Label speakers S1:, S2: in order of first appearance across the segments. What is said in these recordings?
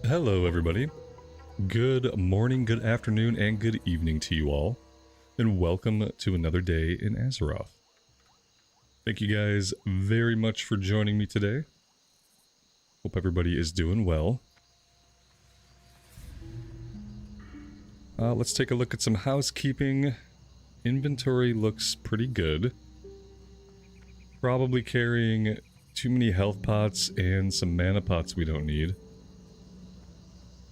S1: Hello everybody. Good morning, good afternoon, and good evening to you all. And welcome to another day in Azeroth. Thank you guys very much for joining me today. Hope everybody is doing well. Let's take a look at some housekeeping. Inventory looks pretty good. Probably carrying too many health pots and some mana pots we don't need.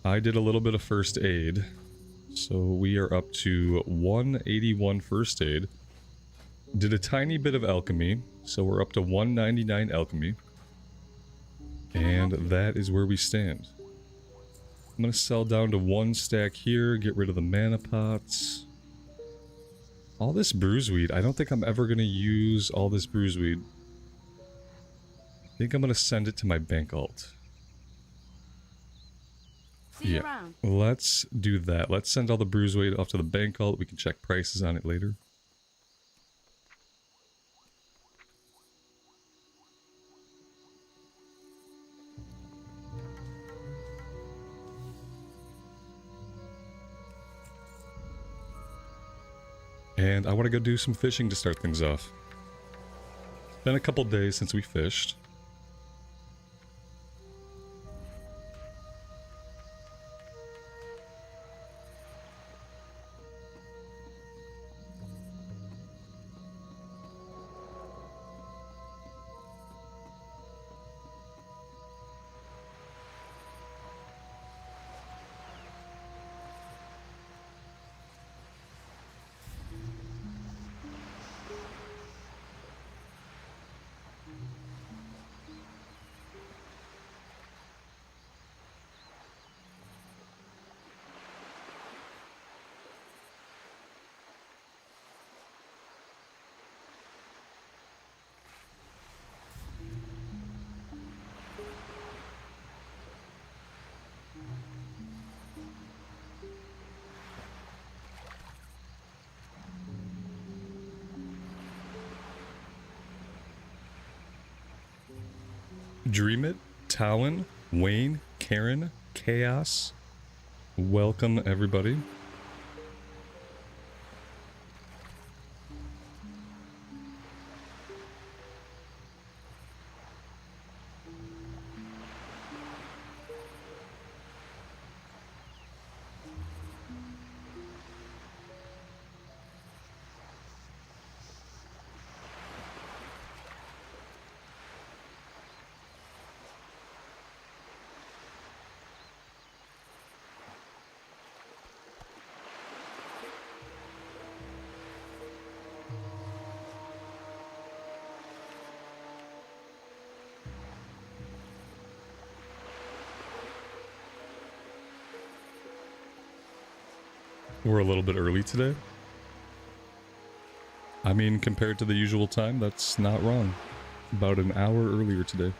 S1: I did a little bit of first aid, so we are up to 181 first aid. Did a tiny bit of alchemy, so we're up to 199 alchemy. And that is where we stand. I'm going to sell down to 1 stack here, get rid of the mana pots. All this bruiseweed, I don't think I'm ever going to use all this bruiseweed. I think I'm going to send it to my bank alt. Yeah, let's do that. Let's send all the bruiseweed off to the bank alt. We can check prices on it later. And I want to go do some fishing to start things off. It's been a couple days since we fished. Dream It, Talon, Wayne, Karen, Chaos. Welcome, everybody. We're a little bit early today. I mean, compared to the usual time, that's not wrong. About an hour earlier today.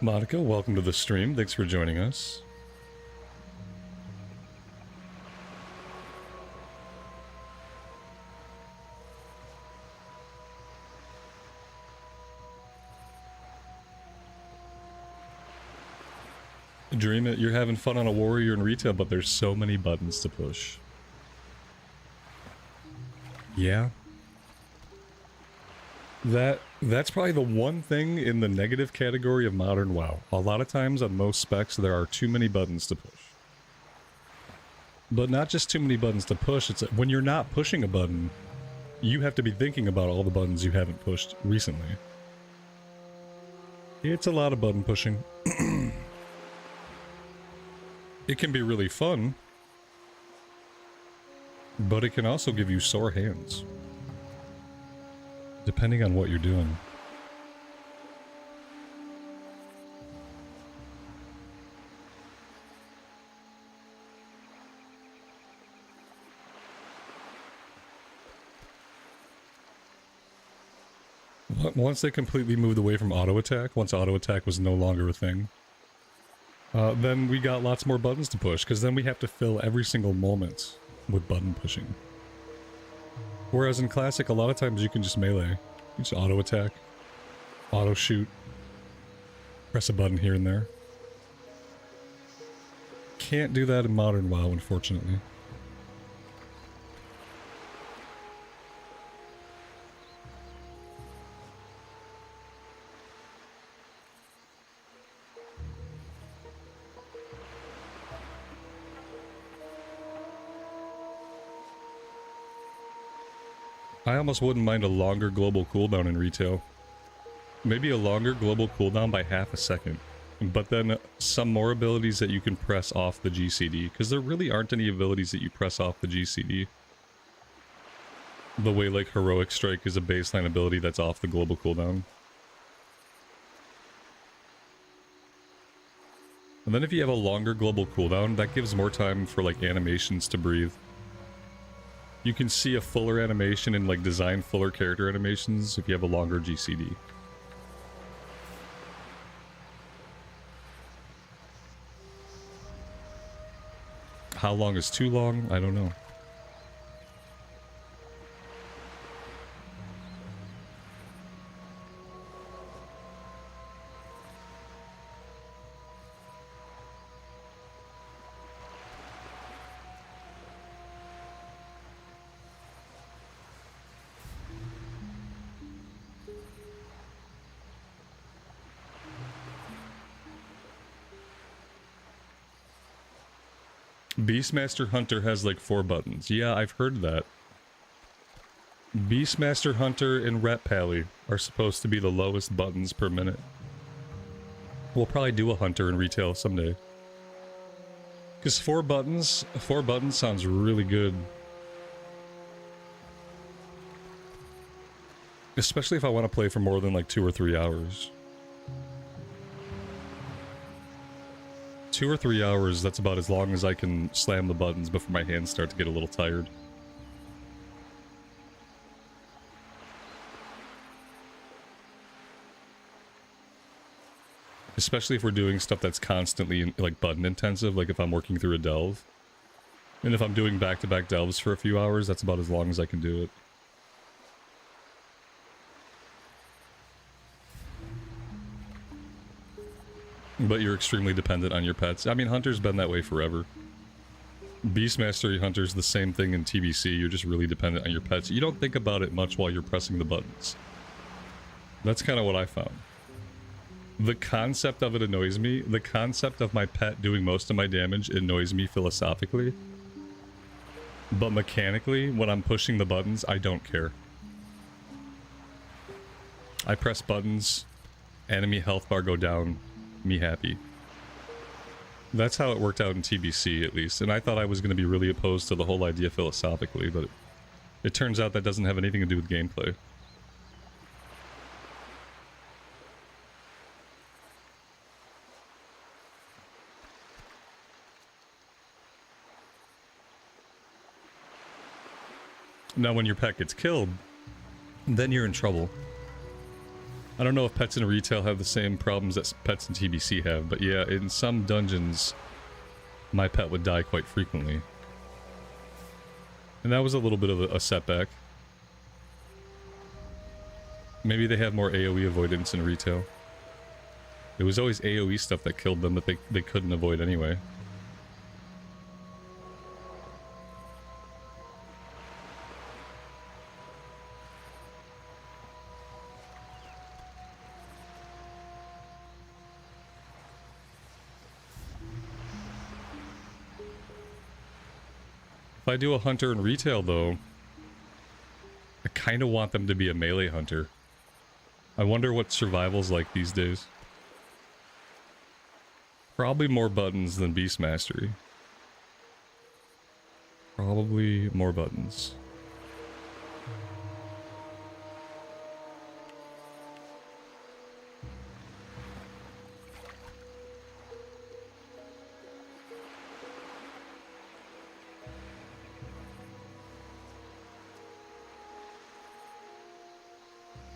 S1: Monica, welcome to the stream. Thanks for joining us. Dream It, you're having fun on a warrior in retail, but there's so many buttons to push. Yeah. That's probably the one thing in the negative category of modern WoW. A lot of times on most specs there are too many buttons to push. But not just too many buttons to push, it's when you're not pushing a button, you have to be thinking about all the buttons you haven't pushed recently. It's a lot of button pushing. It can be really fun, but it can also give you sore hands, depending on what you're doing. Once they completely moved away from auto attack, once auto attack was no longer a thing, then we got lots more buttons to push, because then we have to fill every single moment with button pushing. Whereas in Classic, a lot of times you can just melee. You just auto attack, auto shoot, press a button here and there. Can't do that in Modern WoW, unfortunately. I almost wouldn't mind a longer global cooldown in retail. Maybe a longer global cooldown by half a second. But then some more abilities that you can press off the GCD, because there really aren't any abilities that you press off the GCD. The way like Heroic Strike is a baseline ability that's off the global cooldown. And then if you have a longer global cooldown, that gives more time for like animations to breathe. You can see a fuller animation and like design fuller character animations if you have a longer GCD. How long is too long? I don't know. Beastmaster Hunter has like 4 buttons. Yeah, I've heard that. Beastmaster Hunter and Ret Pally are supposed to be the lowest buttons per minute. We'll probably do a Hunter in retail someday. Because 4 buttons sounds really good. Especially if I want to play for more than like 2 or 3 hours. 2 or 3 hours, that's about as long as I can slam the buttons before my hands start to get a little tired. Especially if we're doing stuff that's constantly like button intensive, like if I'm working through a delve. And if I'm doing back-to-back delves for a few hours, that's about as long as I can do it. But you're extremely dependent on your pets. I mean, Hunter's been that way forever. Beastmaster Hunter's the same thing in TBC. You're just really dependent on your pets. You don't think about it much while you're pressing the buttons. That's kind of what I found. The concept of it annoys me. The concept of my pet doing most of my damage annoys me philosophically. But mechanically, when I'm pushing the buttons, I don't care. I press buttons, enemy health bar go down, me happy. That's how it worked out in TBC, at least. And I thought I was going to be really opposed to the whole idea philosophically, but it turns out that doesn't have anything to do with gameplay. Now, when your pet gets killed, then you're in trouble. I don't know if pets in retail have the same problems that pets in TBC have, but yeah, in some dungeons, my pet would die quite frequently. And that was a little bit of a setback. Maybe they have more AoE avoidance in retail. It was always AoE stuff that killed them that they couldn't avoid anyway. If I do a Hunter in retail, though, I kind of want them to be a melee hunter. I wonder what survival's like these days. Probably more buttons than Beast Mastery. Probably more buttons.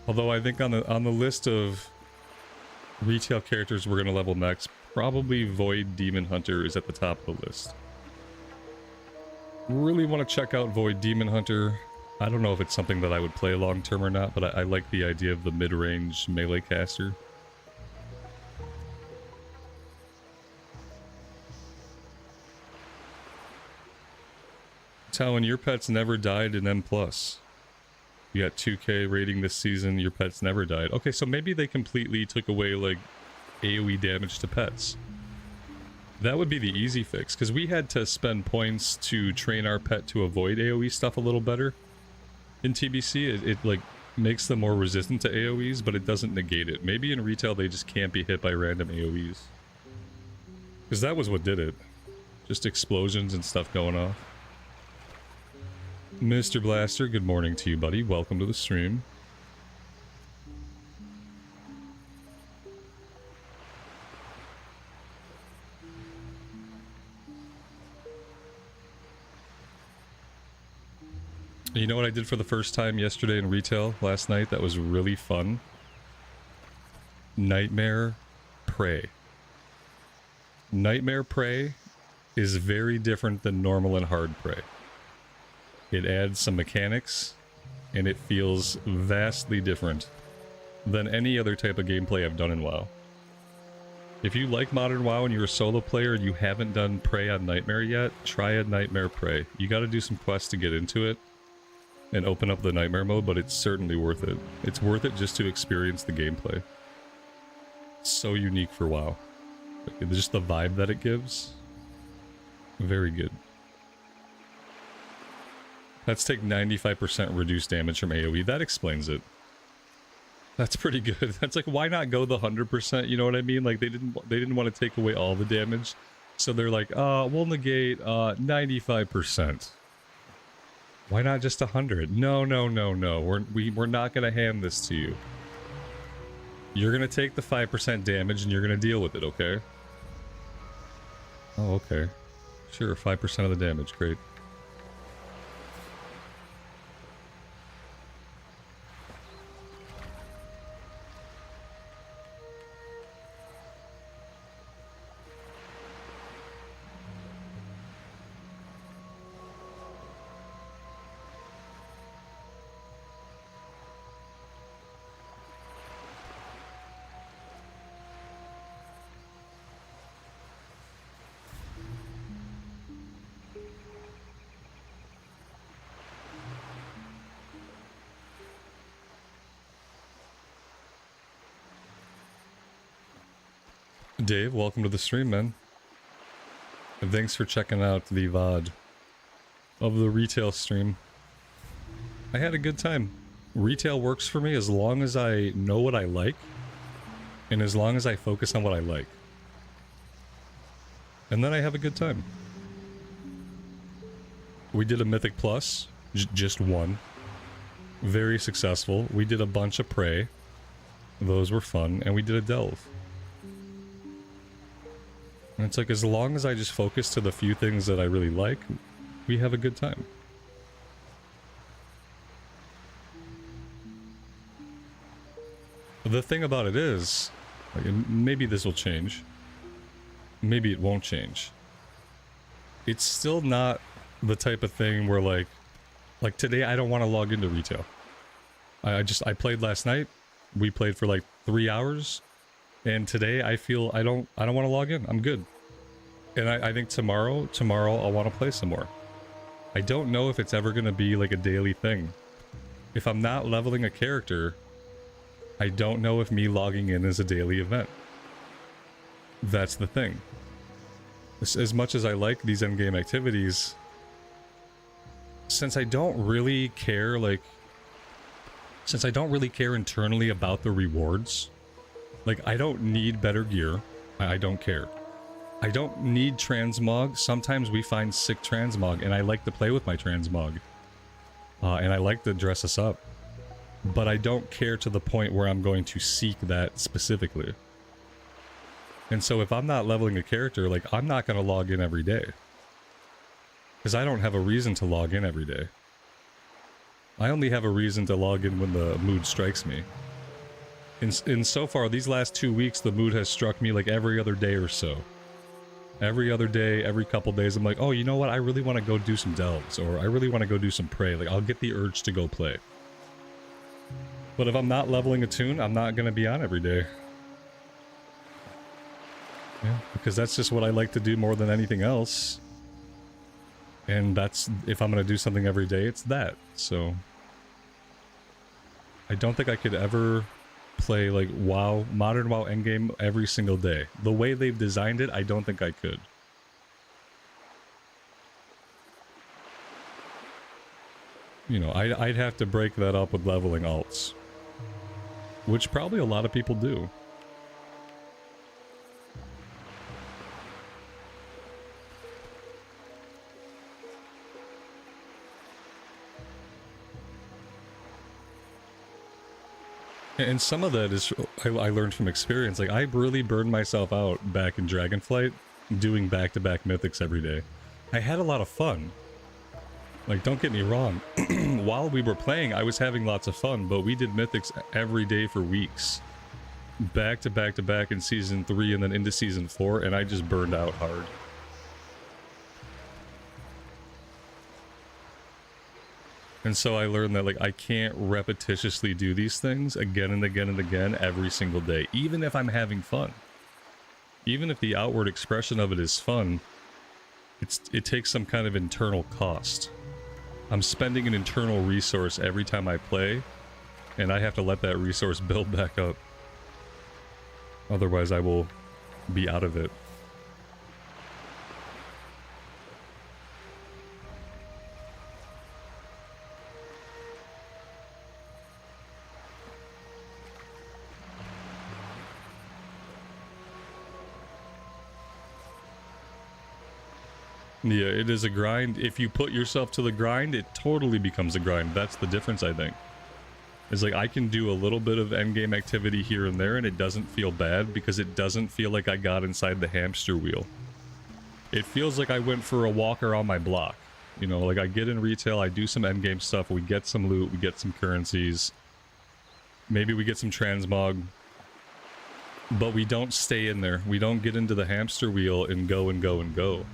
S1: Although I think on the list of retail characters we're gonna level next, probably Void Demon Hunter is at the top of the list. Really want to check out Void Demon Hunter. I don't know if it's something that I would play long term or not, but I like the idea of the mid-range melee caster. Talon, your pet's never died in M+. You got 2K rating this season, your pet's never died. Okay, so maybe they completely took away, like, AoE damage to pets. That would be the easy fix, because we had to spend points to train our pet to avoid AoE stuff a little better. In TBC, it like, makes them more resistant to AoEs, but it doesn't negate it. Maybe in retail they just can't be hit by random AoEs. Because that was what did it. Just explosions and stuff going off. Mr. Blaster, good morning to you, buddy. Welcome to the stream. You know what I did for the first time yesterday in retail last night that was really fun? Nightmare Prey. Nightmare Prey is very different than normal and hard prey. It adds some mechanics, and it feels vastly different than any other type of gameplay I've done in WoW. If you like Modern WoW and you're a solo player and you haven't done Prey on Nightmare yet, try a Nightmare Prey. You gotta do some quests to get into it and open up the Nightmare mode, but it's certainly worth it. It's worth it just to experience the gameplay. It's so unique for WoW. Just the vibe that it gives. Very good. Let's take 95% reduced damage from AoE. That explains it. That's pretty good. That's like, why not go the 100%? You know what I mean? Like, they didn't want to take away all the damage, so they're like, we'll negate 95%. Why not just 100? No, no, no, no. We're not gonna hand this to you. You're gonna take the 5% damage and you're gonna deal with it, okay? Oh, okay. Sure, 5% of the damage. Great. Dave, welcome to the stream, man. And thanks for checking out the VOD of the retail stream. I had a good time. Retail works for me as long as I know what I like, and as long as I focus on what I like. And then I have a good time. We did a Mythic Plus, just one. Very successful. We did a bunch of Prey. Those were fun, and we did a Delve. And it's like, as long as I just focus to the few things that I really like, we have a good time. The thing about it is, like, maybe this will change. Maybe it won't change. It's still not the type of thing where like today I don't want to log into retail. I played last night. We played for like 3 hours. And today I feel I don't want to log in. I'm good. And I think tomorrow I'll want to play some more. I don't know if it's ever going to be like a daily thing. If I'm not leveling a character, I don't know if me logging in is a daily event. That's the thing. As much as I like these endgame activities, since I don't really care, like, since I don't really care internally about the rewards, like I don't need better gear. I don't care. I don't need transmog. Sometimes we find sick transmog, and I like to play with my transmog. And I like to dress us up. But I don't care to the point where I'm going to seek that specifically. And so if I'm not leveling a character, like, I'm not going to log in every day. Because I don't have a reason to log in every day. I only have a reason to log in when the mood strikes me. And so far, these last 2 weeks, the mood has struck me like every other day or so. Every other day, every couple days, I'm like, oh, you know what? I really want to go do some delves, or I really want to go do some prey. Like, I'll get the urge to go play. But if I'm not leveling a tune, I'm not going to be on every day. Yeah, because that's just what I like to do more than anything else. And that's, if I'm going to do something every day, it's that. So, I don't think I could ever play like WoW, modern WoW endgame every single day. The way they've designed it, I don't think I could. You know, I'd have to break that up with leveling alts. Which probably a lot of people do. And some of that is, I learned from experience. Like, I really burned myself out back in Dragonflight, doing back-to-back mythics every day. I had a lot of fun. Like, don't get me wrong. While we were playing, I was having lots of fun, but we did mythics every day for weeks. Back to back to back in Season 3 and then into Season 4, and I just burned out hard. And so I learned that, like, I can't repetitiously do these things again and again and again every single day, even if I'm having fun. Even if the outward expression of it is fun, it takes some kind of internal cost. I'm spending an internal resource every time I play, and I have to let that resource build back up. Otherwise, I will be out of it. Yeah, it is a grind. If you put yourself to the grind, it totally becomes a grind. That's the difference, I think. It's like, I can do a little bit of endgame activity here and there, and it doesn't feel bad because it doesn't feel like I got inside the hamster wheel. It feels like I went for a walk around my block. You know, like, I get in retail, I do some endgame stuff, we get some loot, we get some currencies. Maybe we get some transmog. But we don't stay in there. We don't get into the hamster wheel and go and go and go.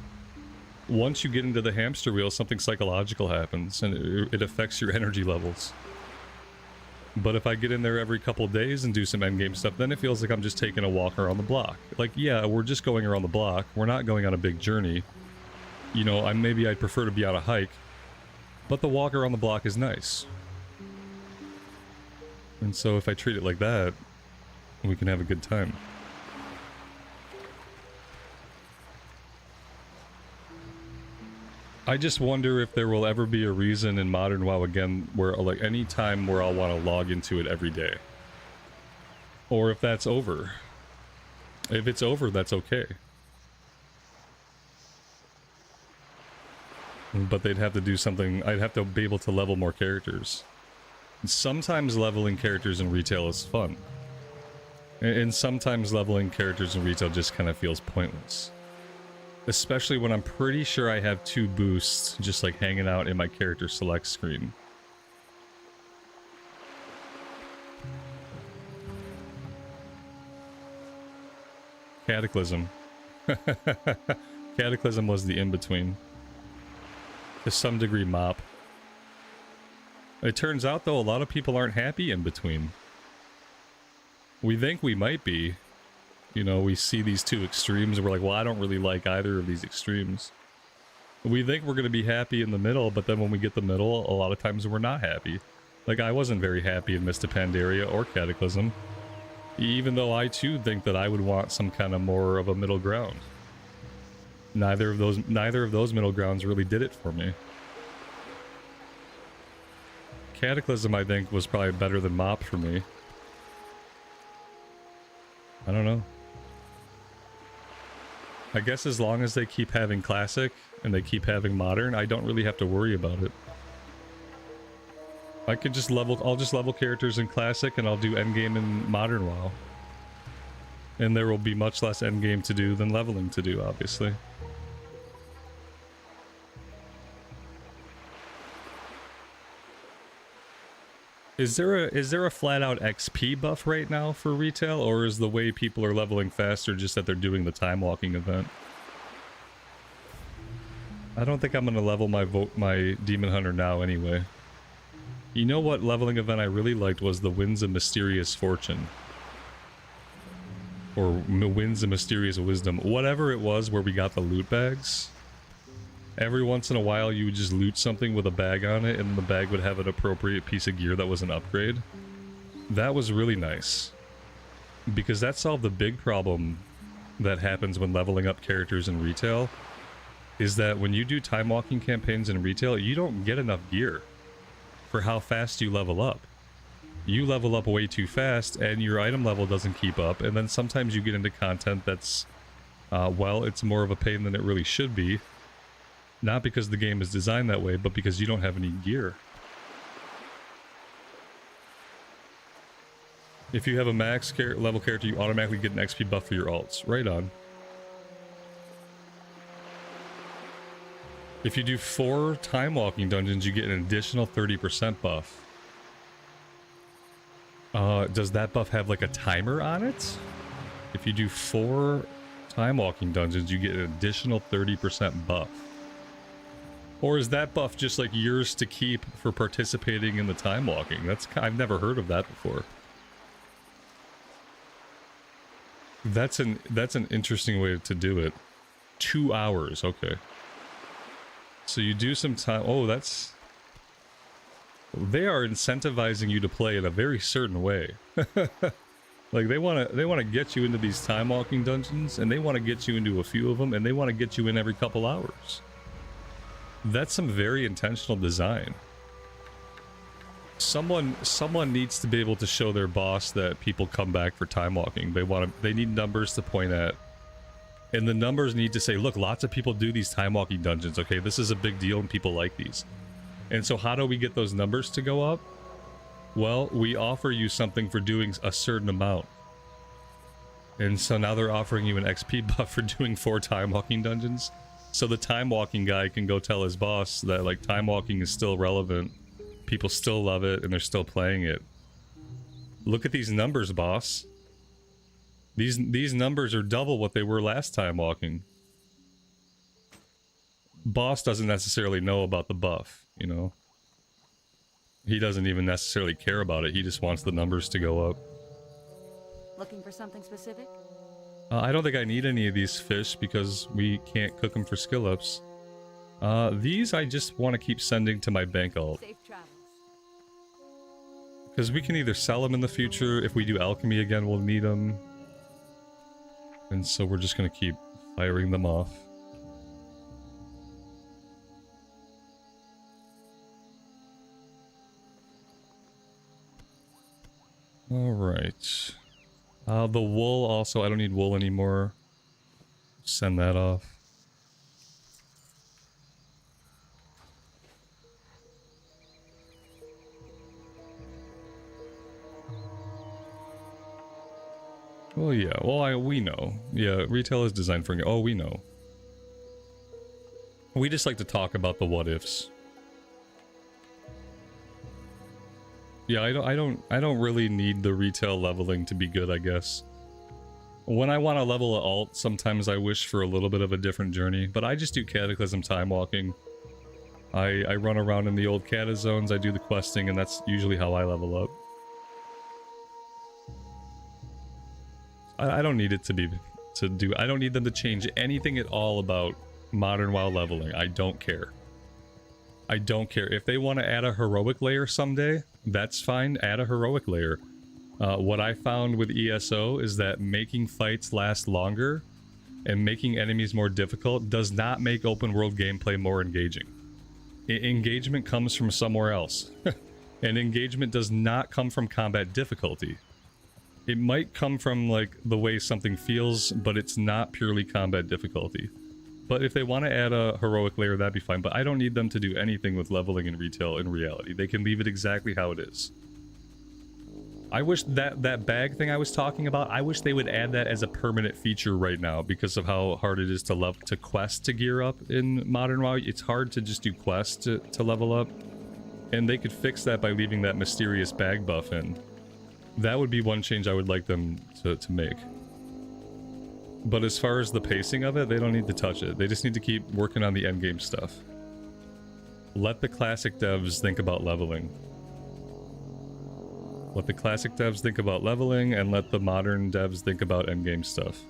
S1: Once you get into the hamster wheel, something psychological happens, and it affects your energy levels. But if I get in there every couple days and do some endgame stuff, then it feels like I'm just taking a walk around the block. Like, yeah, we're just going around the block. We're not going on a big journey. You know, maybe I'd prefer to be on a hike, but the walk around the block is nice. And so if I treat it like that, we can have a good time. I just wonder if there will ever be a reason in modern WoW again where, like, any time where I'll want to log into it every day. Or if that's over. If it's over, that's okay. But they'd have to do something. I'd have to be able to level more characters. Sometimes leveling characters in retail is fun. And sometimes leveling characters in retail just kind of feels pointless. Especially when I'm pretty sure I have 2 boosts just like hanging out in my character select screen. Cataclysm. Cataclysm was the in-between. To some degree, mop. It turns out, though, a lot of people aren't happy in between. We think we might be. You know, we see these 2 extremes and we're like, well, I don't really like either of these extremes. We think we're going to be happy in the middle, but then when we get the middle, a lot of times we're not happy. Like, I wasn't very happy in Mist of Pandaria or Cataclysm. Even though I, too, think that I would want some kind of more of a middle ground. Neither of those middle grounds really did it for me. Cataclysm, I think, was probably better than Mop for me. I don't know. I guess as long as they keep having Classic and they keep having Modern, I don't really have to worry about it. I could just level, I'll just level characters in Classic and I'll do endgame in Modern WoW. And there will be much less endgame to do than leveling to do, obviously. Is there a flat-out XP buff right now for retail, or is the way people are leveling faster just that they're doing the time walking event? I don't think I'm gonna level my Demon Hunter now anyway. You know what leveling event I really liked was the Winds of Mysterious Fortune. Or Winds of Mysterious Wisdom. Whatever it was where we got the loot bags. Every once in a while you would just loot something with a bag on it and the bag would have an appropriate piece of gear that was an upgrade. That was really nice. Because that solved the big problem that happens when leveling up characters in retail. Is that when you do time walking campaigns in retail, you don't get enough gear for how fast you level up. You level up way too fast and your item level doesn't keep up, and then sometimes you get into content that's, well, it's more of a pain than it really should be. Not because the game is designed that way, but because you don't have any gear. If you have a max level character, you automatically get an XP buff for your alts. Right on. If you do 4 time walking dungeons, you get an additional 30% buff. Does that buff have like a timer on it? If you do 4 time walking dungeons, you get an additional 30% buff. Or is that buff just like yours to keep for participating in the time walking? I've never heard of that before. That's an interesting way to do it. 2 hours, okay. So you do some time. Oh, that's... They are incentivizing you to play in a very certain way. Like they want to get you into these time walking dungeons, and they want to get you into a few of them, and they want to get you in every couple hours. That's some very intentional design. Someone needs to be able to show their boss that people come back for time walking. They need numbers to point at. And the numbers need to say, look, lots of people do these time walking dungeons, okay? This is a big deal and people like these. And so how do we get those numbers to go up? Well, we offer you something for doing a certain amount. And so now they're offering you an XP buff for doing 4 time walking dungeons. So the time walking guy can go tell his boss that like time walking is still relevant. People still love it and they're still playing it. Look at these numbers, boss. These numbers are double what they were last time walking. Boss doesn't necessarily know about the buff, you know. He doesn't even necessarily care about it. He just wants the numbers to go up.
S2: Looking for something specific?
S1: I don't think I need any of these fish because we can't cook them for skill ups. These I just want to keep sending to my bank alt.
S2: Safe travels.
S1: Because we can either sell them in the future. If we do alchemy again, we'll need them. And so we're just going to keep firing them off. Alright. The wool also, I don't need wool anymore. Send that off. Well, yeah, well, we know. Yeah, retail is designed for... Oh, we know. We just like to talk about the what-ifs. Yeah, I don't really need the retail leveling to be good, I guess. When I want to level an alt, sometimes I wish for a little bit of a different journey, but I just do Cataclysm time walking. I run around in the old Cata zones, I do the questing, and that's usually how I level up. I don't need it I don't need them to change anything at all about modern WoW leveling. I don't care. I don't care. If they want to add a heroic layer someday, that's fine. Add a heroic layer. What I found with ESO is that making fights last longer and making enemies more difficult does not make open world gameplay more engaging. Engagement comes from somewhere else. And engagement does not come from combat difficulty. It might come from, like, the way something feels, but it's not purely combat difficulty. But if they want to add a heroic layer, that'd be fine. But I don't need them to do anything with leveling in retail in reality. They can leave it exactly how it is. I wish that bag thing I was talking about, I wish they would add that as a permanent feature right now because of how hard it is to quest to gear up in Modern WoW. It's hard to just do quests to level up. And they could fix that by leaving that mysterious bag buff in. That would be one change I would like them to make. But as far as the pacing of it, they don't need to touch it. They just need to keep working on the endgame stuff. Let the classic devs think about leveling. Let the classic devs think about leveling, and let the modern devs think about endgame stuff.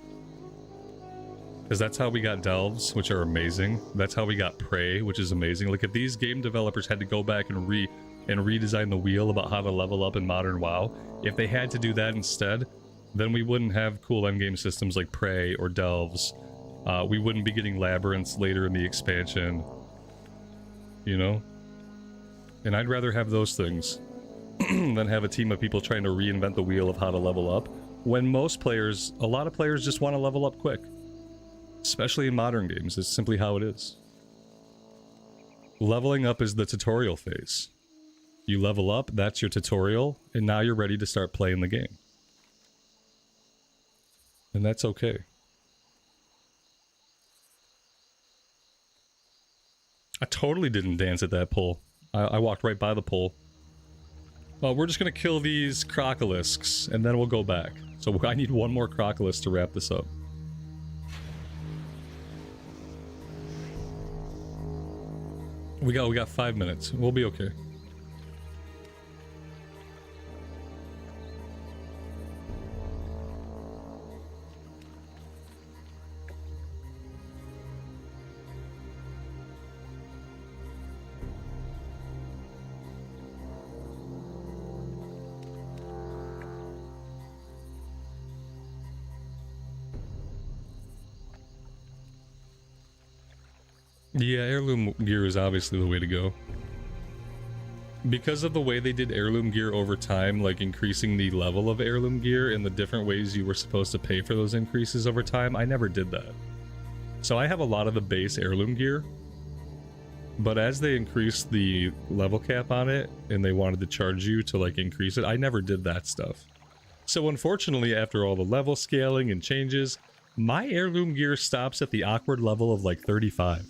S1: Because that's how we got delves, which are amazing. That's how we got prey, which is amazing. Like, if these game developers had to go back and redesign the wheel about how to level up in Modern WoW, if they had to do that instead, then we wouldn't have cool endgame systems like prey or delves. We wouldn't be getting labyrinths later in the expansion. You know? And I'd rather have those things than have a team of people trying to reinvent the wheel of how to level up, when most players, a lot of players just want to level up quick. Especially in modern games, it's simply how it is. Leveling up is the tutorial phase. You level up, that's your tutorial, and now you're ready to start playing the game. And that's okay. I totally didn't dance at that pole. I walked right by the pole. Well, we're just gonna kill these crocolisks, and then we'll go back. So I need one more crocolisk to wrap this up. We got 5 minutes. We'll be okay. Yeah, heirloom gear is obviously the way to go. Because of the way they did heirloom gear over time, like increasing the level of heirloom gear and the different ways you were supposed to pay for those increases over time, I never did that. So I have a lot of the base heirloom gear, but as they increased the level cap on it and they wanted to charge you to like increase it, I never did that stuff. So unfortunately, after all the level scaling and changes, my heirloom gear stops at the awkward level of like 35.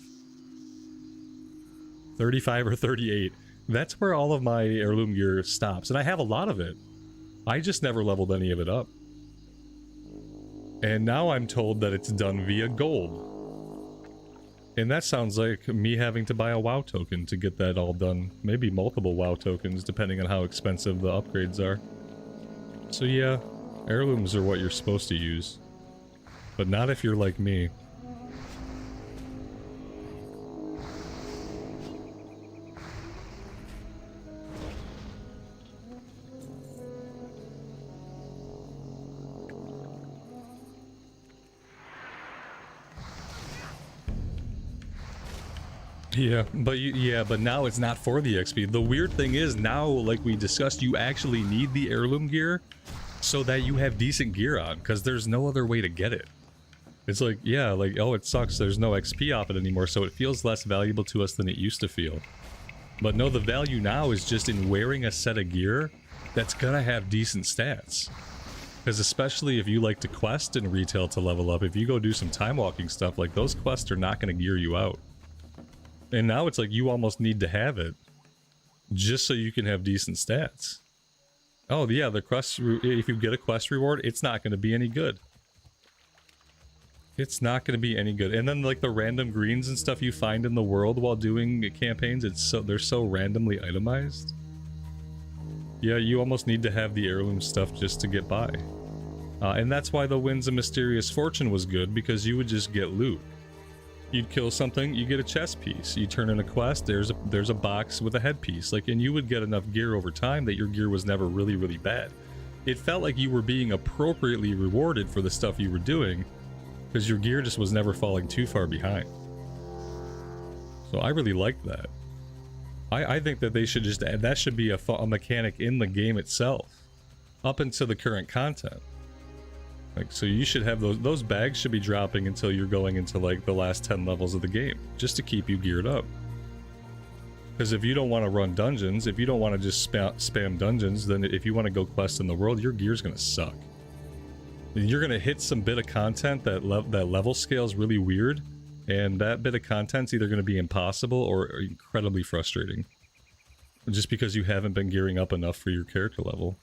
S1: 35 or 38. That's where all of my heirloom gear stops, and I have a lot of it. I just never leveled any of it up. And now I'm told that it's done via gold. And that sounds like me having to buy a WoW token to get that all done. Maybe multiple WoW tokens, depending on how expensive the upgrades are. So yeah, heirlooms are what you're supposed to use. But not if you're like me. Yeah, but now it's not for the XP. The weird thing is now, like we discussed, you actually need the heirloom gear so that you have decent gear on, because there's no other way to get it. It's like, yeah, like, oh, it sucks, there's no XP off it anymore, so it feels less valuable to us than it used to feel. But no, the value now is just in wearing a set of gear that's gonna have decent stats. Because especially if you like to quest in retail to level up, if you go do some time walking stuff, like those quests are not gonna gear you out. And now it's like you almost need to have it just so you can have decent stats. Oh yeah, the quest, if you get a quest reward, it's not going to be any good. It's not going to be any good. And then like the random greens and stuff you find in the world while doing campaigns, they're so randomly itemized. Yeah, you almost need to have the heirloom stuff just to get by. And that's why the Winds of Mysterious Fortune was good, because you would just get loot. You'd kill something, you get a chest piece. You turn in a quest, there's a box with a headpiece. Like, and you would get enough gear over time that your gear was never really, really bad. It felt like you were being appropriately rewarded for the stuff you were doing, because your gear just was never falling too far behind. So I really liked that. I think that they should just add, that should be a mechanic in the game itself, up into the current content. Like, so you should have those bags should be dropping until you're going into like the last 10 levels of the game, just to keep you geared up. Because if you don't want to run dungeons, if you don't want to just spam dungeons, then if you want to go quest in the world, your gear's gonna suck. And you're gonna hit some bit of content that level scale is really weird, and that bit of content's either gonna be impossible or incredibly frustrating, just because you haven't been gearing up enough for your character level.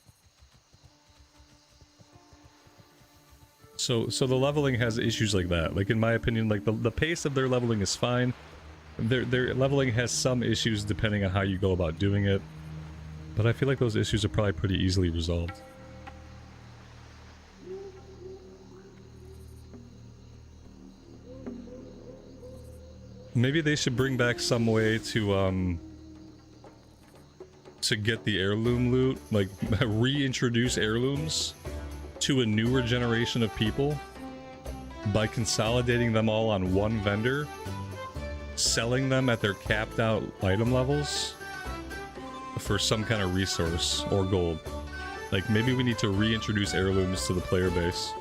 S1: So the leveling has issues like that. Like, in my opinion, like the pace of their leveling is fine. Their leveling has some issues depending on how you go about doing it, but I feel like those issues are probably pretty easily resolved. Maybe they should bring back some way to get the heirloom loot, like reintroduce heirlooms to a newer generation of people by consolidating them all on one vendor, selling them at their capped out item levels for some kind of resource or gold. Like, maybe we need to reintroduce heirlooms to the player base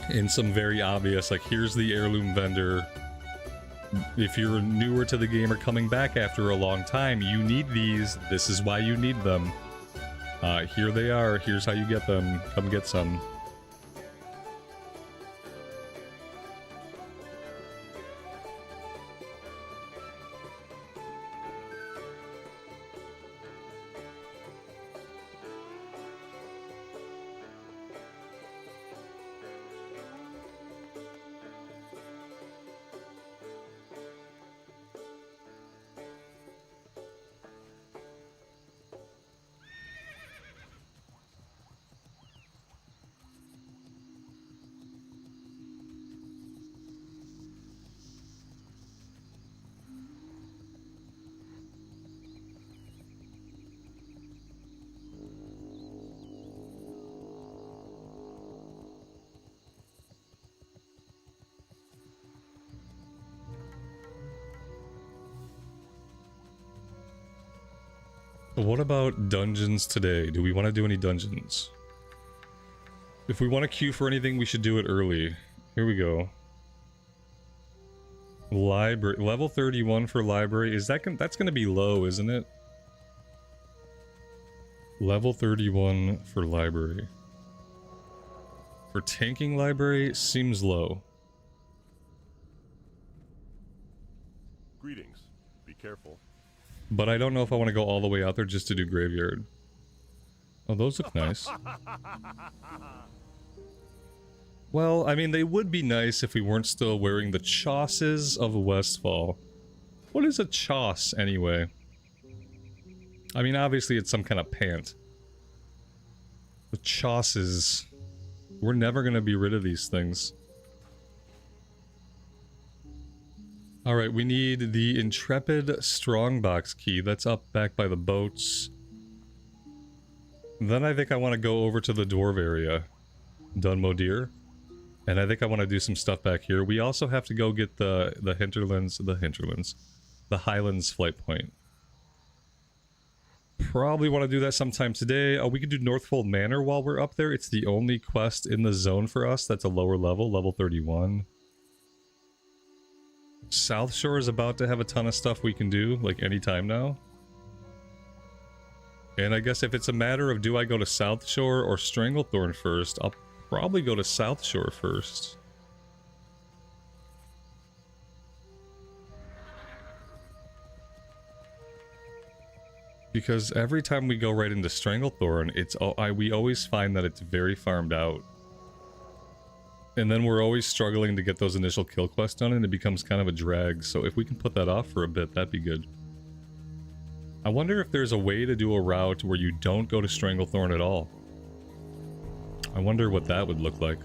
S1: in some very obvious, like, here's the heirloom vendor. If you're newer to the game or coming back after a long time, you need these. This is why you need them. Here they are. Here's how you get them. Come get some. What about dungeons today? Do we want to do any dungeons? If we want to queue for anything, we should do it early. Here we go. Library, level 31 for library. Is that that's going to be low, isn't it? Level 31 for library. For tanking library, seems low.
S3: Greetings. Be careful.
S1: But I don't know if I want to go all the way out there just to do graveyard. Oh, those look nice. Well, I mean, they would be nice if we weren't still wearing the chosses of Westfall. What is a choss, anyway? I mean, obviously it's some kind of pant. The chosses. We're never going to be rid of these things. Alright, we need the Intrepid Strongbox key. That's up back by the boats. Then I think I want to go over to the Dwarf area. Dunmodir. And I think I want to do some stuff back here. We also have to go get the Highlands flight point. Probably want to do that sometime today. Oh, we could do Northfold Manor while we're up there. It's the only quest in the zone for us that's a lower level, level 31. South Shore is about to have a ton of stuff we can do, like, anytime now. And I guess if it's a matter of do I go to South Shore or Stranglethorn first, I'll probably go to South Shore first. Because every time we go right into Stranglethorn, we always find that it's very farmed out. And then we're always struggling to get those initial kill quests done, and it becomes kind of a drag. So if we can put that off for a bit, that'd be good. I wonder if there's a way to do a route where you don't go to Stranglethorn at all. I wonder what that would look like.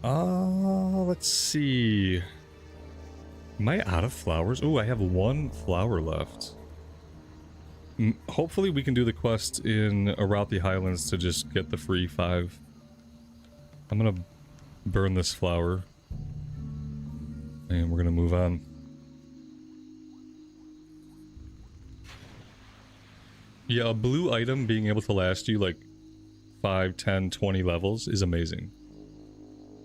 S1: Let's see. Am I out of flowers? Oh, I have one flower left. Hopefully we can do the quest in Around the Highlands to just get the free 5. I'm gonna burn this flower. And we're gonna move on. Yeah, a blue item being able to last you like 5, 10, 20 levels is amazing.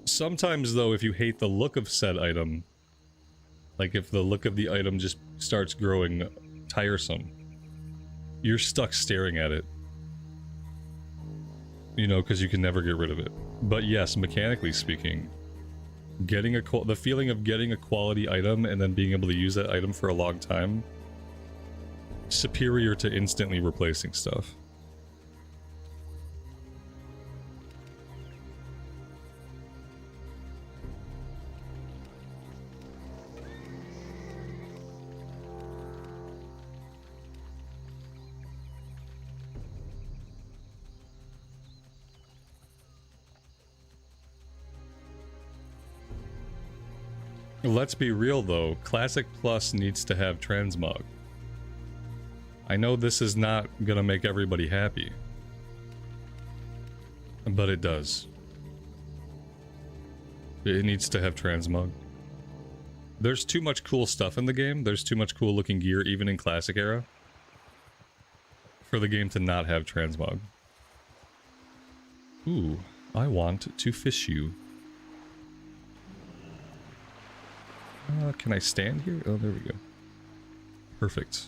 S1: Sometimes though, if you hate the look of said item, like if the look of the item just starts growing tiresome, you're stuck staring at it. You know, because you can never get rid of it. But yes, mechanically speaking, getting the feeling of getting a quality item and then being able to use that item for a long time, superior to instantly replacing stuff. Let's be real though, Classic Plus needs to have transmog. I know this is not gonna make everybody happy, but it does. It needs to have transmog. There's too much cool stuff in the game, there's too much cool looking gear even in Classic era, for the game to not have transmog. Ooh, I want to fish you. Can I stand here? Oh, there we go. Perfect.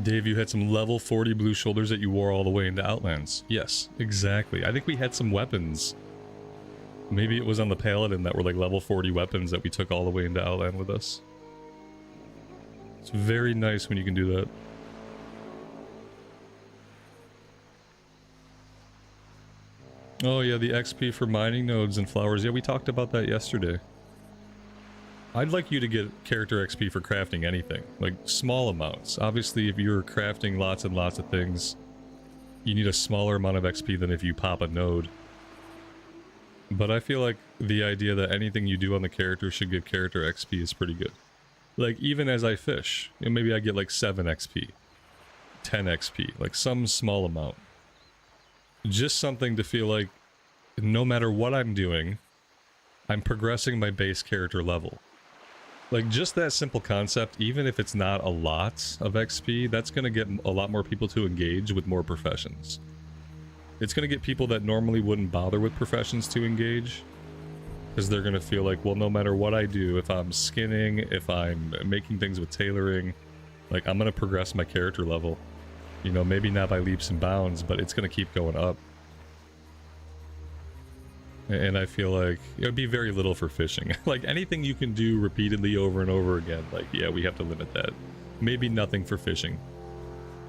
S1: Dave, you had some level 40 blue shoulders that you wore all the way into Outlands. Yes, exactly. I think we had some weapons. Maybe it was on the Paladin that were like level 40 weapons that we took all the way into Outland with us. It's very nice when you can do that. Oh yeah, the XP for mining nodes and flowers. Yeah, we talked about that yesterday. I'd like you to get character XP for crafting anything, like small amounts. Obviously, if you're crafting lots and lots of things, you need a smaller amount of XP than if you pop a node. But I feel like the idea that anything you do on the character should give character XP is pretty good. Like, even as I fish, you know, maybe I get like 7 XP, 10 XP, like some small amount. Just something to feel like, no matter what I'm doing, I'm progressing my base character level. Like, just that simple concept, even if it's not a lot of XP, that's going to get a lot more people to engage with more professions. It's going to get people that normally wouldn't bother with professions to engage, because they're going to feel like, well, no matter what I do, if I'm skinning, if I'm making things with tailoring, like, I'm going to progress my character level. You know, maybe not by leaps and bounds, but it's going to keep going up. And I feel like it would be very little for fishing. Like, anything you can do repeatedly over and over again, like, yeah, we have to limit that. Maybe nothing for fishing.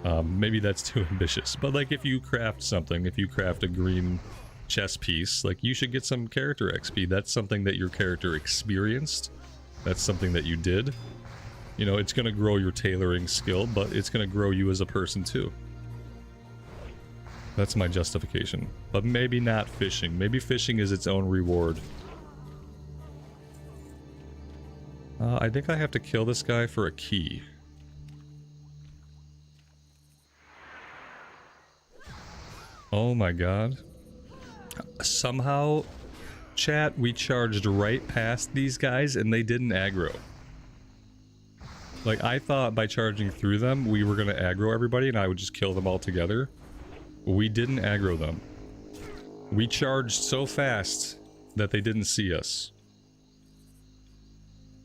S1: Maybe that's too ambitious. But, like, if you craft something, if you craft a green chess piece, like, you should get some character XP. That's something that your character experienced. That's something that you did. You know, it's going to grow your tailoring skill, but it's going to grow you as a person, too. That's my justification. But maybe not fishing. Maybe fishing is its own reward. I think I have to kill this guy for a key. Oh my god. Somehow, chat, we charged right past these guys and they didn't aggro. Like, I thought by charging through them, we were going to aggro everybody and I would just kill them all together. We didn't aggro them. We charged so fast that they didn't see us.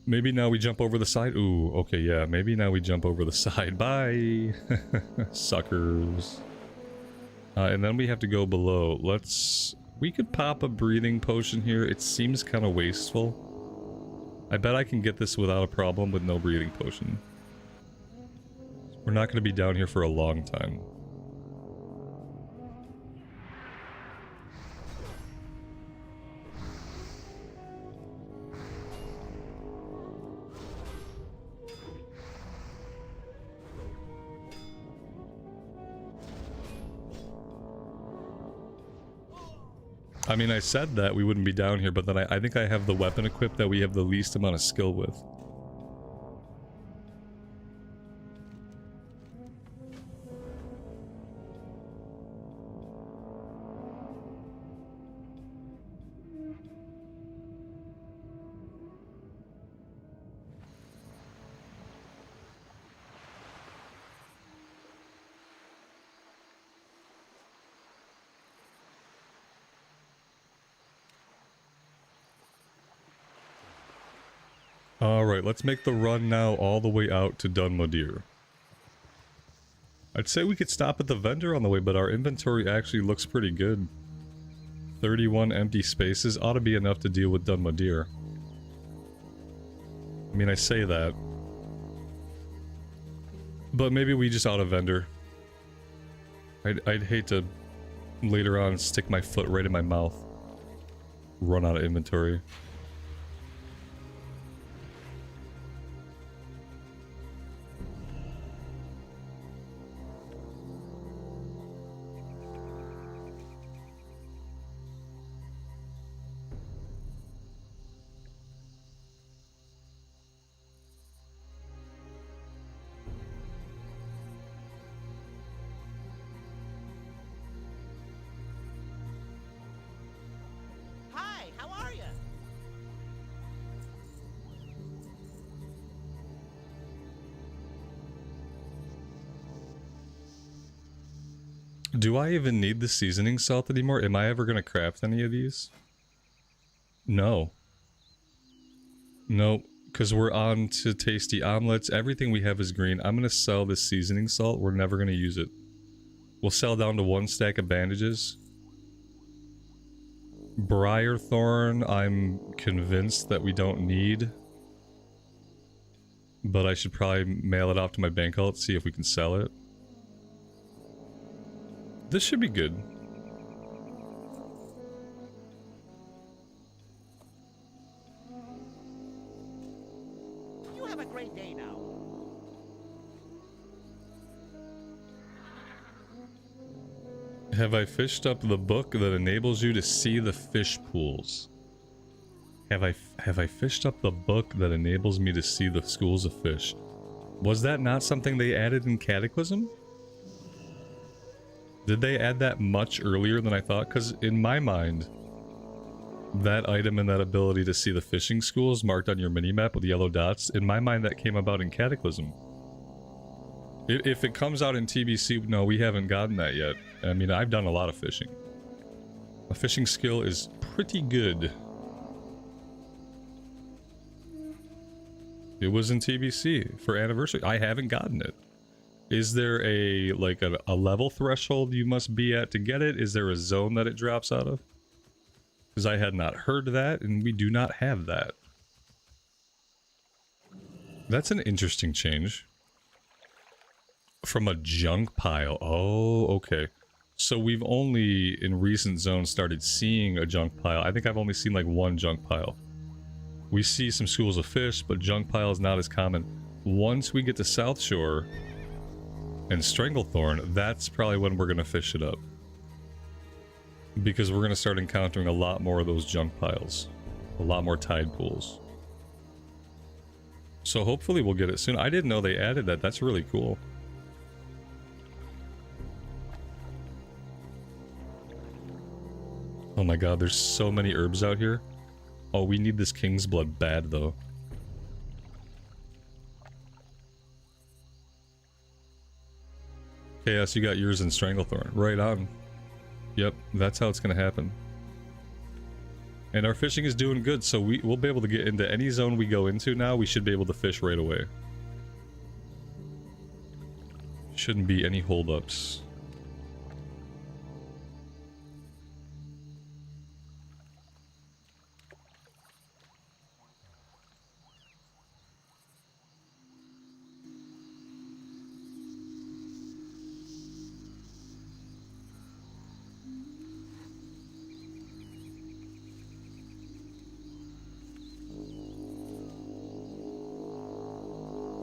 S1: Maybe now we jump over the side. Ooh, okay, yeah. Maybe now we jump over the side. Bye! Suckers. And then we have to go below. We could pop a breathing potion here. It seems kind of wasteful. I bet I can get this without a problem with no breathing potion. We're not going to be down here for a long time. I mean, I said that we wouldn't be down here, but then I think I have the weapon equipped that we have the least amount of skill with. Alright, let's make the run now all the way out to Dunmodir. I'd say we could stop at the vendor on the way, but our inventory actually looks pretty good. 31 empty spaces ought to be enough to deal with Dunmodir. I mean, I say that. But maybe we just auto vendor. I'd hate to later on stick my foot right in my mouth. Run out of inventory. Do I even need the seasoning salt anymore? Am I ever going to craft any of these? No. Nope. Because we're on to tasty omelets. Everything we have is green. I'm going to sell this seasoning salt. We're never going to use it. We'll sell down to 1 stack of bandages. Briarthorn, I'm convinced that we don't need. But I should probably mail it off to my bank vault, see if we can sell it. This should be good.
S3: You have a great day now.
S1: Have I fished up the book that enables you to see the fish pools? Have I fished up the book that enables me to see the schools of fish? Was that not something they added in Cataclysm? Did they add that much earlier than I thought? Because in my mind, that item and that ability to see the fishing schools marked on your minimap with yellow dots, in my mind that came about in Cataclysm. If it comes out in TBC, no, we haven't gotten that yet. I mean, I've done a lot of fishing. A fishing skill is pretty good. It was in TBC for anniversary. I haven't gotten it. Is there a level threshold you must be at to get it? Is there a zone that it drops out of? Because I had not heard that, and we do not have that. That's an interesting change. From a junk pile. Oh, okay. So we've only, in recent zones, started seeing a junk pile. I think I've only seen like 1 junk pile. We see some schools of fish, but junk pile is not as common. Once we get to South Shore and Stranglethorn, that's probably when we're going to fish it up. Because we're going to start encountering a lot more of those junk piles. A lot more tide pools. So hopefully we'll get it soon. I didn't know they added that. That's really cool. Oh my god, there's so many herbs out here. Oh, we need this King's Blood bad, though. Chaos, you got yours in Stranglethorn. Right on. Yep, that's how it's gonna happen. And our fishing is doing good, so we'll be able to get into any zone we go into now. We should be able to fish right away. Shouldn't be any holdups.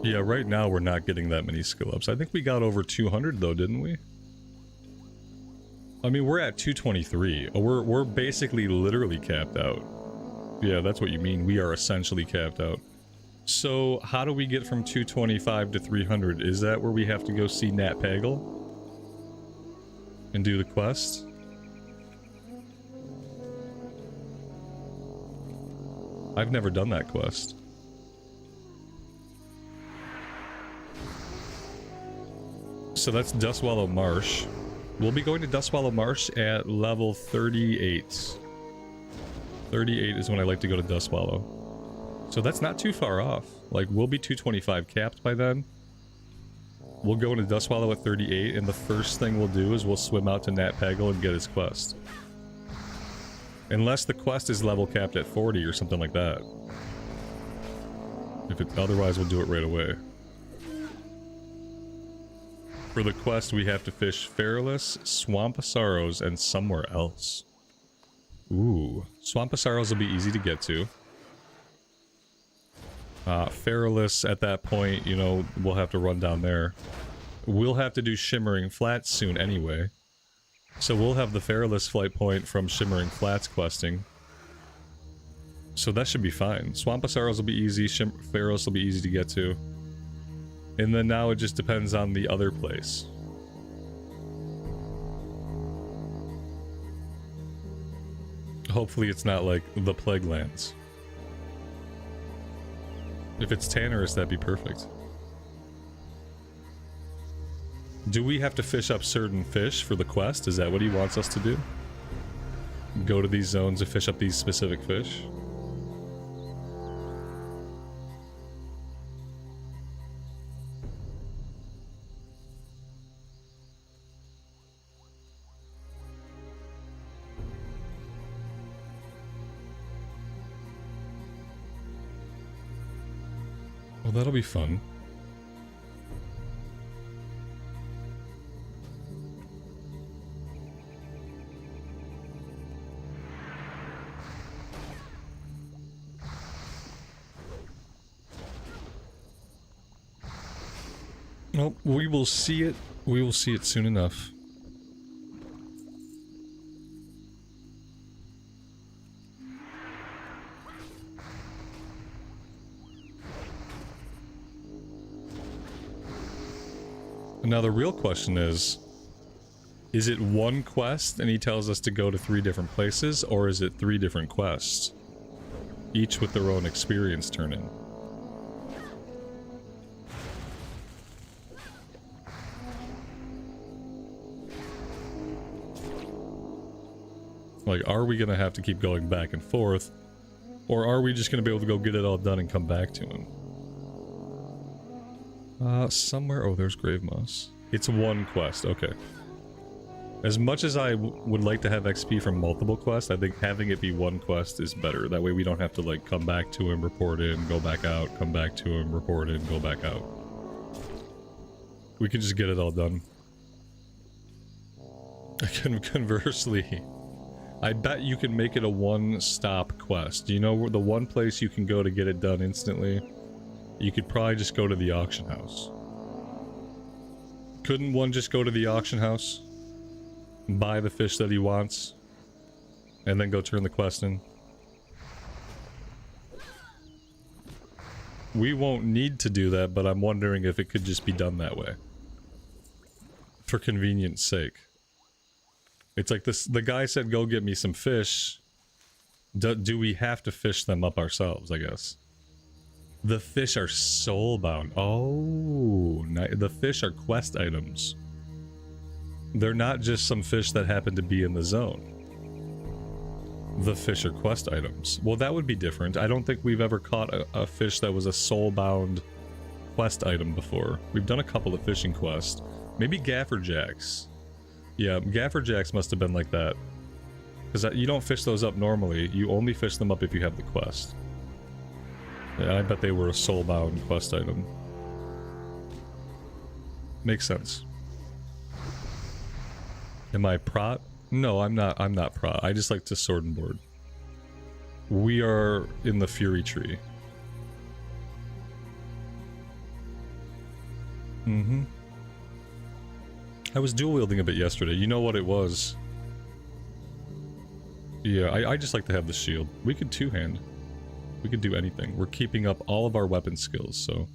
S1: Yeah, right now we're not getting that many skill ups. I think we got over 200 though, didn't we? I mean, we're at 223. We're basically literally capped out. Yeah, that's what you mean. We are essentially capped out. So, how do we get from 225 to 300? Is that where we have to go see Nat Pagel? And do the quest? I've never done that quest. So that's Dustwallow Marsh. We'll be going to Dustwallow Marsh at level 38. 38 is when I like to go to Dustwallow. So that's not too far off. Like, we'll be 225 capped by then. We'll go into Dustwallow at 38, and the first thing we'll do is we'll swim out to Nat Pagel and get his quest. Unless the quest is level capped at 40 or something like that. Otherwise, we'll do it right away. For the quest, we have to fish Feralus, Swamp of Sorrows, and somewhere else. Ooh. Swamp of Sorrows will be easy to get to. Feralus, at that point, you know, we'll have to run down there. We'll have to do Shimmering Flats soon anyway. So we'll have the Feralus flight point from Shimmering Flats questing. So that should be fine. Swamp of Sorrows will be easy, Feralus will be easy to get to. And then now it just depends on the other place. Hopefully it's not like the Plague Lands. If it's Tannerus, that'd be perfect. Do we have to fish up certain fish for the quest? Is that what he wants us to do? Go to these zones and fish up these specific fish? Well, that'll be fun. Well, we will see it. We will see it soon enough. Now the real question is it one quest and he tells us to go to 3 different places, or is it 3 different quests? Each with their own experience turn-in. Like, are we gonna have to keep going back and forth, or are we just gonna be able to go get it all done and come back to him? Somewhere... Oh, there's Grave Moss. It's one quest, okay. As much as I would like to have XP from multiple quests, I think having it be one quest is better. That way we don't have to, like, come back to him, report in, go back out, come back to him, report in, go back out. We can just get it all done. Conversely, I bet you can make it a one-stop quest. Do you know where the one place you can go to get it done instantly? You could probably just go to the auction house. Couldn't one just go to the auction house, buy the fish that he wants, and then go turn the quest in? We won't need to do that, but I'm wondering if it could just be done that way. For convenience sake. It's like this, the guy said, go get me some fish. Do we have to fish them up ourselves, I guess? The fish are soulbound. Oh, the fish are quest items. They're not just some fish that happen to be in the zone. The fish are quest items. Well, that would be different. I don't think we've ever caught a fish that was a soulbound quest item before. We've done a couple of fishing quests. Maybe Gaffer Jacks. Yeah, Gaffer Jacks must have been like that. Because you don't fish those up normally. You only fish them up if you have the quest. Yeah, I bet they were a soulbound quest item. Makes sense. Am I prot? No, I'm not prot. I just like to sword and board. We are in the Fury Tree. I was dual wielding a bit yesterday. You know what it was? Yeah, I just like to have the shield. We could two-hand. We could do anything. We're keeping up all of our weapon skills, so...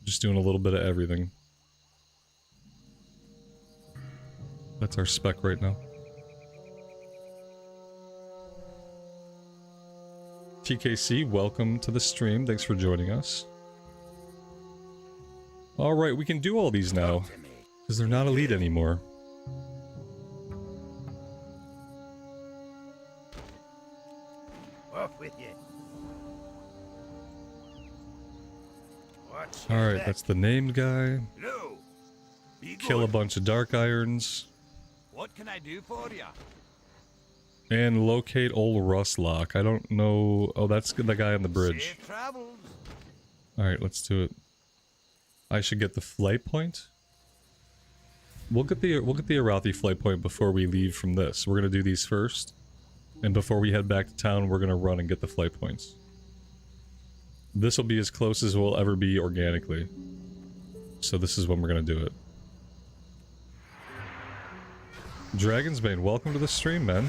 S1: just doing a little bit of everything. That's our spec right now. TKC, welcome to the stream. Thanks for joining us. Alright, we can do all these now. Because they're not elite anymore.
S3: Off with you.
S1: Alright, that's the named guy.
S3: Hello. Be
S1: Kill a
S3: good.
S1: bunch of dark irons.
S3: What can I do for you?
S1: And locate old Rustlock. I don't know... oh, that's the guy on the bridge.
S3: Safe travels.
S1: Alright, let's do it. I should get the flight point? We'll get the Arathi flight point before we leave from this. We're gonna do these first. And before we head back to town, we're gonna run and get the flight points. This will be as close as we'll ever be organically. So this is when we're gonna do it. Dragon's Bane, welcome to the stream, man.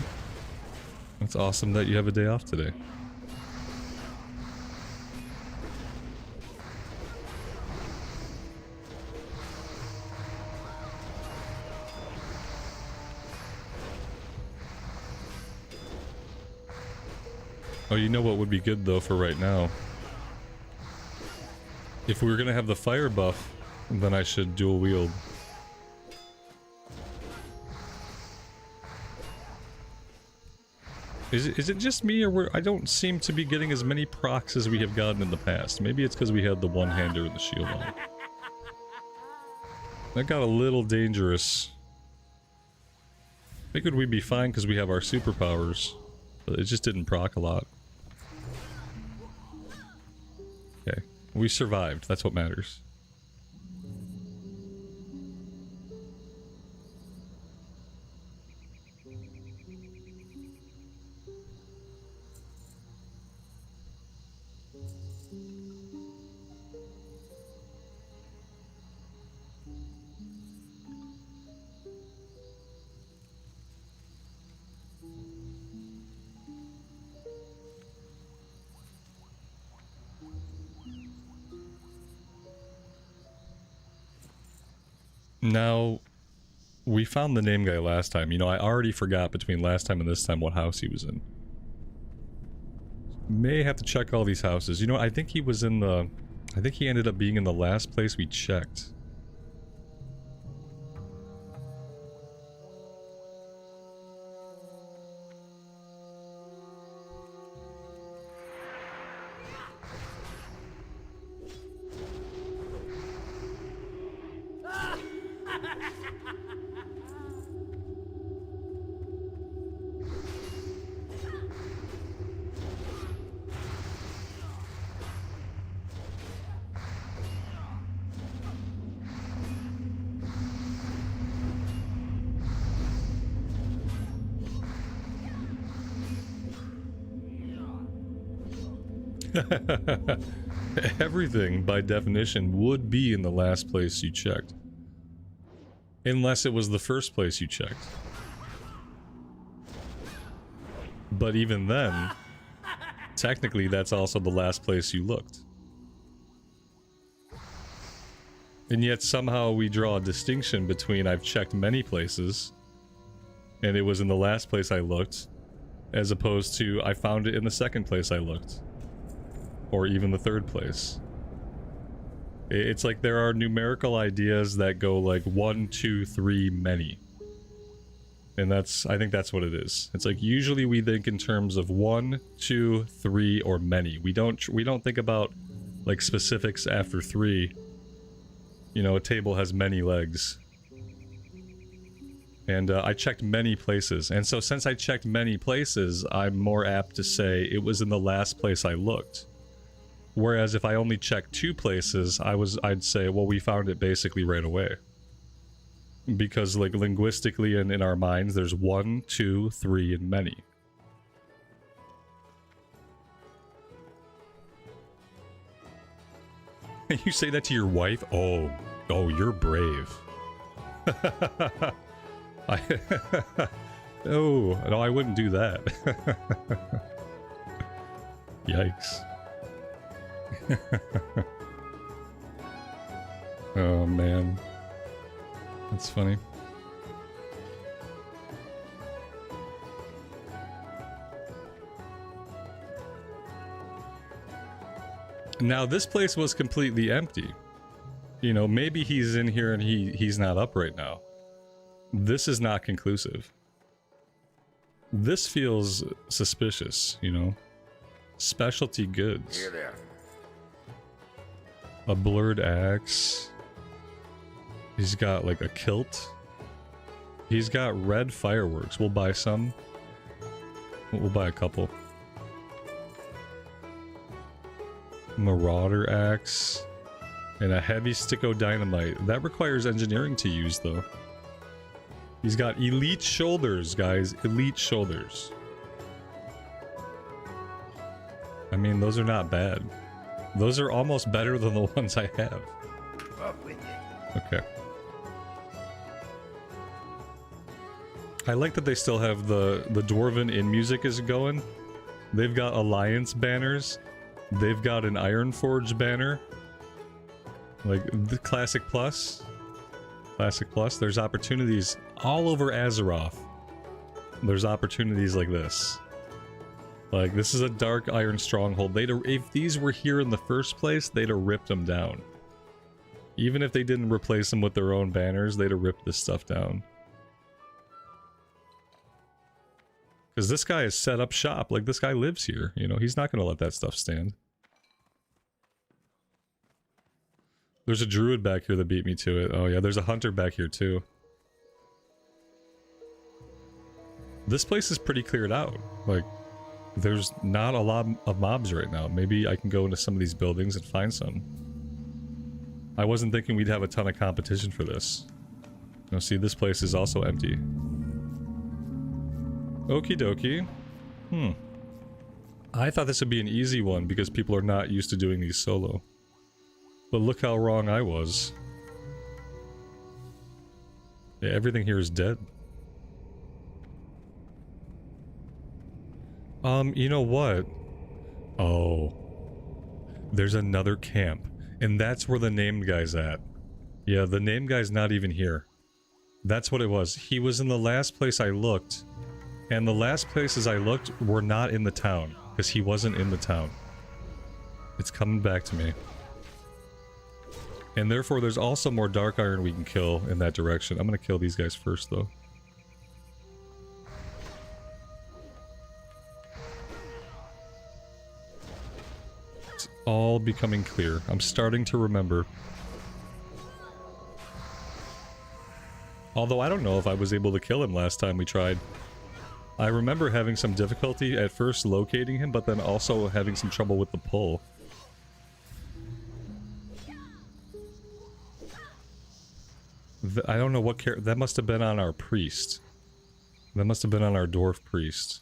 S1: It's awesome that you have a day off today. Oh, you know what would be good though for right now? If we were gonna have the fire buff, then I should dual wield. Is it just me, or I don't seem to be getting as many procs as we have gotten in the past? Maybe it's because we had the one-hander and the shield on. That got a little dangerous. Figured we'd be fine because we have our superpowers, but it just didn't proc a lot. Okay, we survived. That's what matters. Now, we found the name guy last time. You know, I already forgot between last time and this time what house he was in. May have to check all these houses. You know, I think he was in the... I think he ended up being in the last place we checked. Everything, by definition, would be in the last place you checked. Unless it was the first place you checked. But even then, technically that's also the last place you looked. And yet somehow we draw a distinction between I've checked many places, and it was in the last place I looked, as opposed to I found it in the second place I looked. Or even the third place. It's like there are numerical ideas that go like 1, 2, 3, many. And that's, I think that's what it is. It's like usually we think in terms of 1, 2, 3, or many. We don't think about like specifics after 3. You know, a table has many legs. And I checked many places. And so since I checked many places, I'm more apt to say it was in the last place I looked. Whereas if I only checked 2 places, I'd say, well, we found it basically right away. Because like linguistically and in our minds, there's 1, 2, 3, and many. You say that to your wife? Oh, Oh, no, I wouldn't do that. Yikes. Oh, man. That's funny. Now, this place was completely empty. You know, maybe he's in here and he's not up right now. This is not conclusive. This feels suspicious, you know? Specialty goods.
S4: Here there.
S1: A blurred axe. He's got like a kilt. He's got red fireworks. We'll buy some. We'll buy a couple. Marauder axe. And a heavy sticko dynamite. That requires engineering to use though. He's got elite shoulders, guys. Elite shoulders. I mean, those are not bad. Those are almost better than the ones I have.
S4: Up with you.
S1: Okay. I like that they still have the Dwarven in music is going. They've got Alliance banners. They've got an Ironforge banner. Like the Classic Plus. Classic Plus. There's opportunities all over Azeroth. There's opportunities like this. Like, this is a Dark Iron Stronghold. If these were here in the first place, they'd have ripped them down. Even if they didn't replace them with their own banners, they'd have ripped this stuff down. Because this guy has set up shop. Like, this guy lives here. You know, he's not going to let that stuff stand. There's a druid back here that beat me to it. Oh yeah, there's a hunter back here too. This place is pretty cleared out. Like, there's not a lot of mobs right now. Maybe I can go into some of these buildings and find some. I wasn't thinking we'd have a ton of competition for this. Now see, this place is also empty. Okie dokie. I thought this would be an easy one because people are not used to doing these solo. But look how wrong I was. Yeah, everything here is dead. You know what? Oh. There's another camp. And that's where the named guy's at. Yeah, the named guy's not even here. That's what it was. He was in the last place I looked. And the last places I looked were not in the town. Because he wasn't in the town. It's coming back to me. And therefore, there's also more Dark Iron we can kill in that direction. I'm gonna kill these guys first, though. It's all becoming clear. I'm starting to remember. Although I don't know if I was able to kill him last time we tried. I remember having some difficulty at first locating him, but then also having some trouble with the pull. I don't know what character... That must have been on our priest. That must have been on our dwarf priest.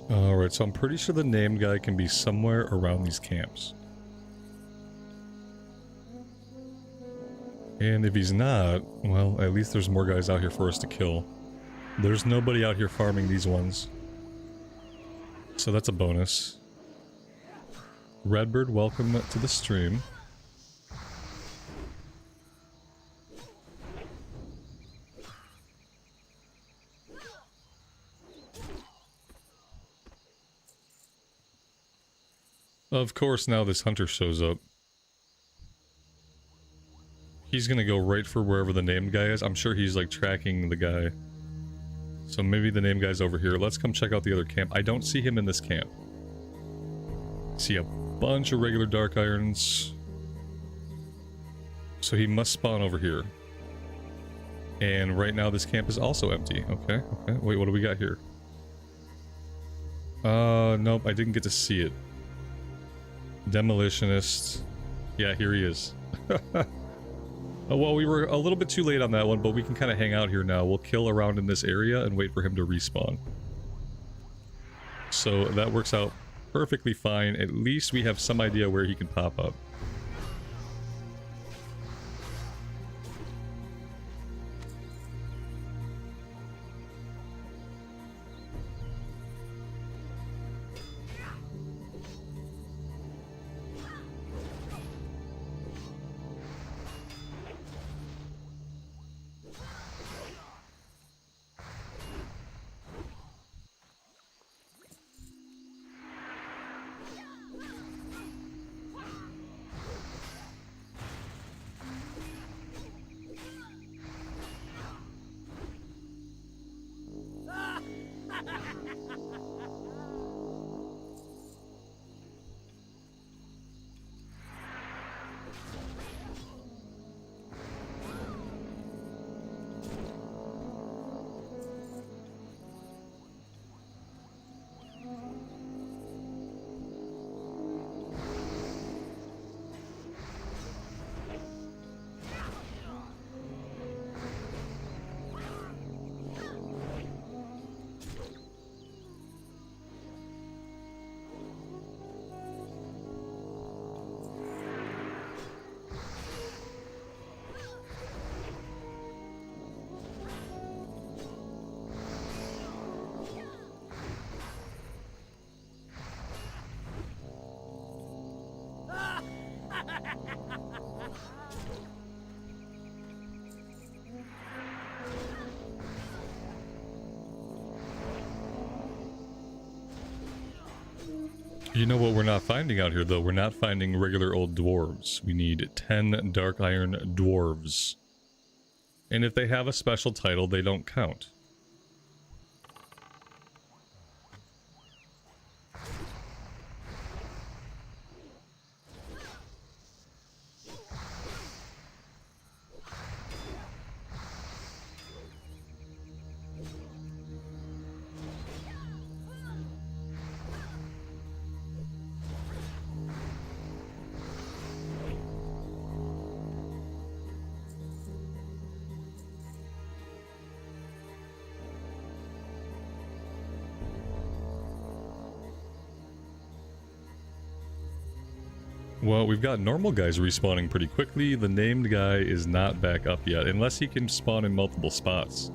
S1: Alright, so I'm pretty sure the named guy can be somewhere around these camps. And if he's not, well, at least there's more guys out here for us to kill. There's nobody out here farming these ones. So that's a bonus. Redbird, welcome to the stream. Of course, now this hunter shows up. He's gonna go right for wherever the named guy is. I'm sure he's like tracking the guy. So maybe the named guy's over here. Let's come check out the other camp. I don't see him in this camp. See a bunch of regular dark irons. So he must spawn over here. And right now this camp is also empty. Okay, okay. Wait, what do we got here? Nope, I didn't get to see it. Demolitionist. Yeah, here he is. Oh, well, we were a little bit too late on that one, but we can kind of hang out here now. We'll kill around in this area and wait for him to respawn. So that works out perfectly fine. At least we have some idea where he can pop up. You know what we're not finding out here, though? We're not finding regular old dwarves. We need 10 dark iron dwarves. And if they have a special title, they don't count. Well, we've got normal guys respawning pretty quickly. The named guy is not back up yet, unless he can spawn in multiple spots.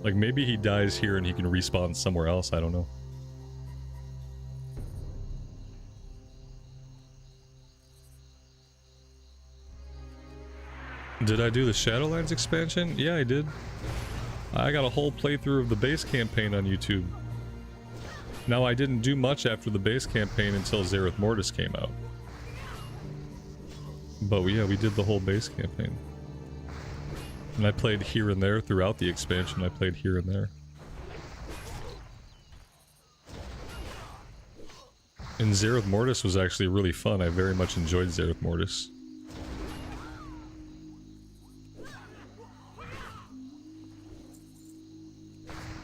S1: Like, maybe he dies here and he can respawn somewhere else, I don't know. Did I do the Shadowlands expansion? Yeah, I did. I got a whole playthrough of the base campaign on YouTube. Now, I didn't do much after the base campaign until Zereth Mortis came out. But yeah, we did the whole base campaign. And I played here and there throughout the expansion. I played here and there. And Zereth Mortis was actually really fun. I very much enjoyed Zereth Mortis.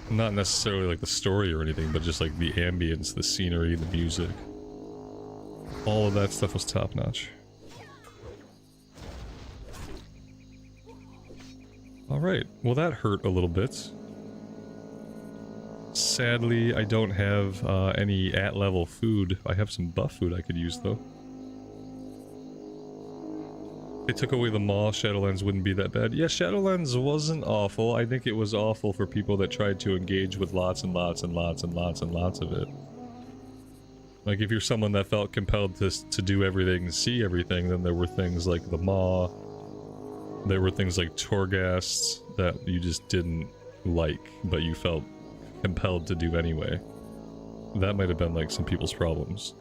S1: Not necessarily like the story or anything, but just like the ambience, the scenery, the music. All of that stuff was top notch. Alright, well that hurt a little bit. Sadly, I don't have any at-level food. I have some buff food I could use, though. If they took away the maw, Shadowlands wouldn't be that bad. Yeah, Shadowlands wasn't awful. I think it was awful for people that tried to engage with lots and lots and lots and lots and lots of it. Like, if you're someone that felt compelled to do everything and see everything, then there were things like the maw. There were things like Torghasts that you just didn't like, but you felt compelled to do anyway. That might have been like some people's problems.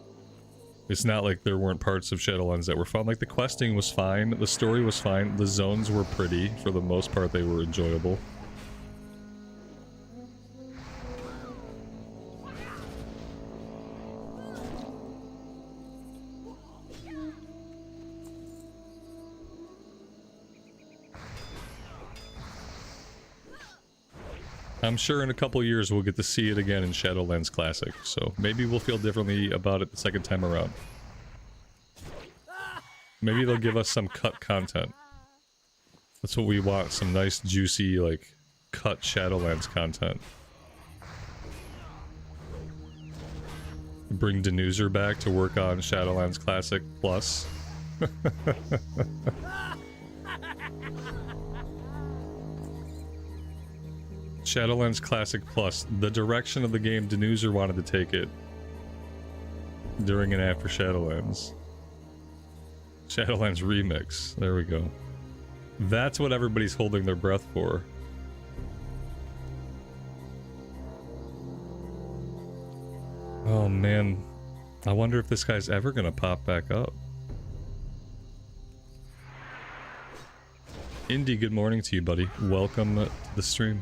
S1: It's not like there weren't parts of Shadowlands that were fun. Like, the questing was fine, the story was fine, the zones were pretty. For the most part, they were enjoyable. I'm sure in a couple years we'll get to see it again in Shadowlands Classic, so maybe we'll feel differently about it the second time around. Maybe they'll give us some cut content. That's what we want, some nice, juicy, like, cut Shadowlands content. Bring Denuser back to work on Shadowlands Classic Plus. Shadowlands Classic Plus, the direction of the game Denuser wanted to take it during and after Shadowlands. Shadowlands Remix, there we go. That's what everybody's holding their breath for. Oh man, I wonder if this guy's ever gonna pop back up. Indy, good morning to you, buddy. Welcome to the stream.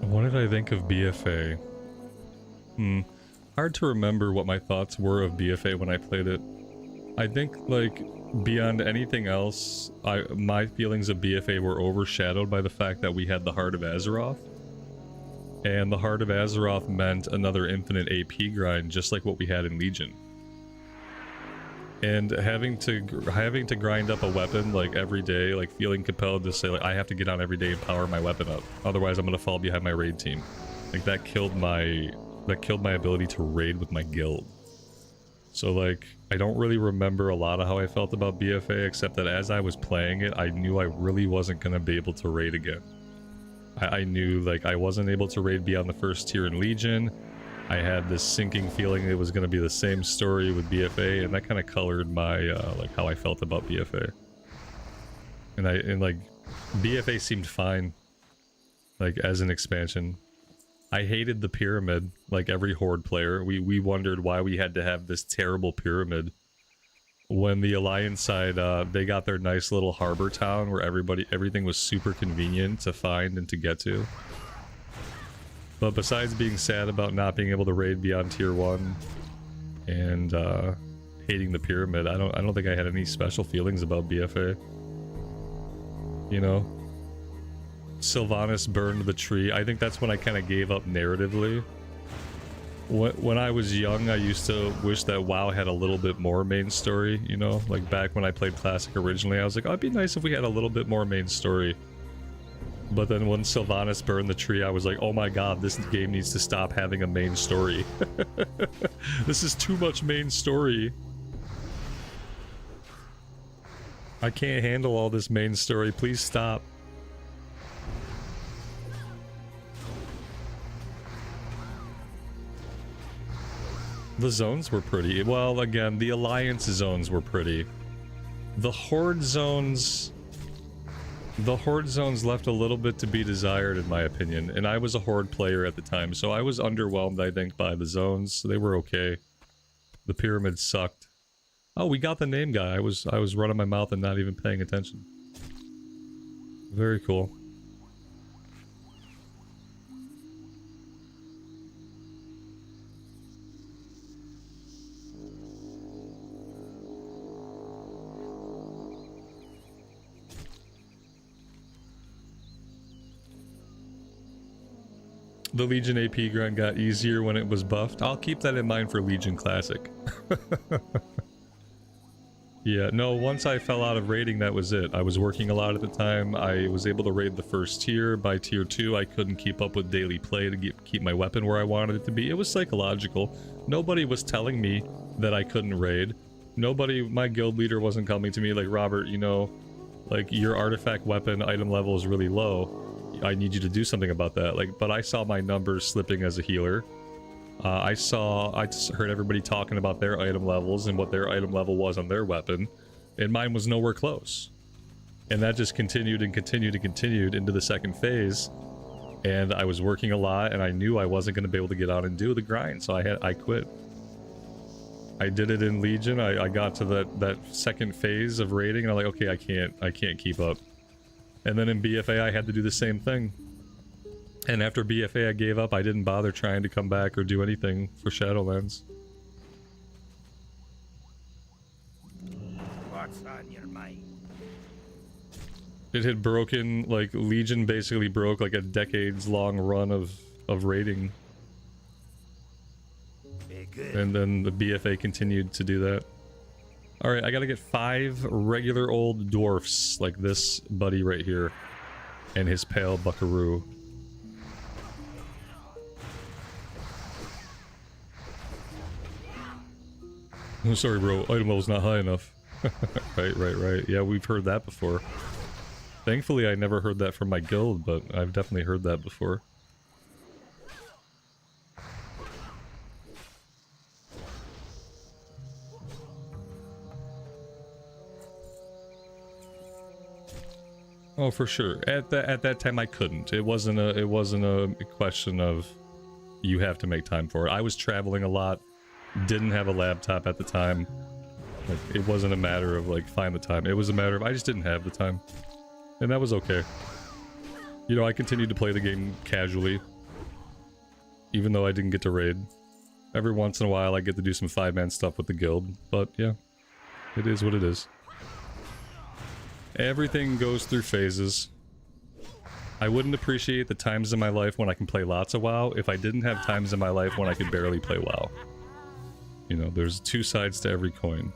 S1: What did I think of BFA? Hard to remember what my thoughts were of BFA when I played it. I think, like, beyond anything else, my feelings of BFA were overshadowed by the fact that we had the Heart of Azeroth. And the Heart of Azeroth meant another infinite AP grind, just like what we had in Legion. And having to grind up a weapon, like, every day, like, feeling compelled to say, like, I have to get on every day and power my weapon up, otherwise I'm gonna fall behind my raid team. Like, that killed my ability to raid with my guild. So, like, I don't really remember a lot of how I felt about BFA, except that as I was playing it, I knew I really wasn't gonna be able to raid again. I knew, like, I wasn't able to raid beyond the first tier in Legion. I had this sinking feeling it was going to be the same story with BFA, and that kind of colored my, like, how I felt about BFA. And like, BFA seemed fine, like, as an expansion. I hated the pyramid, like every Horde player. We wondered why we had to have this terrible pyramid. When the Alliance side, they got their nice little harbor town where everything was super convenient to find and to get to. But besides being sad about not being able to raid beyond tier 1 and hating the pyramid, I don't think I had any special feelings about BFA. You know? Sylvanas burned the tree. I think that's when I kind of gave up narratively. When I was young, I used to wish that WoW had a little bit more main story, you know? Like, back when I played Classic originally, I was like, oh, it'd be nice if we had a little bit more main story. But then when Sylvanas burned the tree, I was like, oh my god, this game needs to stop having a main story. This is too much main story. I can't handle all this main story. Please stop. The zones were pretty. Well, again, the Alliance zones were pretty. The Horde zones... The Horde zones left a little bit to be desired, in my opinion, and I was a Horde player at the time, so I was underwhelmed, I think, by the zones. They were okay. The pyramids sucked. Oh, we got the name guy. I was running my mouth and not even paying attention. Very cool. The Legion AP grind got easier when it was buffed. I'll keep that in mind for Legion Classic. Yeah, no, once I fell out of raiding, that was it. I was working a lot at the time. I was able to raid the first tier. By tier 2, I couldn't keep up with daily play to keep my weapon where I wanted it to be. It was psychological. Nobody was telling me that I couldn't raid. Nobody, my guild leader wasn't coming to me like, Robert, you know, like, your artifact weapon item level is really low. I need you to do something about that. Like, but I saw my numbers slipping as a healer. I just heard everybody talking about their item levels and what their item level was on their weapon, and mine was nowhere close. And that just continued and continued and continued into the second phase, and I was working a lot, and I knew I wasn't going to be able to get out and do the grind, so I quit. I did it in Legion. I got to that second phase of raiding, and I'm like, okay, I can't keep up. And then in BFA, I had to do the same thing. And after BFA, I gave up. I didn't bother trying to come back or do anything for Shadowlands.
S4: What's on your mind?
S1: It had broken, like, Legion basically broke like a decades-long run of raiding.
S4: Be good.
S1: And then the BFA continued to do that. Alright, I gotta get 5 regular old dwarfs, like this buddy right here, and his pale buckaroo. I'm sorry, bro. Item level's not high enough. Right. Yeah, we've heard that before. Thankfully, I never heard that from my guild, but I've definitely heard that before. Oh, for sure. At that time, I couldn't. It wasn't a question of you have to make time for it. I was traveling a lot. Didn't have a laptop at the time. Like, it wasn't a matter of like find the time. It was a matter of I just didn't have the time, and that was okay. You know, I continued to play the game casually, even though I didn't get to raid. Every once in a while, I get to do some 5-man stuff with the guild, but yeah, it is what it is. Everything goes through phases. I wouldn't appreciate the times in my life when I can play lots of WoW if I didn't have times in my life when I could barely play WoW. You know, there's 2 sides to every coin.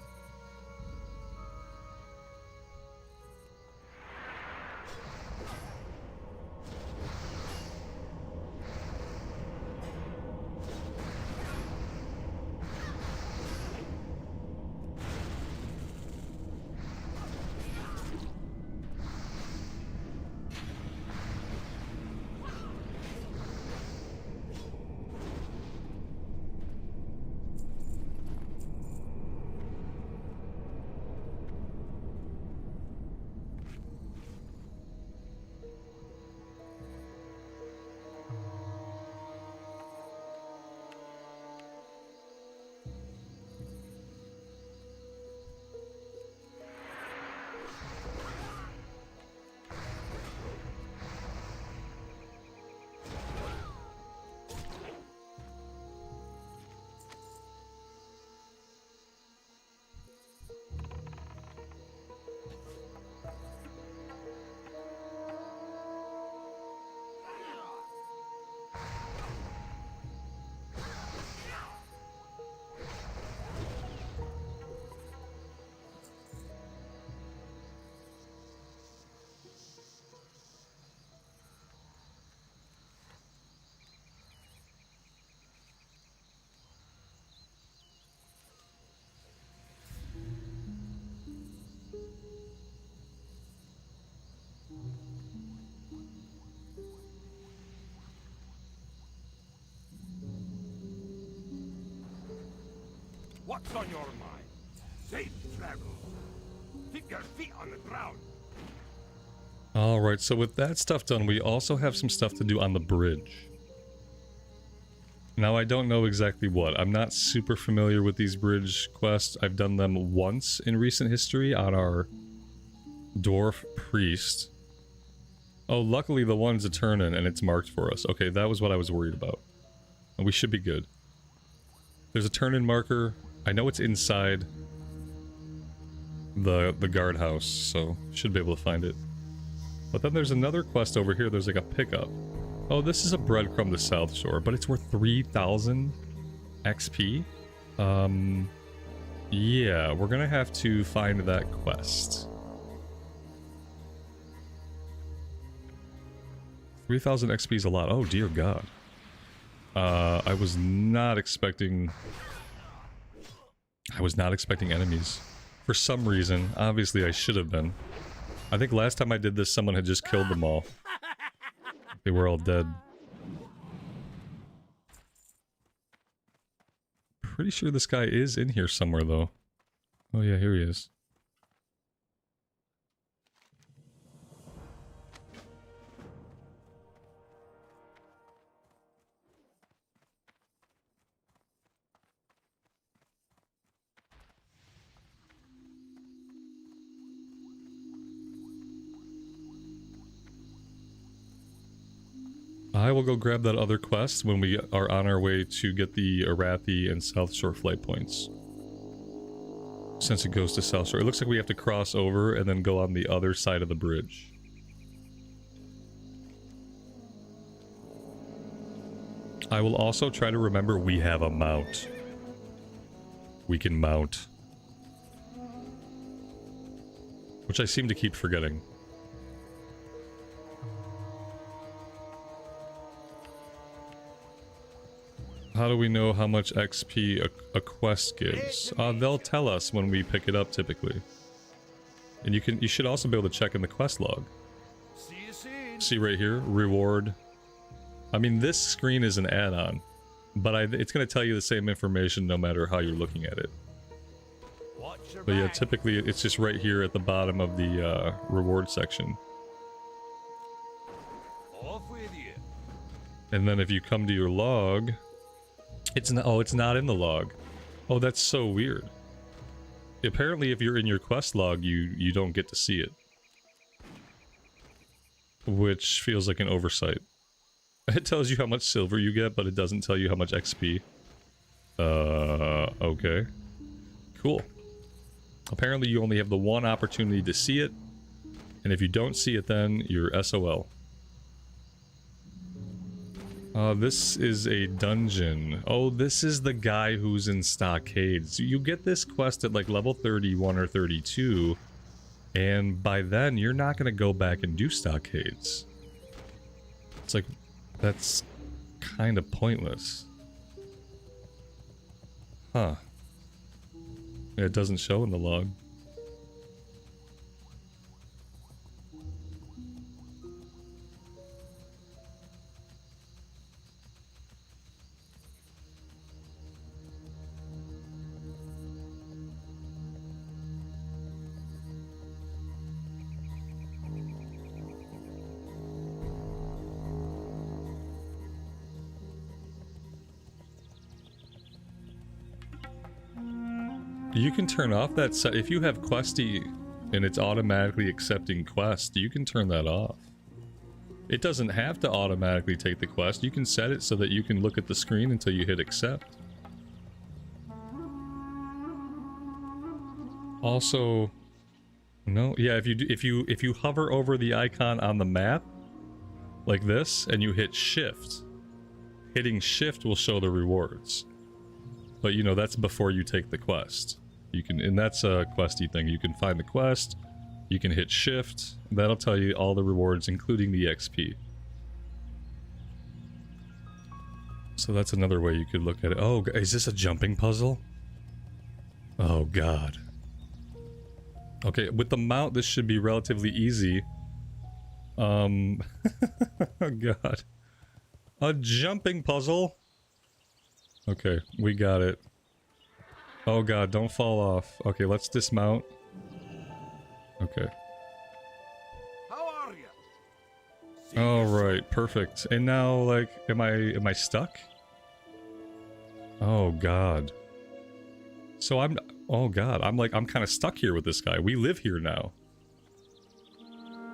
S3: What's on your mind? Safe travel. Keep your feet on the ground.
S1: Alright, so with that stuff done, we also have some stuff to do on the bridge. Now, I don't know exactly what. I'm not super familiar with these bridge quests. I've done them once in recent history on our Dwarf Priest. Oh, luckily the one's a turn-in and it's marked for us. Okay, that was what I was worried about. And we should be good. There's a turn-in marker. I know it's inside the guardhouse, so should be able to find it. But then there's another quest over here. There's like a pickup. Oh, this is a breadcrumb to South Shore, but it's worth 3,000 XP. Yeah, we're gonna have to find that quest. 3,000 XP is a lot. Oh, dear God. I was not expecting enemies. For some reason, obviously I should have been. I think last time I did this, someone had just killed them all. They were all dead. Pretty sure this guy is in here somewhere, though. Oh yeah, here he is. I will go grab that other quest when we are on our way to get the Arathi and South Shore flight points. Since it goes to South Shore. It looks like we have to cross over and then go on the other side of the bridge. I will also try to remember we have a mount. We can mount. Which I seem to keep forgetting. How do we know how much XP a quest gives? They'll tell us when we pick it up, typically. And you should also be able to check in the quest log.
S3: See you soon.
S1: See right here, reward. I mean, this screen is an add-on, but it's going to tell you the same information no matter how you're looking at it.
S3: Watch your
S1: But yeah,
S3: back.
S1: typically it's just right here at the bottom of the reward section.
S3: Off with you.
S1: And then if you come to your log, it's not. Oh, it's not in the log. Oh, that's so weird. Apparently, if you're in your quest log, you don't get to see it, which feels like an oversight. It tells you how much silver you get, but it doesn't tell you how much XP. Okay. Cool. Apparently, you only have the one opportunity to see it, and if you don't see it, then you're SOL. This is a dungeon. Oh, this is the guy who's in Stockades. You get this quest at like level 31 or 32, and by then you're not going to go back and do Stockades. It's like, that's kind of pointless. Huh. Yeah, it doesn't show in the log. You can turn off that set. If you have Questy and it's automatically accepting quest, you can turn that off. It doesn't have to automatically take the quest. You can set it so that you can look at the screen until you hit accept. Also, no, yeah, if you hover over the icon on the map like this and you hit shift, hitting shift will show the rewards. But you know, that's before you take the quest. You can, and that's a questy thing. You can find the quest, you can hit shift, that'll tell you all the rewards, including the XP. So that's another way you could look at it. Oh, is this a jumping puzzle? Oh god. Okay, with the mount this should be relatively easy. Oh god. A jumping puzzle? Okay, we got it. Oh god, don't fall off. Okay, let's dismount. Okay.
S3: How are you?
S1: All right, perfect. And now, like, am I stuck? Oh God. So oh God, I'm kind of stuck here with this guy. We live here now.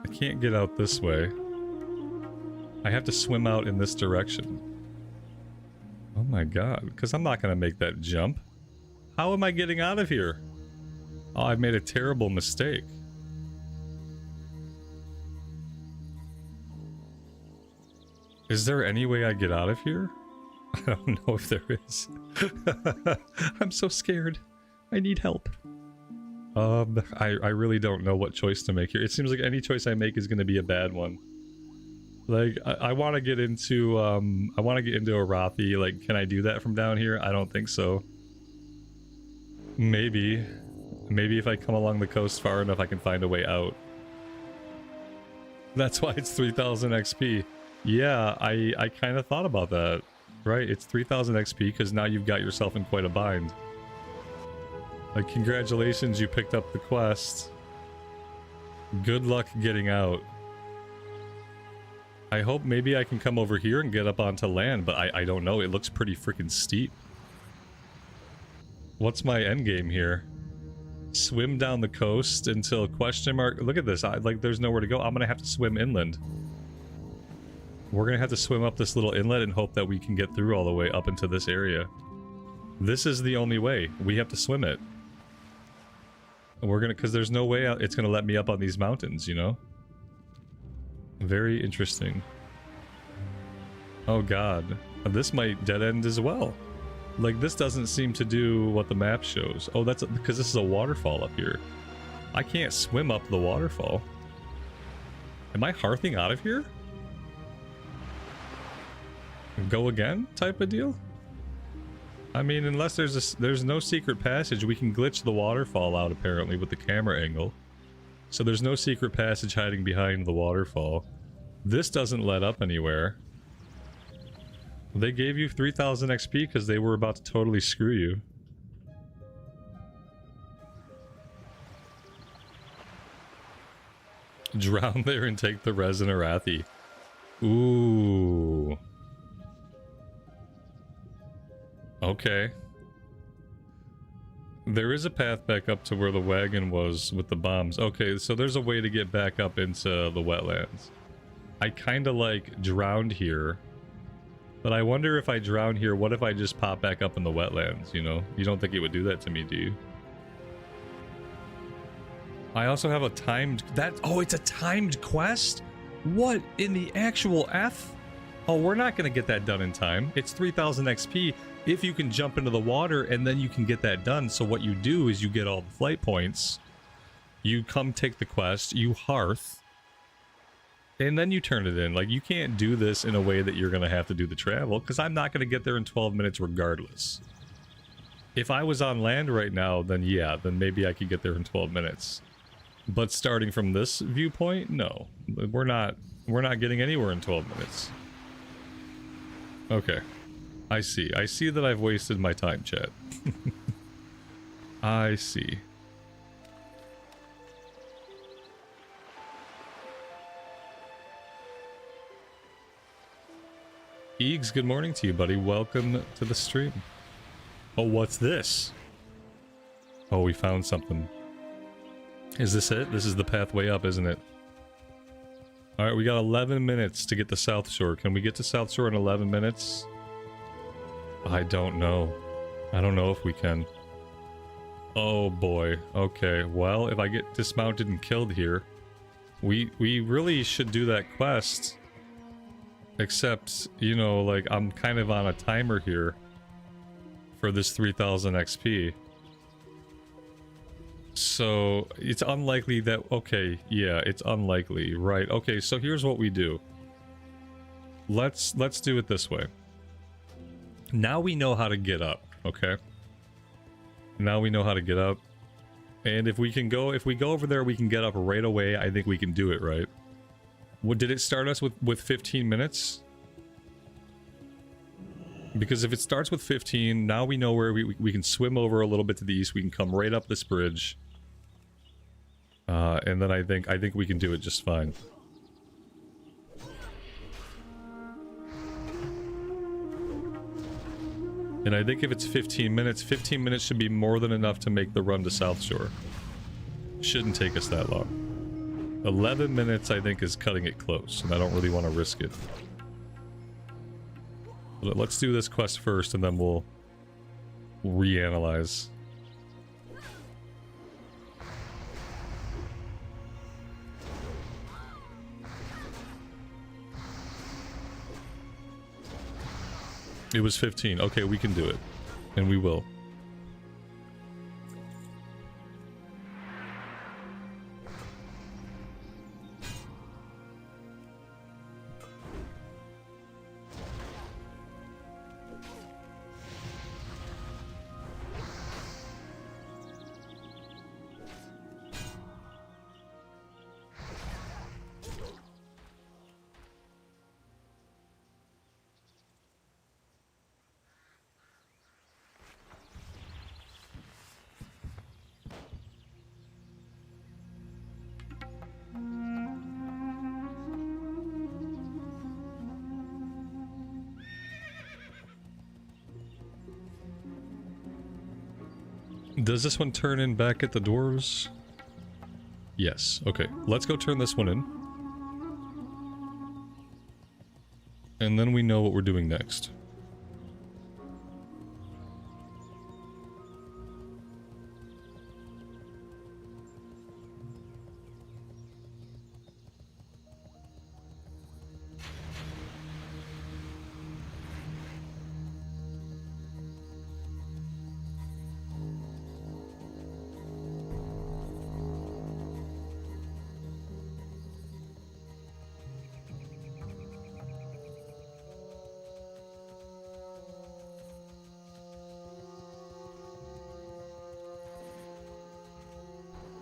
S1: I can't get out this way. I have to swim out in this direction. Oh my God, because I'm not gonna make that jump. How am I getting out of here? Oh, I've made a terrible mistake. Is there any way I get out of here? I don't know if there is. I'm so scared. I need help. I really don't know what choice to make here. It seems like any choice I make is going to be a bad one. Like, I want to get into, a Arathi. Like, can I do that from down here? I don't think so. Maybe. Maybe if I come along the coast far enough, I can find a way out. That's why it's 3000 XP. Yeah, I kind of thought about that. Right, it's 3000 XP because now you've got yourself in quite a bind. Like, congratulations, you picked up the quest. Good luck getting out. I hope maybe I can come over here and get up onto land, but I don't know. It looks pretty freaking steep. What's my end game here? Swim down the coast until question mark. Look at this. Like, there's nowhere to go. I'm gonna have to swim inland. We're gonna have to swim up this little inlet and hope that we can get through all the way up into this area. This is the only way. We have to swim it. And we're gonna, because there's no way it's gonna let me up on these mountains, you know? Very interesting. Oh God. This might dead end as well. Like, this doesn't seem to do what the map shows. Oh, that's because this is a waterfall up here. I can't swim up the waterfall. Am I hearthing out of here? Go again type of deal? I mean, unless there's no secret passage, we can glitch the waterfall out apparently with the camera angle. So there's no secret passage hiding behind the waterfall. This doesn't let up anywhere. They gave you 3000 XP because they were about to totally screw you. Drown there and take the resin Arathi. Ooh. Okay. There is a path back up to where the wagon was with the bombs. Okay, so there's a way to get back up into the wetlands. I kind of like drowned here. But I wonder if I drown here, what if I just pop back up in the wetlands, you know? You don't think it would do that to me, do you? I also have a timed... Oh, it's a timed quest? What in the actual F? Oh, we're not going to get that done in time. It's 3000 XP if you can jump into the water and then you can get that done. So what you do is you get all the flight points. You come take the quest, you hearth, and then you turn it in. Like, you can't do this in a way that you're going to have to do the travel, because I'm not going to get there in 12 minutes regardless. If I was on land right now, then yeah, then maybe I could get there in 12 minutes. But starting from this viewpoint, no. We're not getting anywhere in 12 minutes. Okay. I see. I see that I've wasted my time, chat. I see. Eags, good morning to you, buddy. Welcome to the stream. Oh, what's this? Oh, we found something. Is this it? This is the pathway up, isn't it? Alright, we got 11 minutes to get to South Shore. Can we get to South Shore in 11 minutes? I don't know. I don't know if we can. Oh boy. Okay, well, if I get dismounted and killed here, we really should do that quest. Except, you know, like, I'm kind of on a timer here for this 3000 XP. So, it's unlikely that... Okay, yeah, it's unlikely, right. Okay, so here's what we do. Let's do it this way. Now we know how to get up, okay? Now we know how to get up. And if we go over there, we can get up right away. I think we can do it, right? What did it start us with 15 minutes? Because if it starts with 15, now we know where we can swim over a little bit to the east. We can come right up this bridge. And then I think we can do it just fine. And I think if it's 15 minutes should be more than enough to make the run to South Shore. Shouldn't take us that long. 11 minutes, I think, is cutting it close, and I don't really want to risk it. But let's do this quest first, and then we'll reanalyze. It was 15. Okay, we can do it. And we will. Does this one turn in back at the dwarves? Yes. Okay. Let's go turn this one in. And then we know what we're doing next.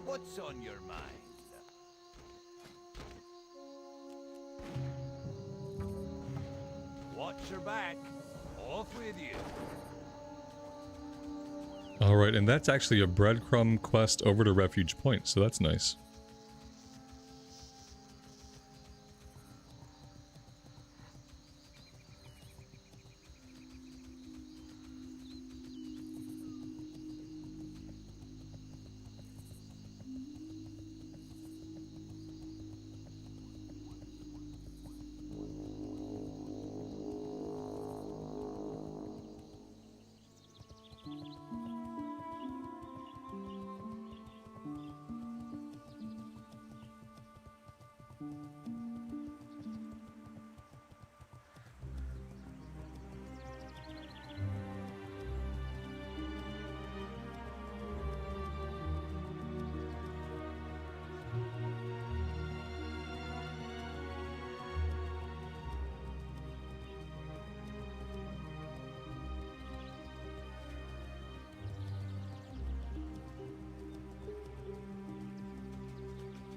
S3: What's on your mind? Watch your back. Off with you.
S1: Alright, and that's actually a breadcrumb quest over to Refuge Point, so that's nice.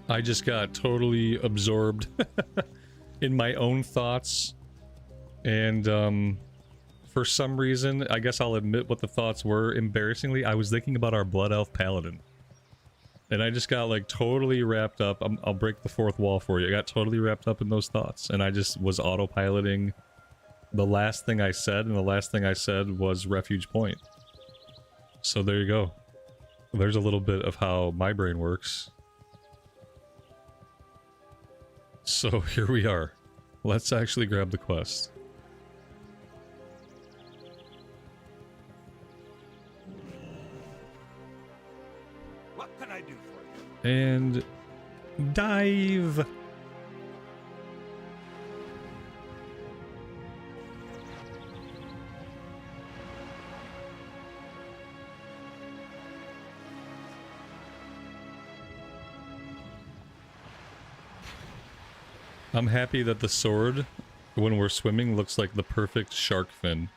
S1: I just got totally absorbed in my own thoughts, and for some reason, I guess I'll admit what the thoughts were. Embarrassingly, I was thinking about our Blood Elf Paladin, and I just got like totally wrapped up. I'll break the fourth wall for you. I got totally wrapped up in those thoughts, and I just was autopiloting the last thing I said, and the last thing I said was Refuge Point. So there you go. There's a little bit of how my brain works. So here we are. Let's actually grab the quest.
S3: What can I do for you?
S1: And dive. I'm happy that the sword, when we're swimming, looks like the perfect shark fin.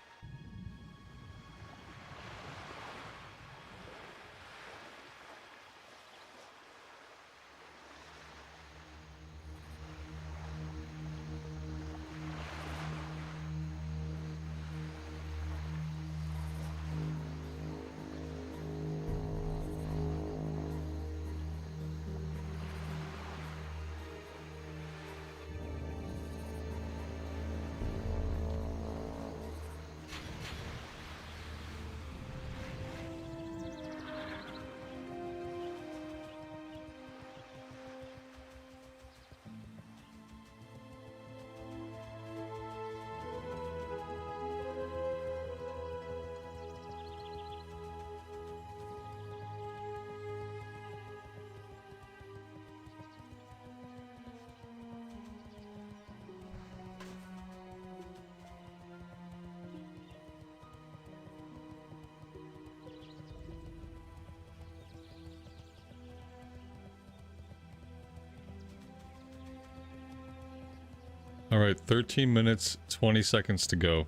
S1: Alright, 13 minutes, 20 seconds to go.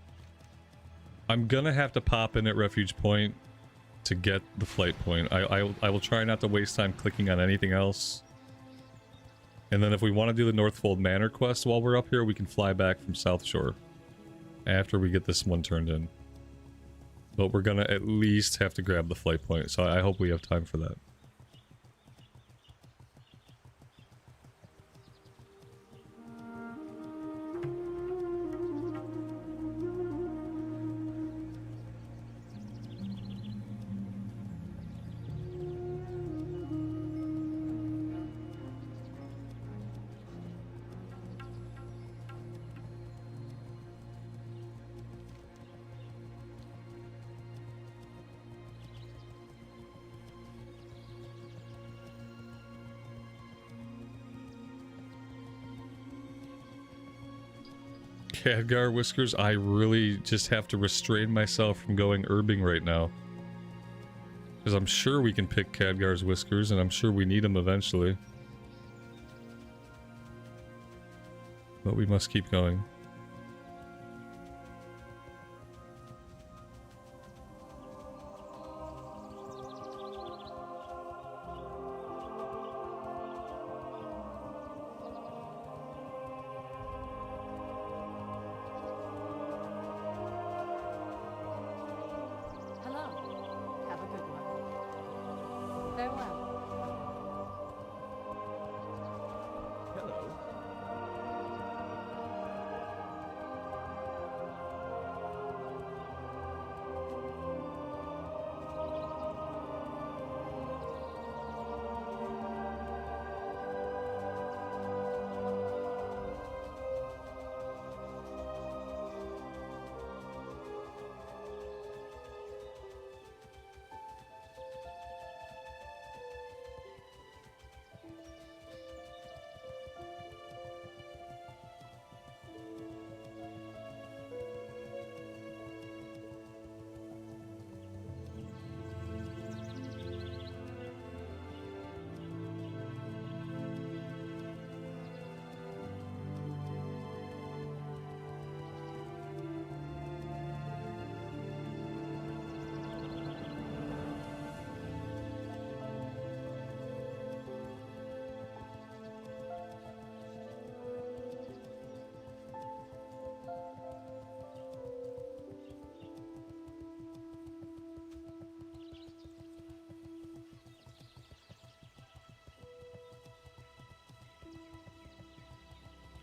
S1: I'm gonna have to pop in at Refuge Point to get the flight point. I will try not to waste time clicking on anything else. And then if we want to do the Northfold Manor quest while we're up here, we can fly back from South Shore after we get this one turned in. But we're gonna at least have to grab the flight point, so I hope we have time for that. Khadgar Whiskers, I really just have to restrain myself from going herbing right now. Because I'm sure we can pick Khadgar's Whiskers, and I'm sure we need them eventually. But we must keep going.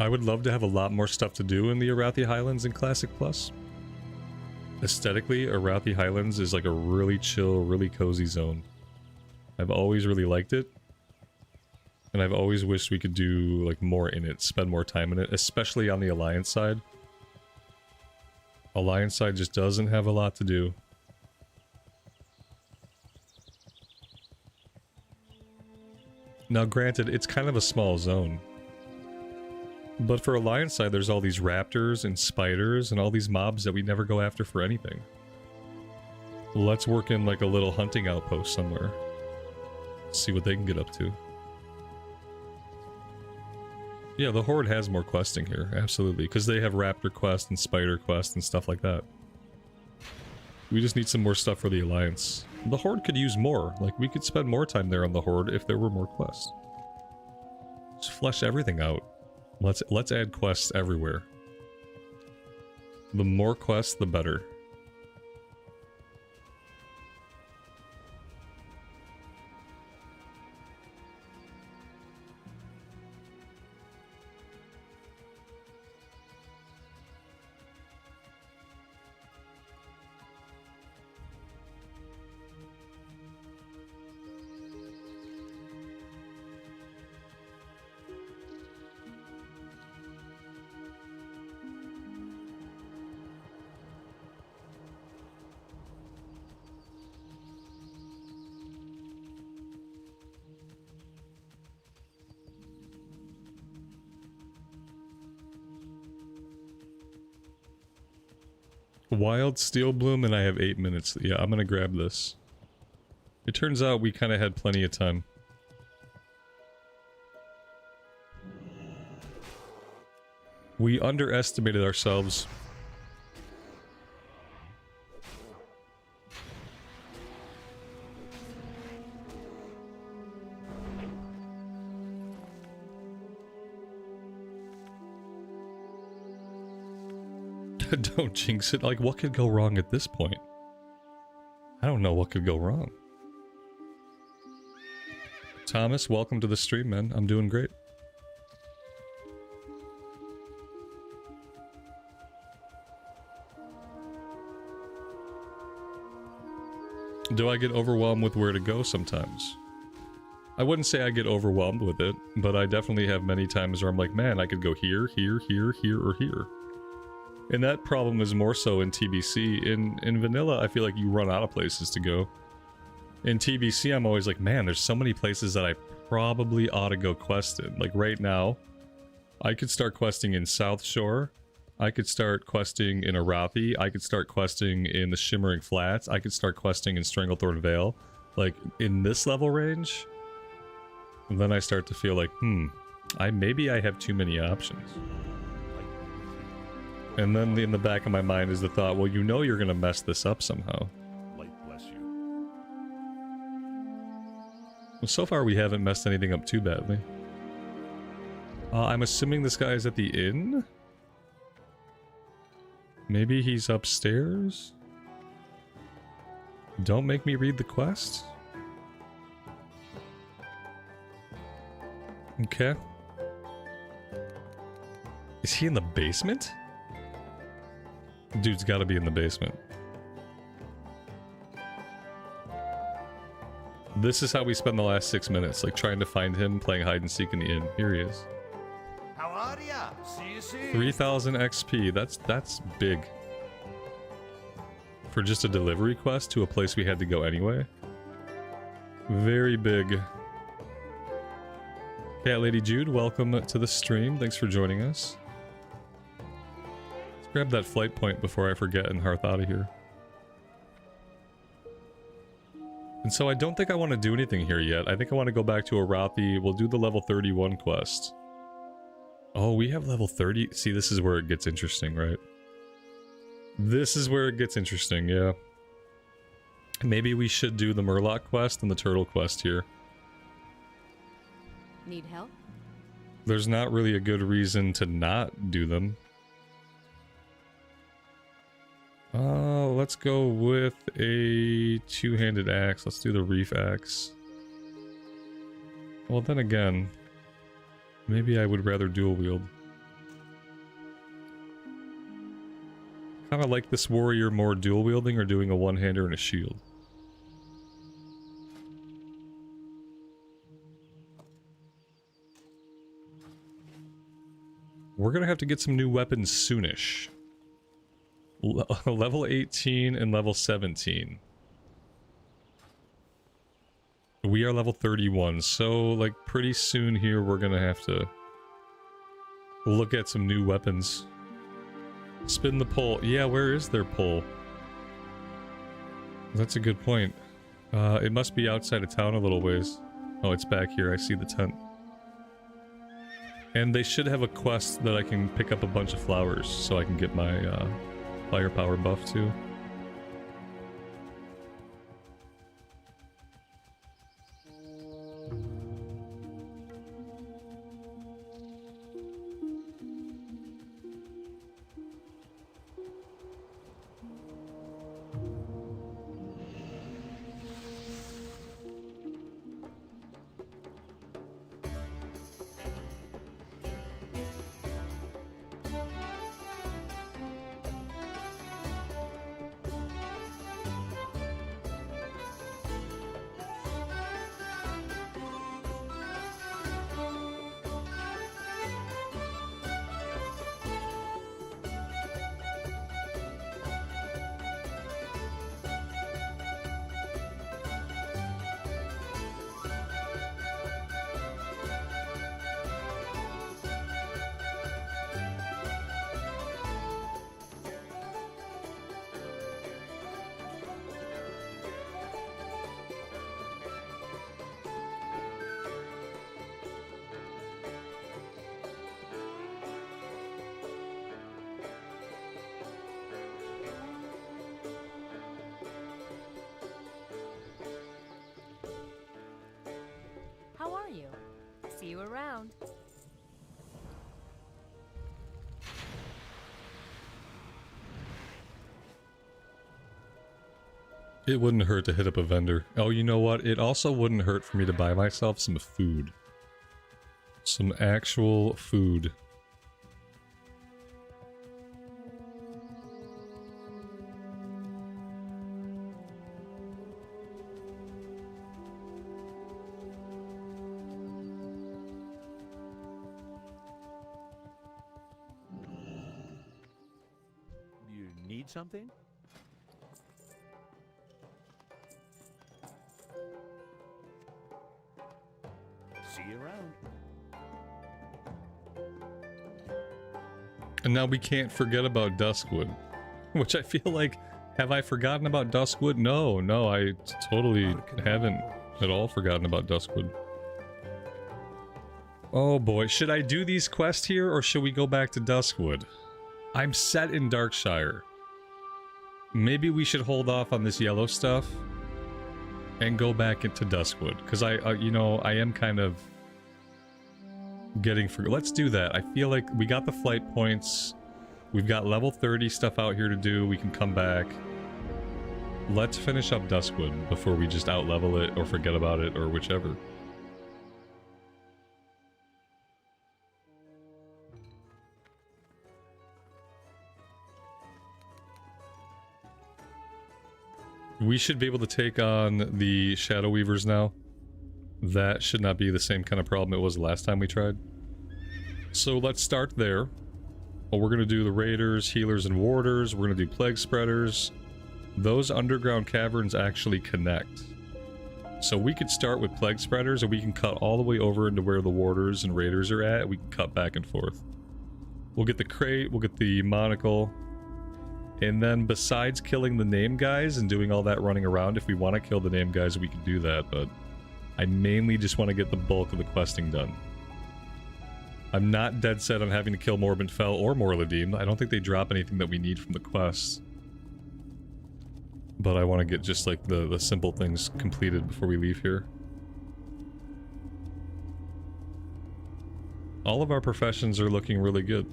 S1: I would love to have a lot more stuff to do in the Arathi Highlands in Classic Plus. Aesthetically, Arathi Highlands is like a really chill, really cozy zone. I've always really liked it. And I've always wished we could do like more in it, spend more time in it, especially on the Alliance side. Alliance side just doesn't have a lot to do. Now granted, it's kind of a small zone. But for Alliance side, there's all these raptors and spiders and all these mobs that we never go after for anything. Let's work in like a little hunting outpost somewhere. See what they can get up to. Yeah, the Horde has more questing here, absolutely, because they have raptor quest and spider quest and stuff like that. We just need some more stuff for the Alliance. The Horde could use more, like we could spend more time there on the Horde if there were more quests. Just flesh everything out. Let's add quests everywhere. The more quests, the better. Wild Steel Bloom, and I have 8 minutes. Yeah, I'm gonna grab this. It turns out we kind of had plenty of time. We underestimated ourselves. Don't jinx it. Like, what could go wrong at this point? I don't know what could go wrong. Thomas, welcome to the stream, man. I'm doing great. Do I get overwhelmed with where to go sometimes? I wouldn't say I get overwhelmed with it, but I definitely have many times where I'm like, man, I could go here, here, here, here, or here. And that problem is more so in TBC. In vanilla, I feel like you run out of places to go. In TBC, I'm always like, man, there's so many places that I probably ought to go quest in. Like right now, I could start questing in South Shore. I could start questing in Arathi. I could start questing in the Shimmering Flats. I could start questing in Stranglethorn Vale. Like, in this level range, and then I start to feel like, maybe I have too many options. And then in the back of my mind is the thought, well, you know you're going to mess this up somehow.
S3: Light bless you.
S1: Well, so far we haven't messed anything up too badly. I'm assuming this guy is at the inn? Maybe he's upstairs? Don't make me read the quest? Okay. Is he in the basement? Dude's gotta be in the basement. This is how we spend the last 6 minutes, like trying to find him playing hide and seek in the inn. Here he is.
S3: How are ya? See you soon.
S1: 3000 XP, that's big. For just a delivery quest to a place we had to go anyway. Very big. Cat Lady Jude, welcome to the stream. Thanks for joining us. Let's grab that flight point before I forget and hearth out of here. And so I don't think I want to do anything here yet. I think I want to go back to Arathi. We'll do the level 31 quest. Oh, we have level 30. See, this is where it gets interesting, right? This is where it gets interesting, yeah. Maybe we should do the Murloc quest and the Turtle quest here.
S2: Need help?
S1: There's not really a good reason to not do them. Let's go with a two-handed axe. Let's do the Reef Axe. Well, then again, maybe I would rather dual wield. Kind of like this warrior more dual wielding or doing a one-hander and a shield. We're gonna have to get some new weapons soonish. Level 18 and level 17. We are level 31, so like pretty soon here we're gonna have to look at some new weapons. Spin the pole. Yeah, where is their pole? That's a good point. It must be outside of town a little ways. Oh, it's back here. I see the tent. And they should have a quest that I can pick up a bunch of flowers so I can get my firepower buff too.
S2: See you around.
S1: It wouldn't hurt to hit up a vendor. Oh, you know what? It also wouldn't hurt for me to buy myself some food. Some actual food.
S3: You need something? See you around.
S1: And now we can't forget about Duskwood. Which I feel like, have I forgotten about Duskwood? No, I totally haven't at all forgotten about Duskwood. Oh boy, should I do these quests here or should we go back to Duskwood? I'm set in Darkshire. Maybe we should hold off on this yellow stuff and go back into Duskwood, because you know, I am kind of getting for. Let's do that. I feel like we got the flight points. We've got level 30 stuff out here to do. We can come back. Let's finish up Duskwood before we just out-level it or forget about it or whichever. We should be able to take on the Shadow Weavers now. That should not be the same kind of problem it was the last time we tried. So let's start there. Well, we're going to do the Raiders, Healers, and Warders. We're going to do Plague Spreaders. Those underground caverns actually connect. So we could start with Plague Spreaders, and we can cut all the way over into where the Warders and Raiders are at. We can cut back and forth. We'll get the crate, we'll get the monocle. And then besides killing the name guys and doing all that running around, if we want to kill the name guys, we can do that, but I mainly just want to get the bulk of the questing done. I'm not dead set on having to kill Morbid Fell or Morladim. I don't think they drop anything that we need from the quests. But I want to get just like the simple things completed before we leave here. All of our professions are looking really good.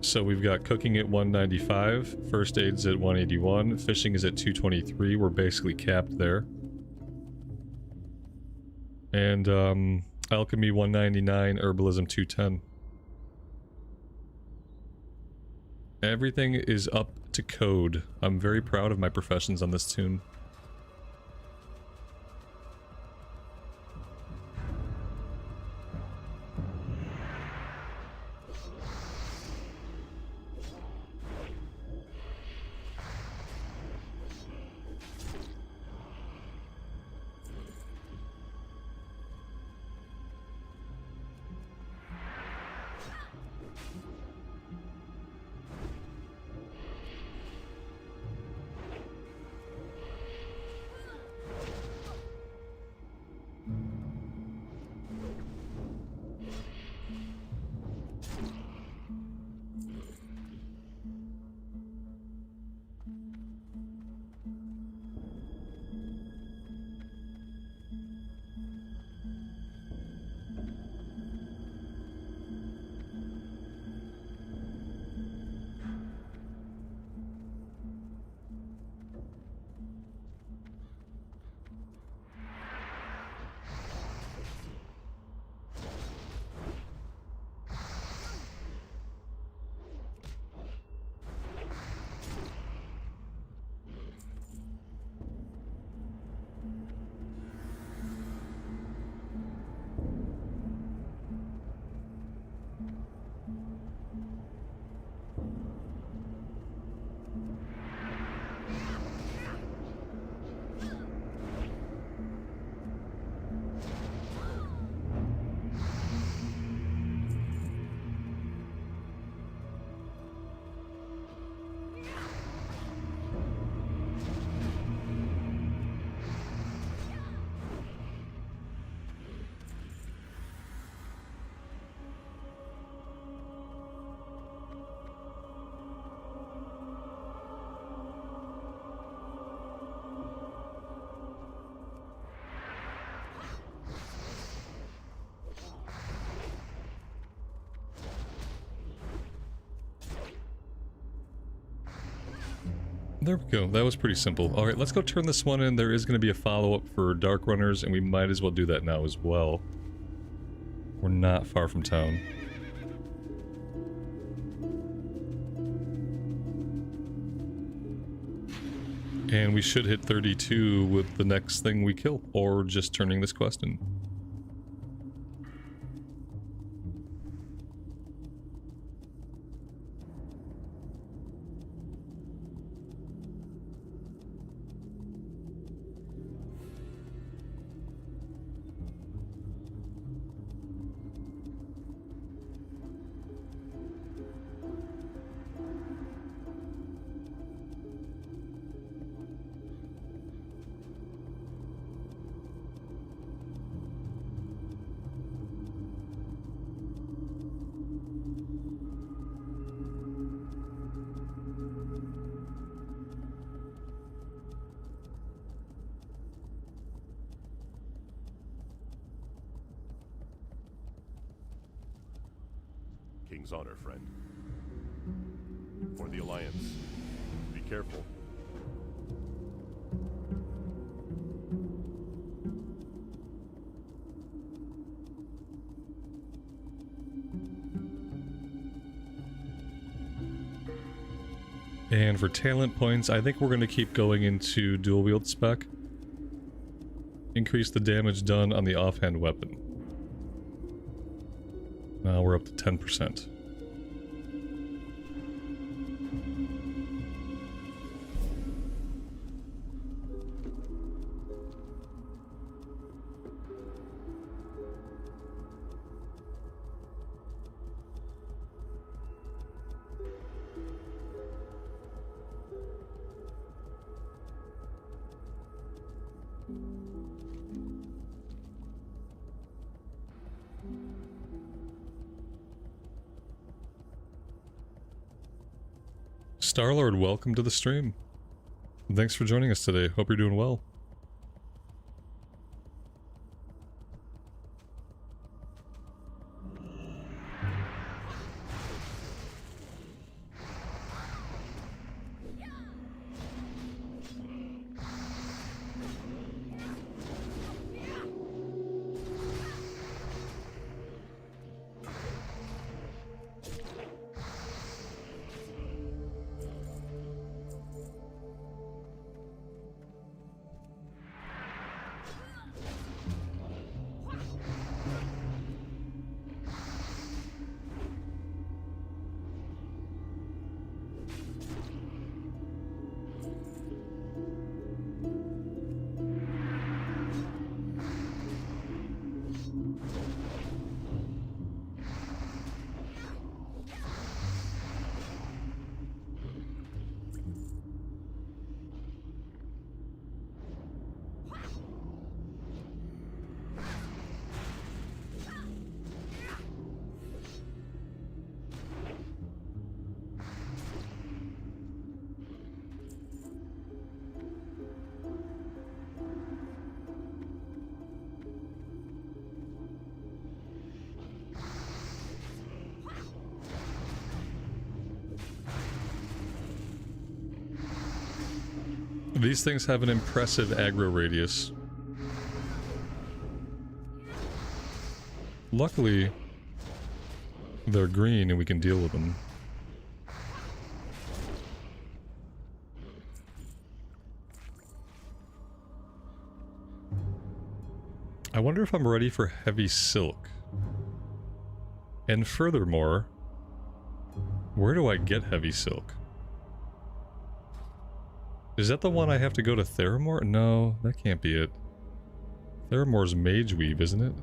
S1: So we've got cooking at 195, first aid's at 181, fishing is at 223, we're basically capped there. And alchemy 199, herbalism 210. Everything is up to code. I'm very proud of my professions on this tune. There we go. That was pretty simple. Alright, let's go turn this one in. There is going to be a follow-up for Dark Runners, and we might as well do that now as well. We're not far from town. And we should hit 32 with the next thing we kill, or just turning this quest in.
S5: King's honor, friend. For the Alliance. Be careful.
S1: And for talent points, I think we're going to keep going into dual wield spec. Increase the damage done on the offhand weapon. Now we're up to 10%. Starlord, welcome to the stream. Thanks for joining us today. Hope you're doing well. These things have an impressive aggro radius. Luckily, they're green and we can deal with them. I wonder if I'm ready for heavy silk. And furthermore, where do I get heavy silk? Is that the one I have to go to Theramore? No, that can't be it. Theramore's Mage Weave, isn't it?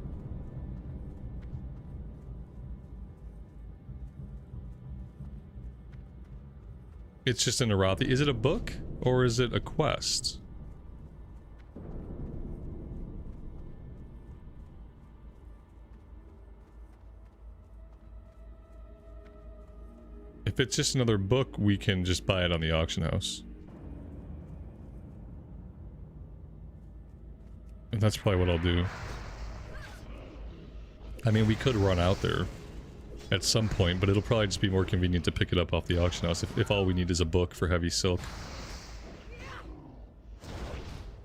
S1: It's just an Arathi. Is it a book? Or is it a quest? If it's just another book, we can just buy it on the auction house. And that's probably what I'll do. I mean, we could run out there at some point, but it'll probably just be more convenient to pick it up off the auction house if all we need is a book for heavy silk.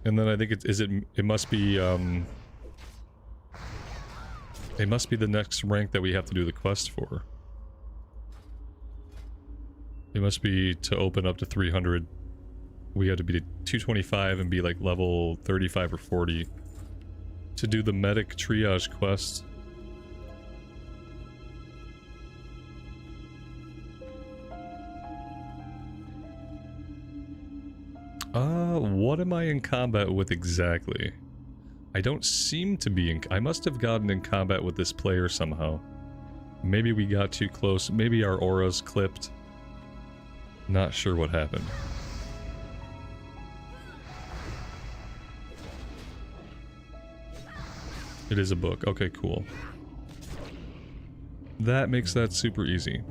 S1: And then I think it must be the next rank that we have to do the quest for. It must be to open up to 300. We have to be to 225 and be like level 35 or 40 to do the medic triage quest. What am I in combat with exactly? I don't seem to be in... I must have gotten in combat with this player somehow. Maybe we got too close. Maybe our auras clipped. Not sure what happened. It is a book. Okay, cool. That makes that super easy.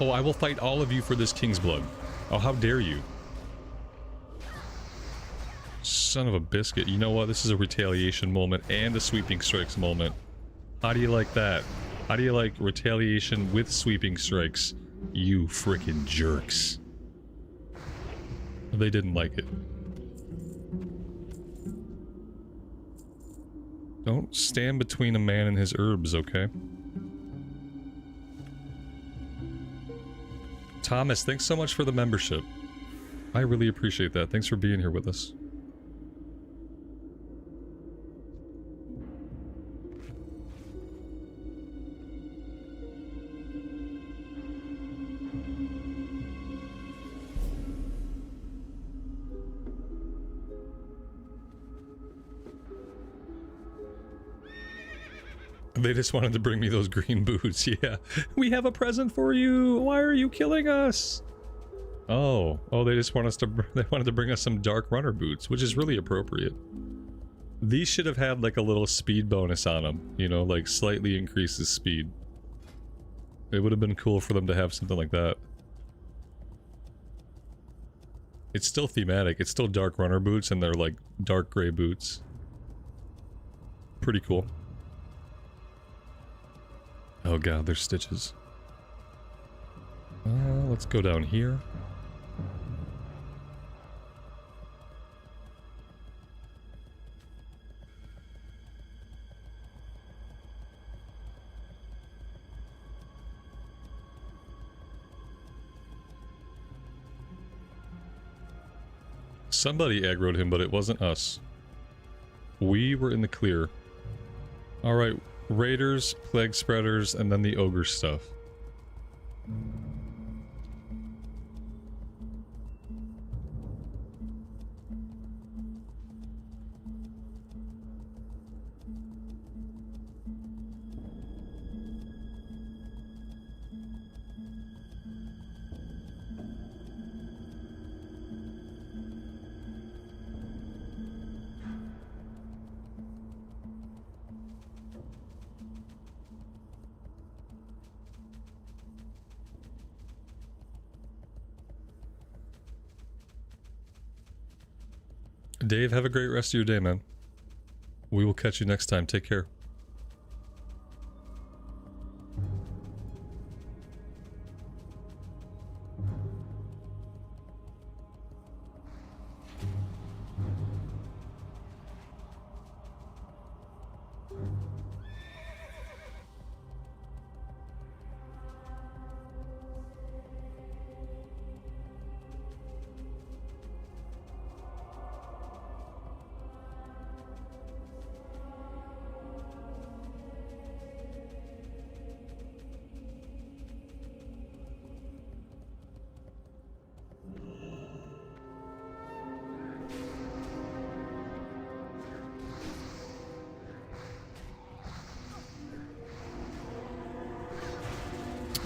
S1: Oh, I will fight all of you for this king's blood. Oh, how dare you. Son of a biscuit. You know what? This is a retaliation moment and a sweeping strikes moment. How do you like that? How do you like retaliation with sweeping strikes? You frickin' jerks. They didn't like it. Don't stand between a man and his herbs, okay? Thomas, thanks so much for the membership. I really appreciate that. Thanks for being here with us. They just wanted to bring me those green boots. Yeah. We have a present for you. Why are you killing us? Oh, they just want us to, they wanted to bring us some dark runner boots, which is really appropriate. These should have had like a little speed bonus on them, you know, like slightly increases speed. It would have been cool for them to have something like that. It's still thematic. It's still dark runner boots and they're like dark gray boots. Pretty cool. Oh god, there's stitches. Let's go down here. Somebody aggroed him, but it wasn't us. We were in the clear. Alright. Raiders, plague spreaders, and then the ogre stuff. Dave, have a great rest of your day, man. We will catch you next time. Take care.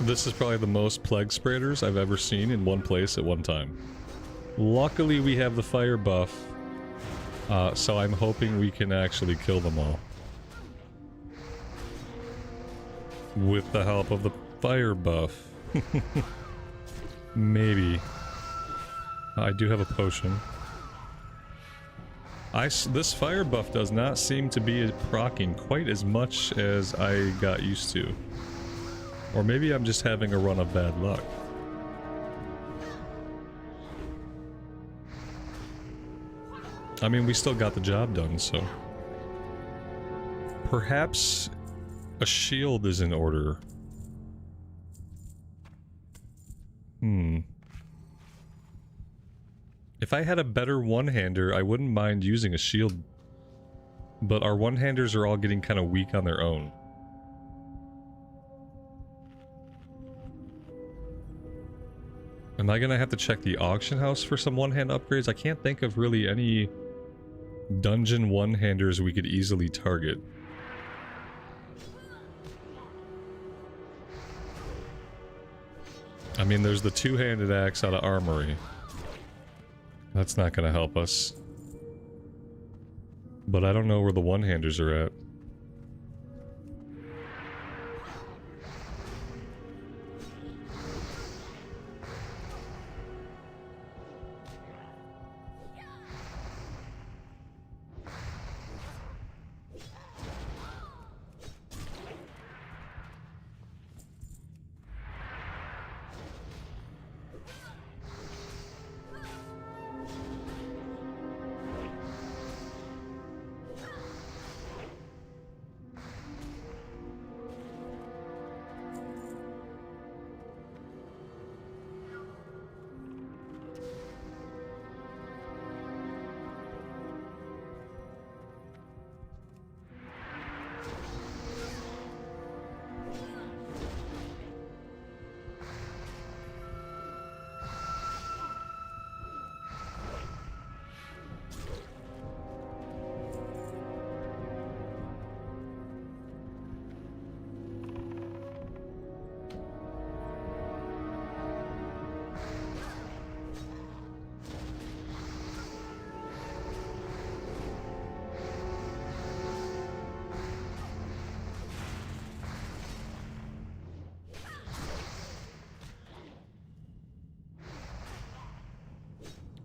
S1: This is probably the most plague spreaders I've ever seen in one place at one time. Luckily we have the fire buff, so I'm hoping we can actually kill them all. With the help of the fire buff. Maybe. I do have a potion. This fire buff does not seem to be proccing quite as much as I got used to. Or maybe I'm just having a run of bad luck. I mean, we still got the job done, so... Perhaps a shield is in order. If I had a better one-hander, I wouldn't mind using a shield. But our one-handers are all getting kind of weak on their own. Am I gonna have to check the auction house for some one-hand upgrades? I can't think of really any dungeon one-handers we could easily target. I mean, there's the two-handed axe out of Armory. That's not gonna help us. But I don't know where the one-handers are at.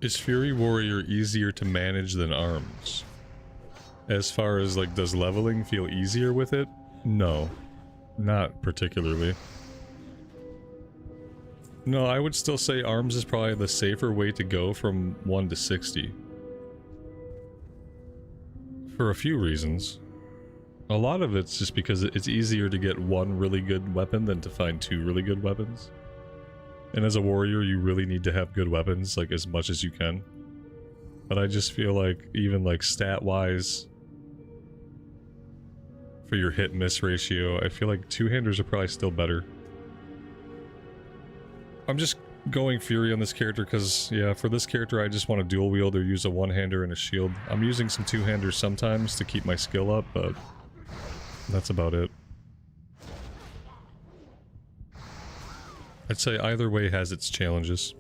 S1: Is Fury Warrior easier to manage than Arms? As far as, like, does leveling feel easier with it? No. Not particularly. No, I would still say Arms is probably the safer way to go from 1 to 60. For a few reasons. A lot of it's just because it's easier to get one really good weapon than to find two really good weapons. And as a warrior, you really need to have good weapons, like, as much as you can. But I just feel like, even, like, stat-wise, for your hit-miss ratio, I feel like two-handers are probably still better. I'm just going Fury on this character because, yeah, for this character, I just want to dual-wield or use a one-hander and a shield. I'm using some two-handers sometimes to keep my skill up, but that's about it. I'd say either way has its challenges.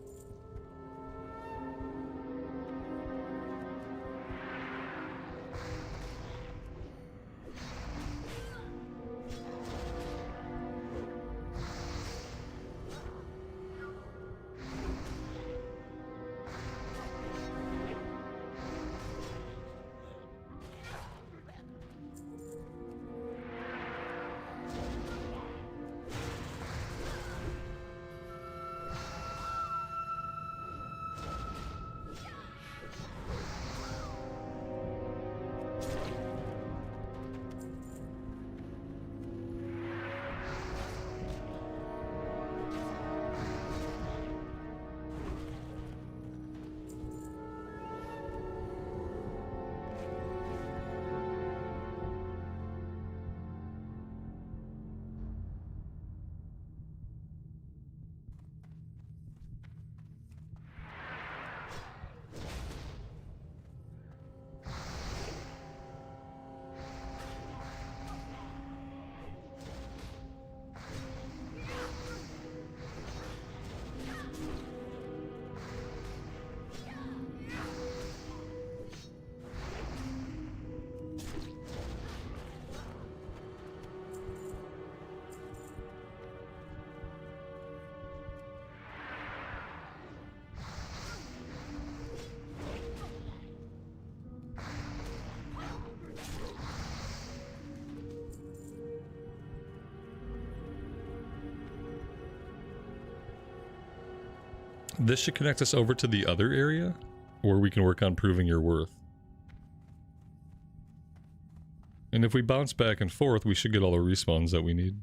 S1: This should connect us over to the other area where we can work on proving your worth. And if we bounce back and forth, we should get all the respawns that we need.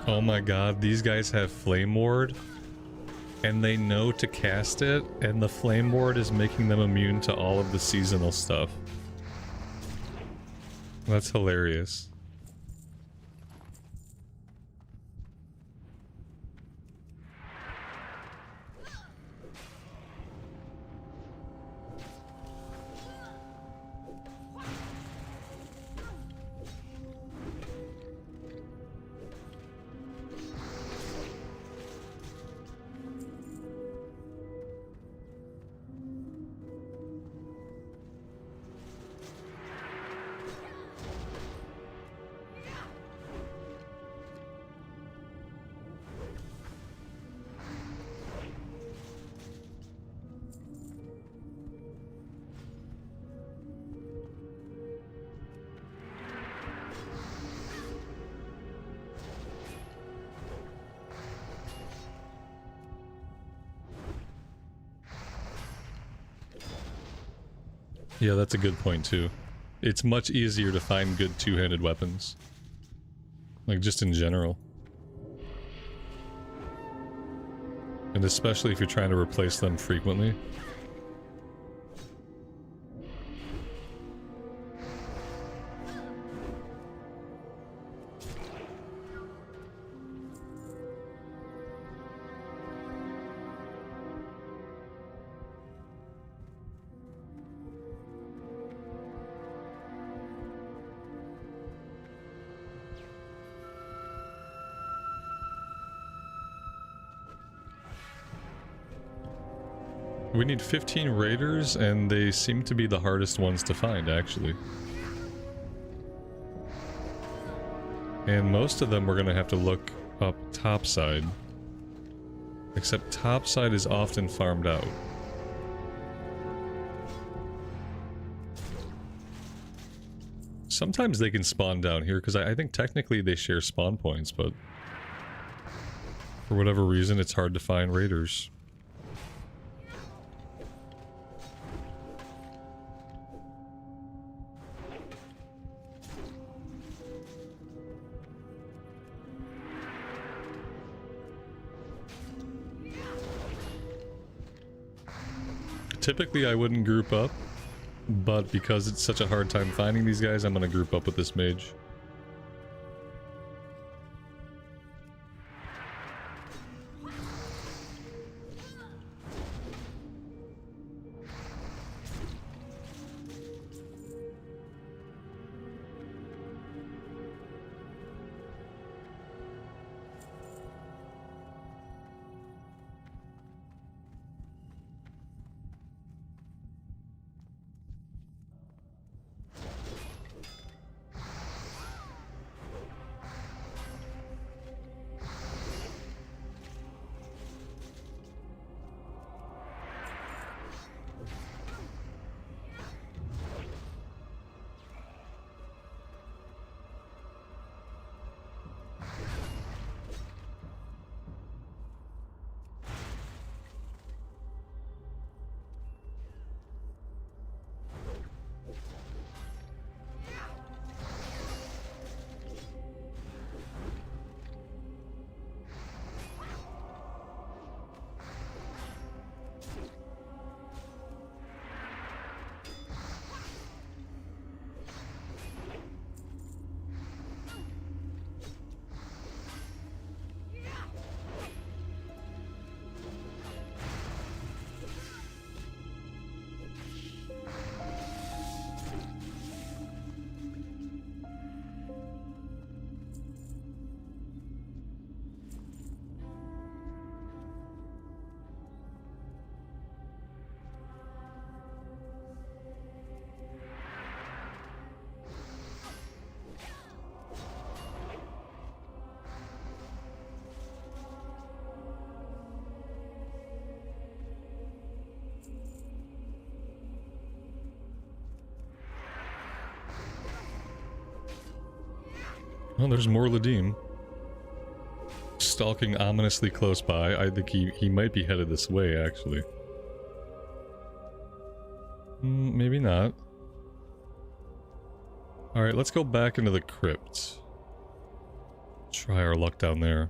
S1: Oh my god, these guys have Flame Ward, and they know to cast it, and the Flame Ward is making them immune to all of the seasonal stuff. That's hilarious. Yeah, that's a good point too. It's much easier to find good two-handed weapons. Like, just in general. And especially if you're trying to replace them frequently. We need 15 raiders, and they seem to be the hardest ones to find, actually. And most of them we're gonna have to look up topside. Except topside is often farmed out. Sometimes they can spawn down here, because I think technically they share spawn points, but for whatever reason it's hard to find raiders. Typically I wouldn't group up, but because it's such a hard time finding these guys, I'm gonna group up with this mage. Oh, there's more Ladim. Stalking ominously close by. I think he might be headed this way, actually. Maybe not. Alright, let's go back into the crypt. Try our luck down there.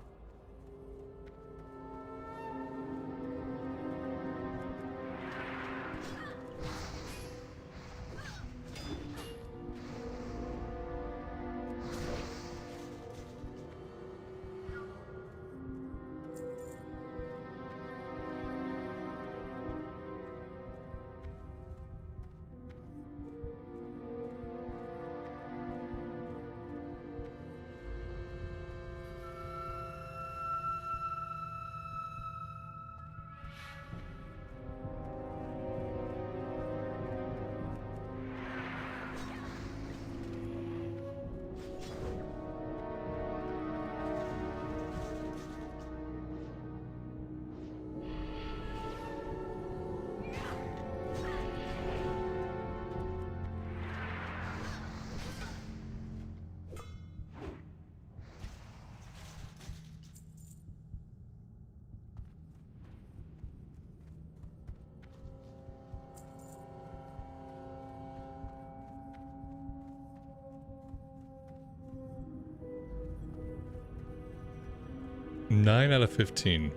S1: Nine out of 15.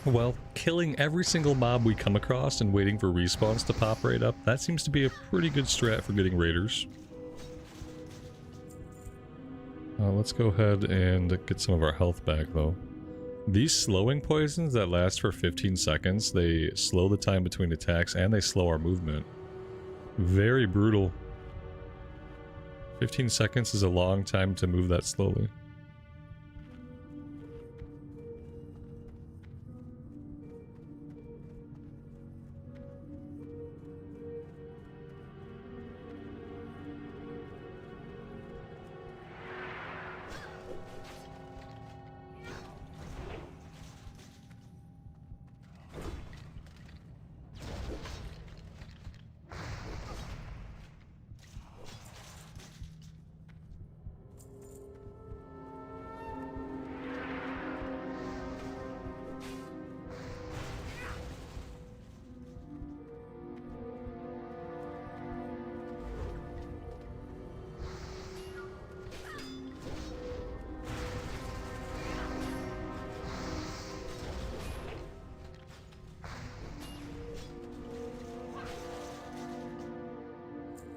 S1: Well, killing every single mob we come across and waiting for respawns to pop right up, that seems to be a pretty good strat for getting raiders. Let's go ahead and get some of our health back, though. These slowing poisons that last for 15 seconds, they slow the time between attacks and they slow our movement. Very brutal. 15 seconds is a long time to move that slowly.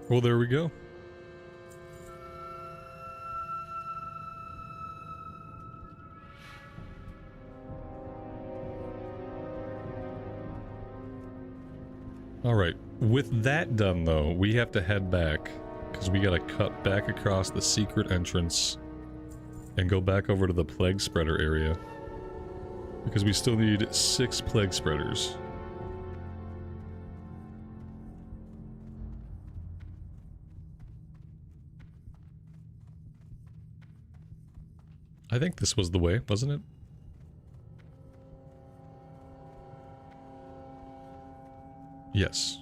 S1: Well, there we go. Alright, with that done though, we have to head back because we gotta cut back across the secret entrance and go back over to the plague spreader area. Because we still need 6 plague spreaders. I think this was the way, wasn't it? Yes.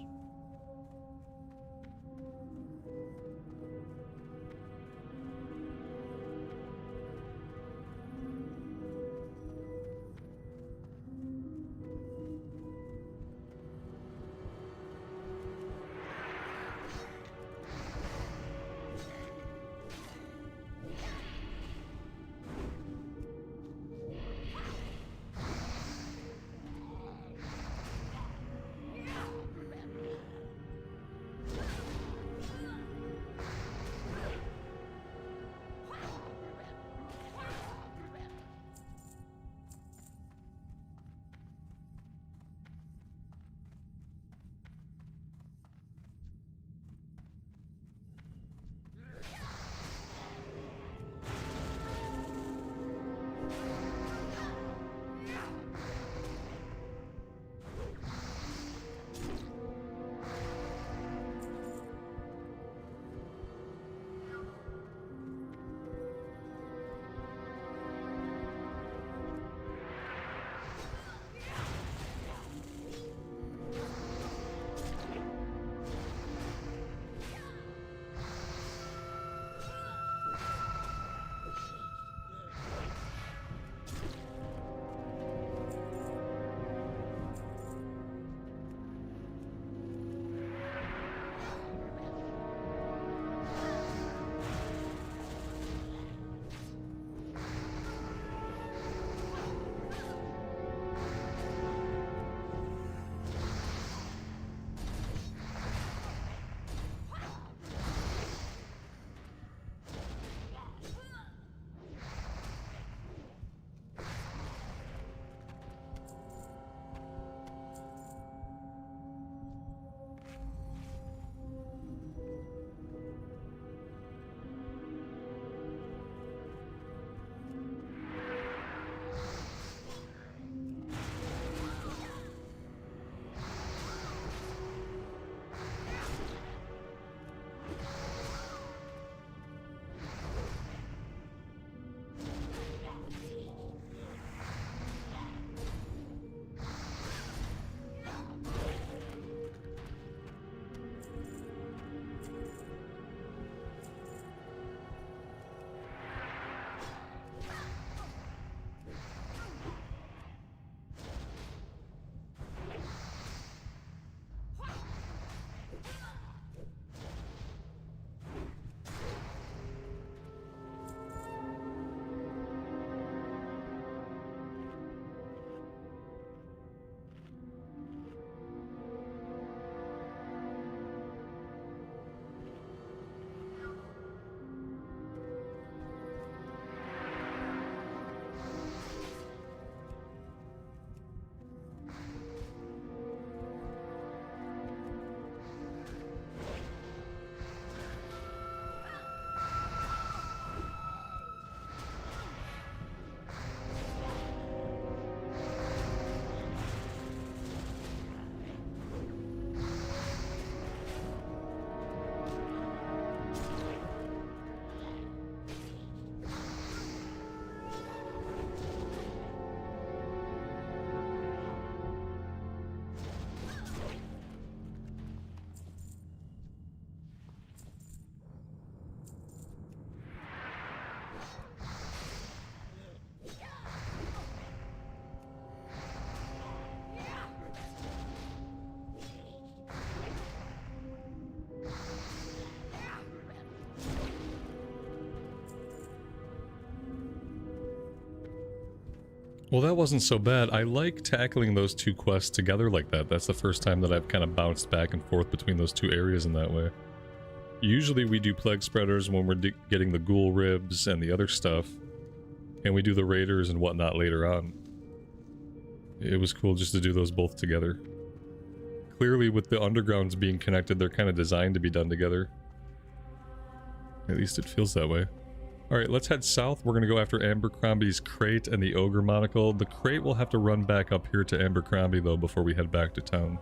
S1: Well, that wasn't so bad. I like tackling those two quests together like that. That's the first time that I've kind of bounced back and forth between those two areas in that way. Usually we do Plague Spreaders when we're getting the Ghoul Ribs and the other stuff, and we do the Raiders and whatnot later on. It was cool just to do those both together. Clearly with the undergrounds being connected, they're kind of designed to be done together. At least it feels that way. Alright, let's head south. We're going to go after Abercrombie's crate and the ogre monocle. The crate will have to run back up here to Abercrombie, though, before we head back to town.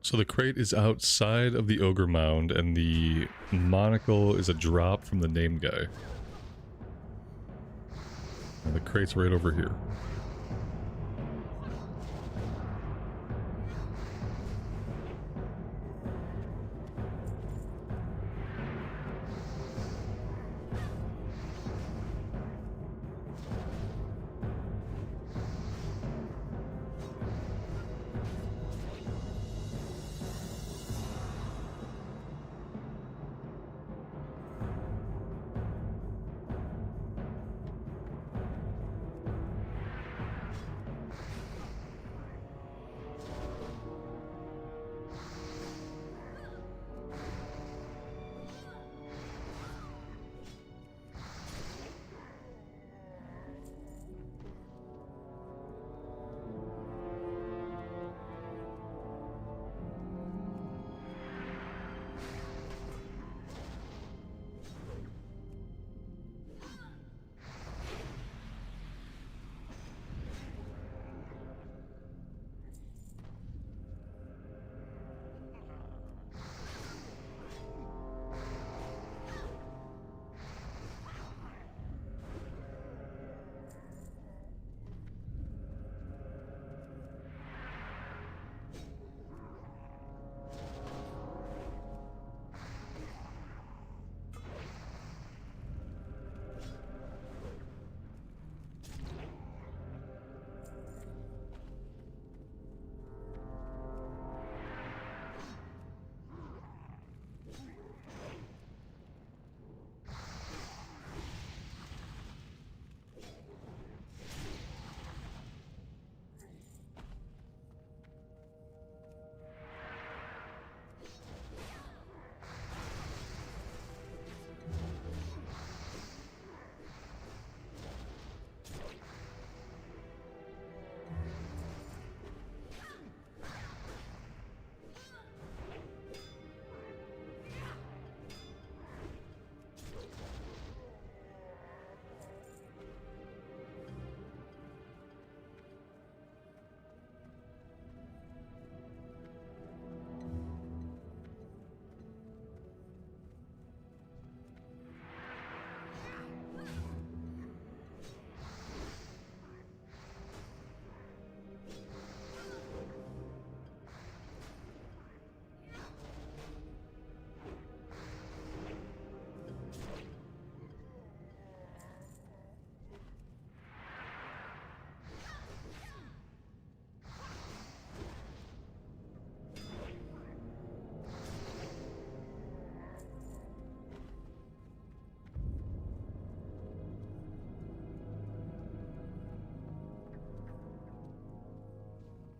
S1: So the crate is outside of the ogre mound, and the monocle is a drop from the name guy. And the crate's right over here.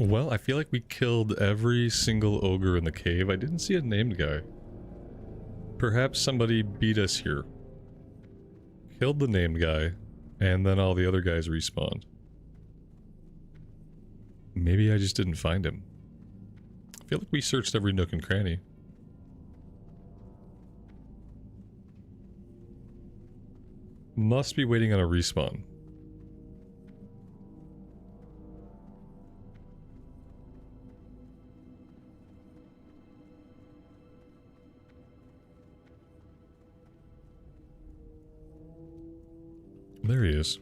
S1: Well, I feel like we killed every single ogre in the cave. I didn't see a named guy. Perhaps somebody beat us here. Killed the named guy, and then all the other guys respawned. Maybe I just didn't find him. I feel like we searched every nook and cranny. Must be waiting on a respawn. There he is.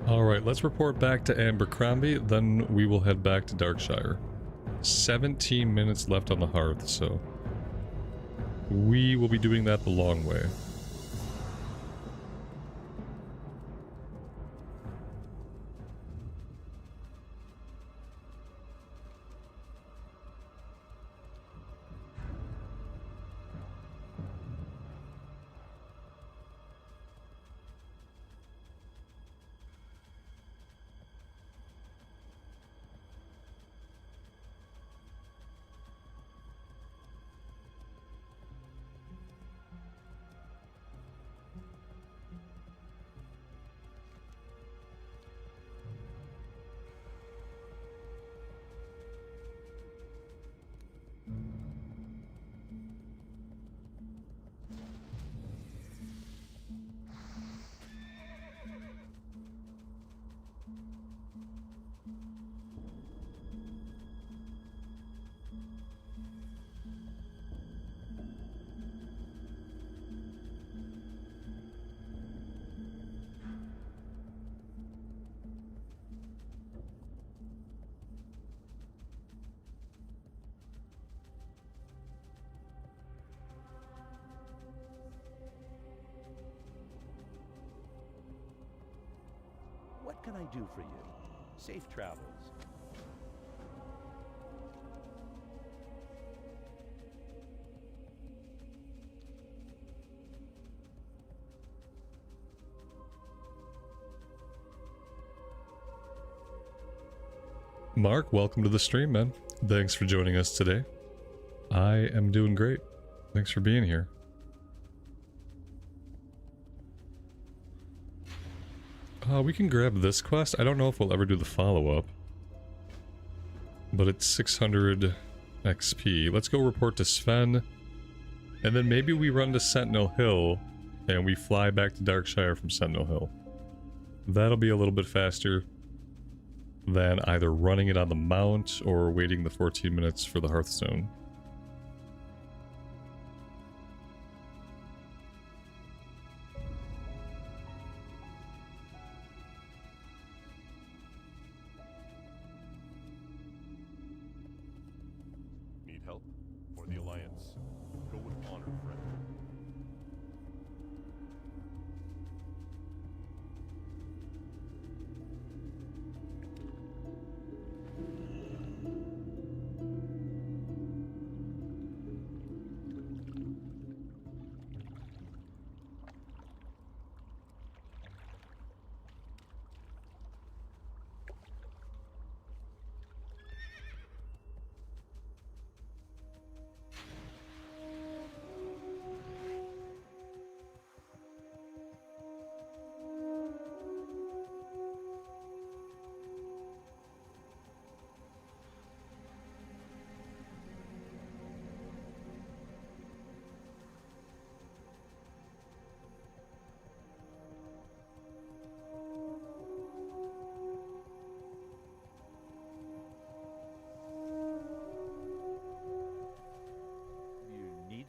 S1: Alright, let's report back to Abercrombie, then we will head back to Darkshire. 17 minutes left on the hearth, so we will be doing that the long way.
S3: What can I do for you? Safe travels.
S1: Mark, welcome to the stream, man. Thanks for joining us today. I am doing great. Thanks for being here. We can grab this quest. I don't know if we'll ever do the follow-up. But it's 600 XP. Let's go report to Sven. And then maybe we run to Sentinel Hill and we fly back to Darkshire from Sentinel Hill. That'll be a little bit faster than either running it on the mount or waiting the 14 minutes for the Hearthstone.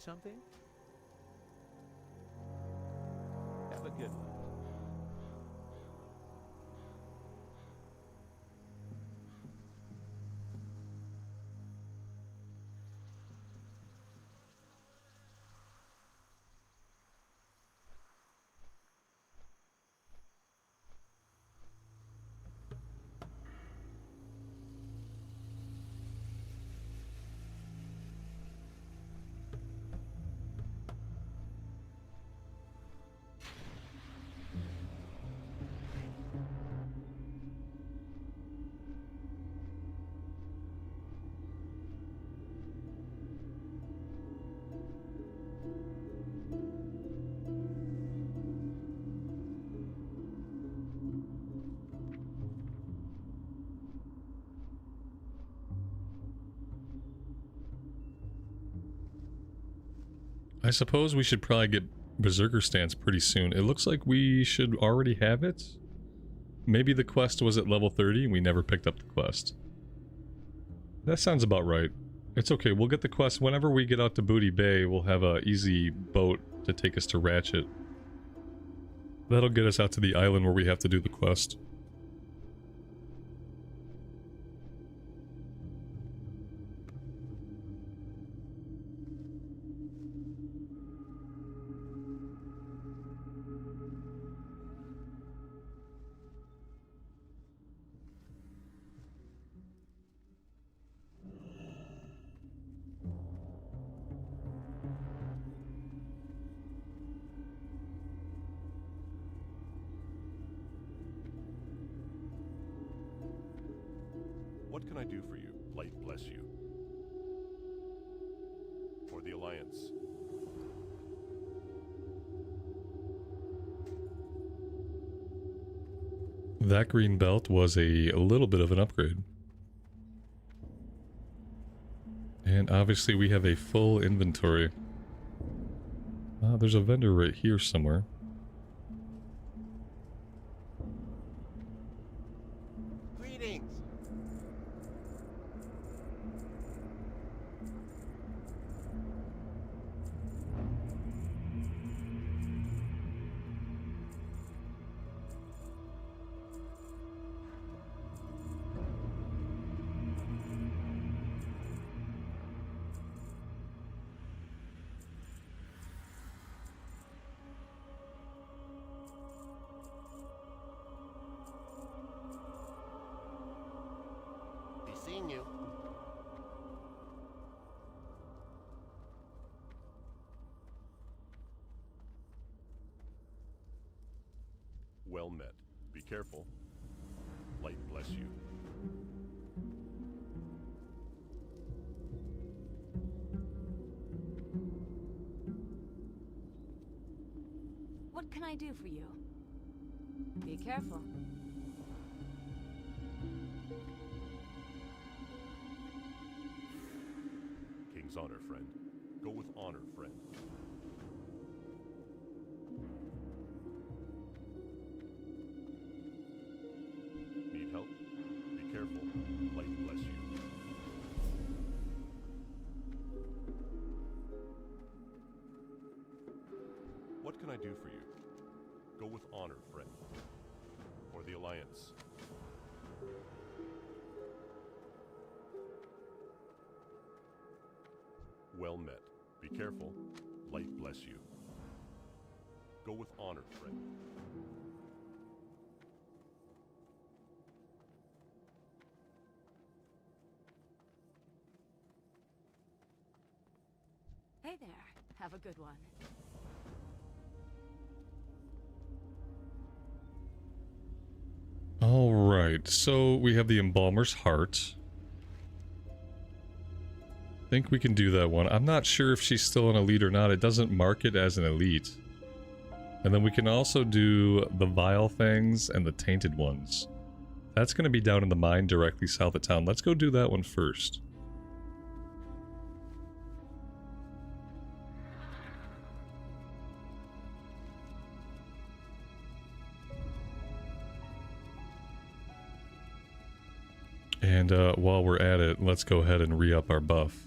S3: Need something? Have a good one.
S1: I suppose we should probably get Berserker Stance pretty soon. It looks like we should already have it. Maybe the quest was at level 30 and we never picked up the quest. That sounds about right. It's okay, we'll get the quest whenever we get out to Booty Bay. We'll have a easy boat to take us to Ratchet. That'll get us out to the island where we have to do the quest.
S5: What can I do for you? Light bless you. For the Alliance.
S1: That green belt was a little bit of an upgrade. And obviously we have a full inventory. There's a vendor right here somewhere.
S6: Greetings. Be seeing you.
S5: Well met. Be careful. Light bless you.
S2: What can I do for you? Be careful.
S5: King's honor, friend. Go with honor, friend. Need help? Be careful. Light bless you. What can I do for you? Go with honor, friend. For the Alliance. Well met. Be careful. Light bless you. Go with honor, friend.
S2: Hey there. Have a good one.
S1: Alright, so we have the Embalmer's Heart. Think we can do that one. I'm not sure if she's still an elite or not. It doesn't mark it as an elite. And then we can also do the Vile Things and the Tainted Ones. That's going to be down in the mine directly south of town. Let's go do that one first. And while we're at it, let's go ahead and re-up our buff.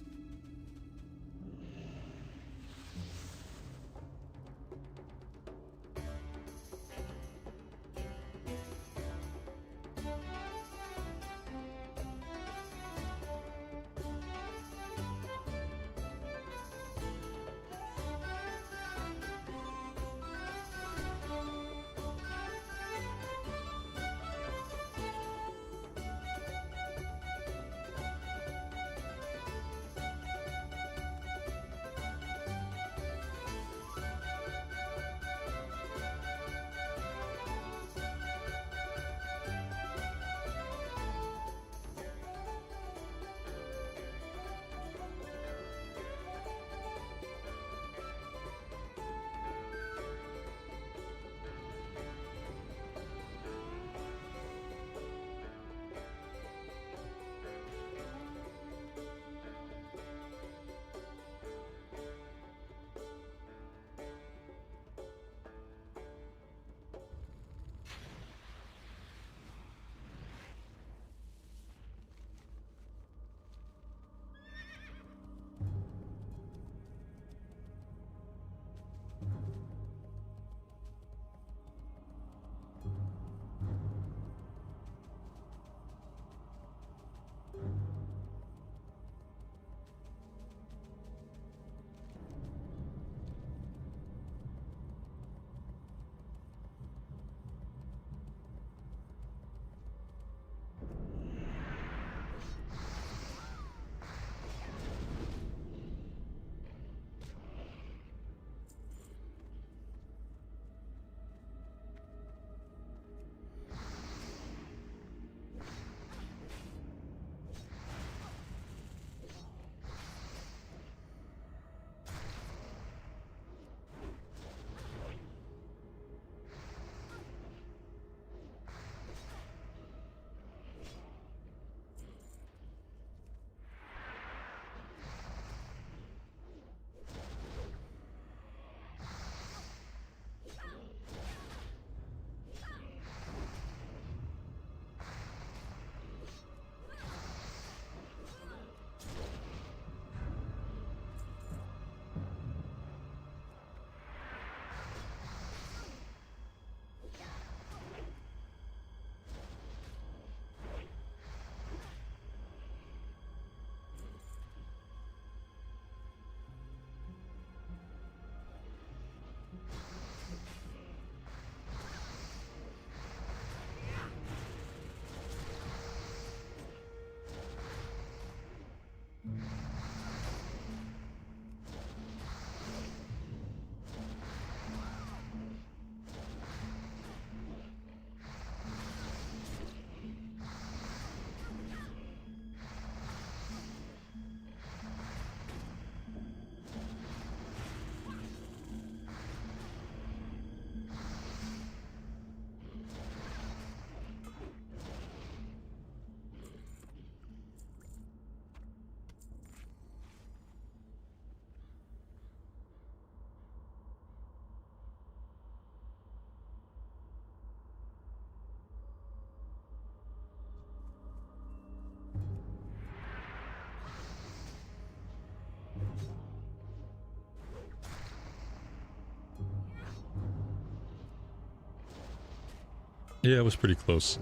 S1: Yeah, it was pretty close.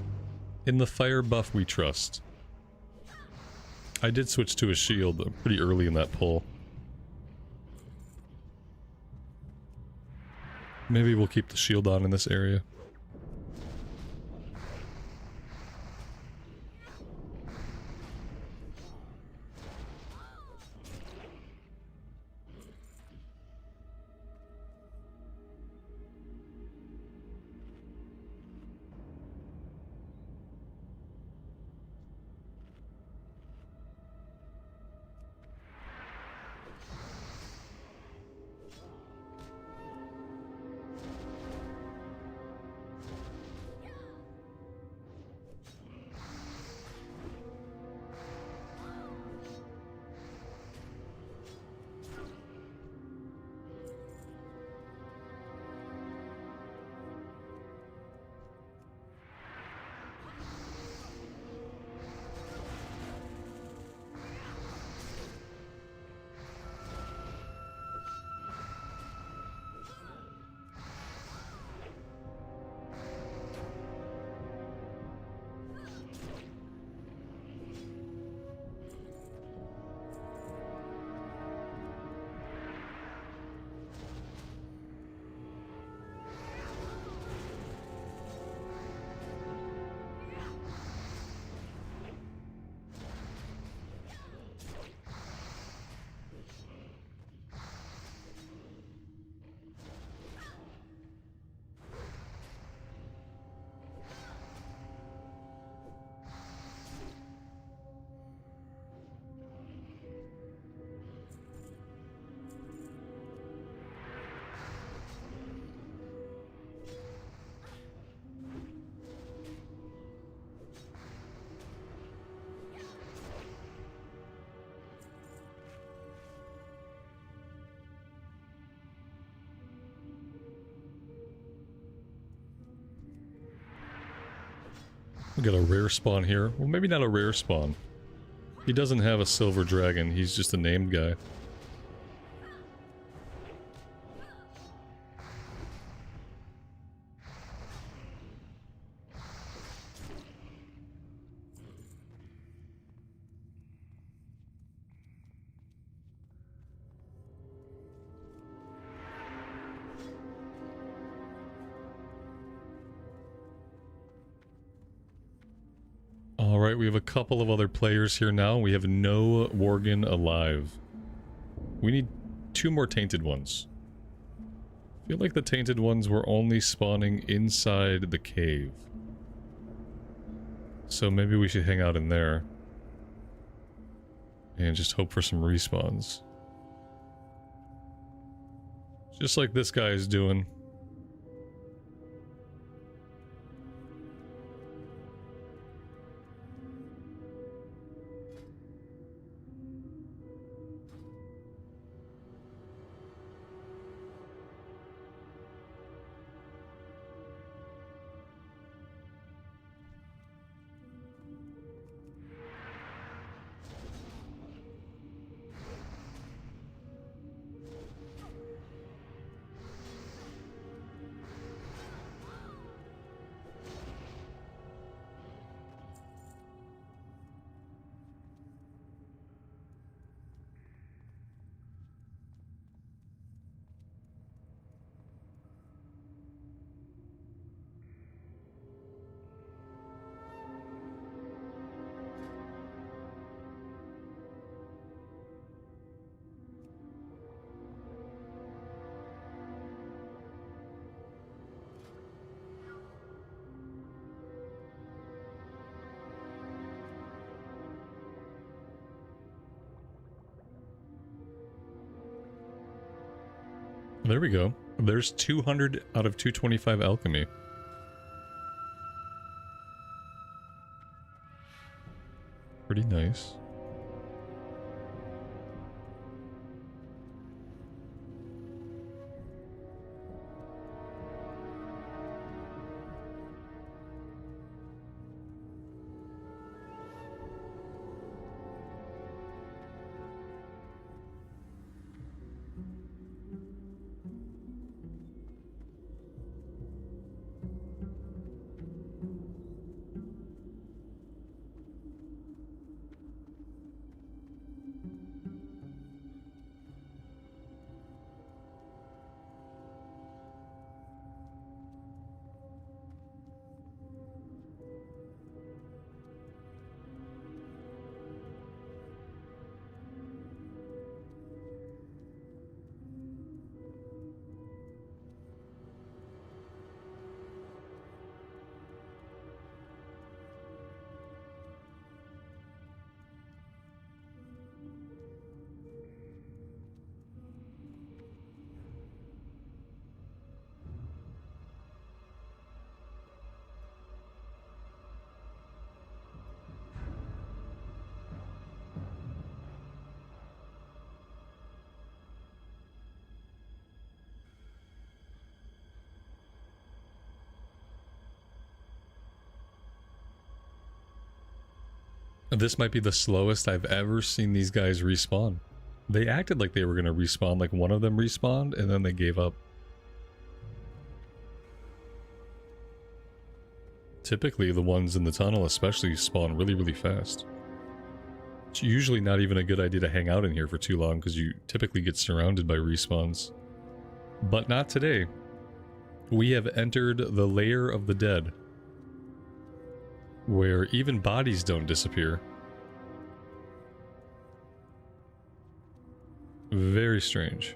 S1: In the fire buff we trust. I did switch to a shield pretty early in that pull. Maybe we'll keep the shield on in this area. We got a rare spawn here. Well, maybe not a rare spawn. He doesn't have a silver dragon. He's just a named guy. Alright, we have a couple of other players here now. We have no Worgen alive. We need 2 more tainted ones. I feel like the tainted ones were only spawning inside the cave. So maybe we should hang out in there. And just hope for some respawns. Just like this guy is doing. There we go. There's 200 out of 225 alchemy. Pretty nice. This might be the slowest I've ever seen these guys respawn. They acted like they were going to respawn, like one of them respawned, and then they gave up. Typically, the ones in the tunnel especially spawn really, really fast. It's usually not even a good idea to hang out in here for too long because you typically get surrounded by respawns. But not today. We have entered the lair of the dead, where even bodies don't disappear. Very strange.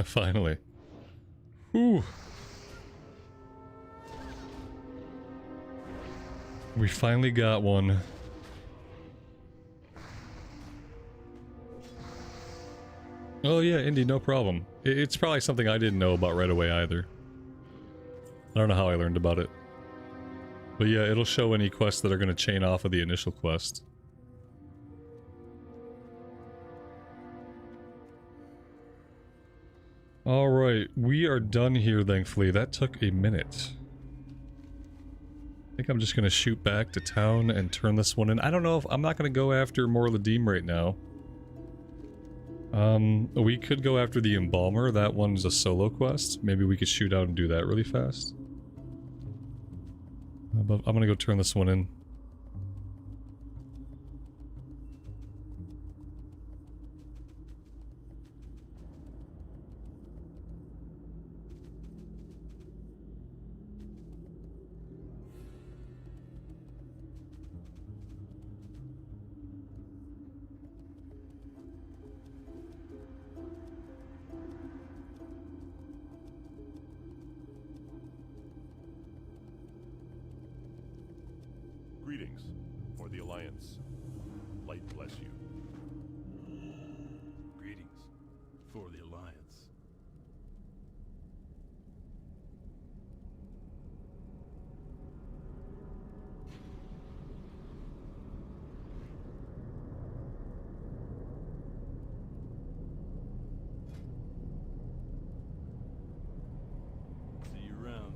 S1: Finally. Whew. We finally got one. Oh yeah, Indy, no problem. It's probably something I didn't know about right away either. I don't know how I learned about it. But yeah, it'll show any quests that are going to chain off of the initial quest. Alright, we are done here, thankfully. That took a minute. I think I'm just going to shoot back to town and turn this one in. I don't know if... I'm not going to go after Morladim right now. We could go after the Embalmer. That one's a solo quest. Maybe we could shoot out and do that really fast. But I'm going to go turn this one in.
S5: Greetings for the Alliance. Light bless you.
S4: Greetings for the Alliance. See you around.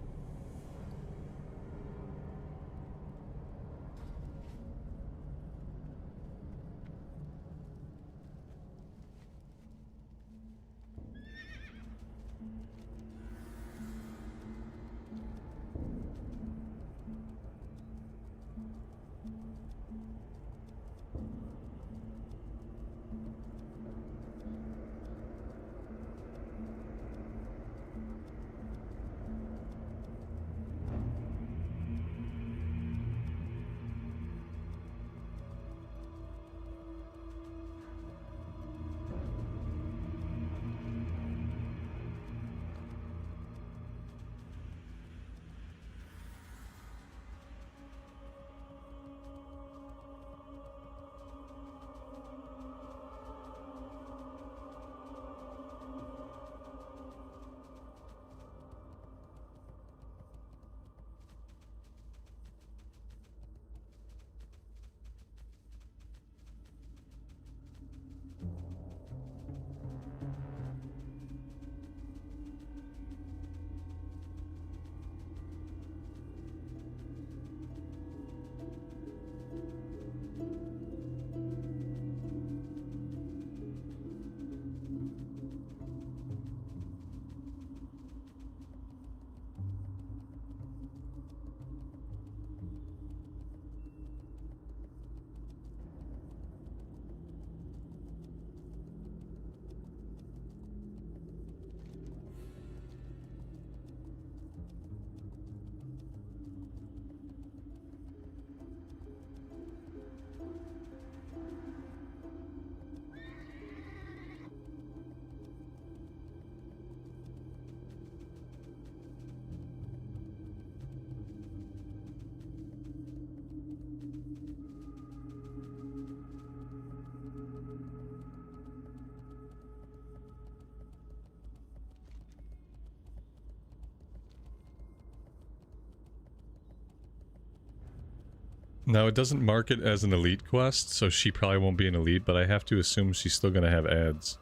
S1: Now, it doesn't mark it as an elite quest, so she probably won't be an elite, but I have to assume she's still going to have ads.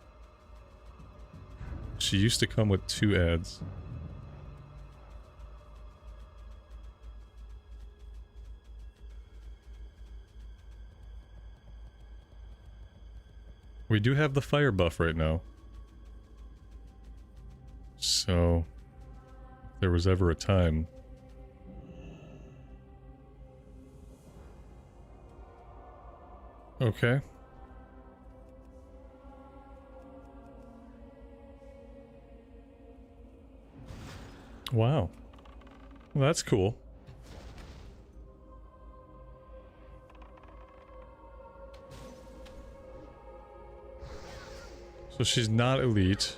S1: She used to come with 2 ads. We do have the fire buff right now. So, if there was ever a time. Okay. Wow. Well, that's cool. So she's not elite.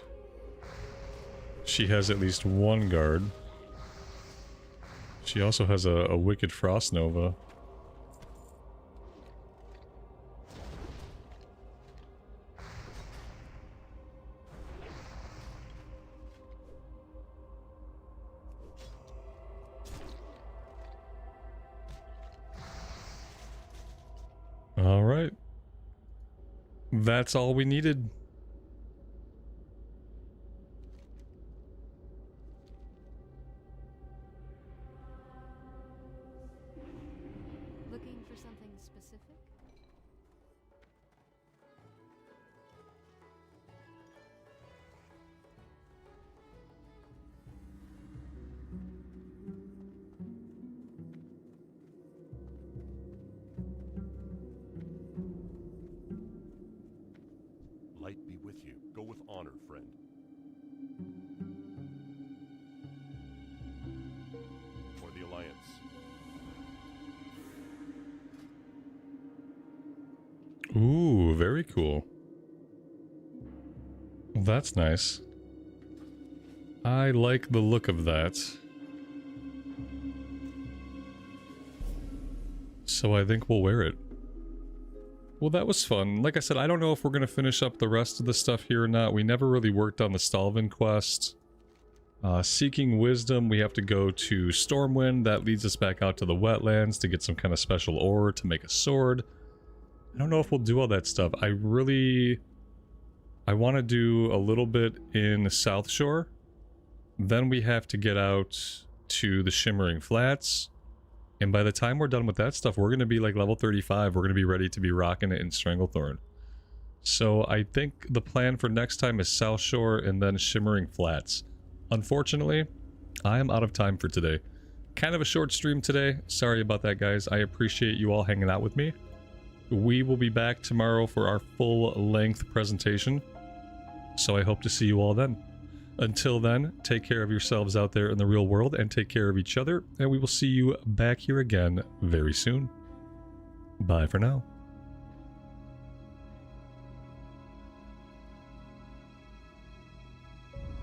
S1: She has at least 1 guard. She also has a Wicked Frost Nova. All right. That's all we needed.
S2: Looking for something specific?
S5: Light be with you. Go with honor, friend. For the Alliance.
S1: Ooh, very cool. Well, that's nice. I like the look of that. So I think we'll wear it. Well, that was fun. Like I said, I don't know if we're going to finish up the rest of the stuff here or not. We never really worked on the Stalvin quest. Seeking Wisdom, we have to go to Stormwind. That leads us back out to the wetlands to get some kind of special ore to make a sword. I don't know if we'll do all that stuff. I want to do a little bit in South Shore. Then we have to get out to the Shimmering Flats. And by the time we're done with that stuff, we're going to be like level 35. We're going to be ready to be rocking it in Stranglethorn. So I think the plan for next time is South Shore and then Shimmering Flats. Unfortunately, I am out of time for today. Kind of a short stream today. Sorry about that, guys. I appreciate you all hanging out with me. We will be back tomorrow for our full-length presentation. So I hope to see you all then. Until then, take care of yourselves out there in the real world and take care of each other. And we will see you back here again very soon. Bye for now.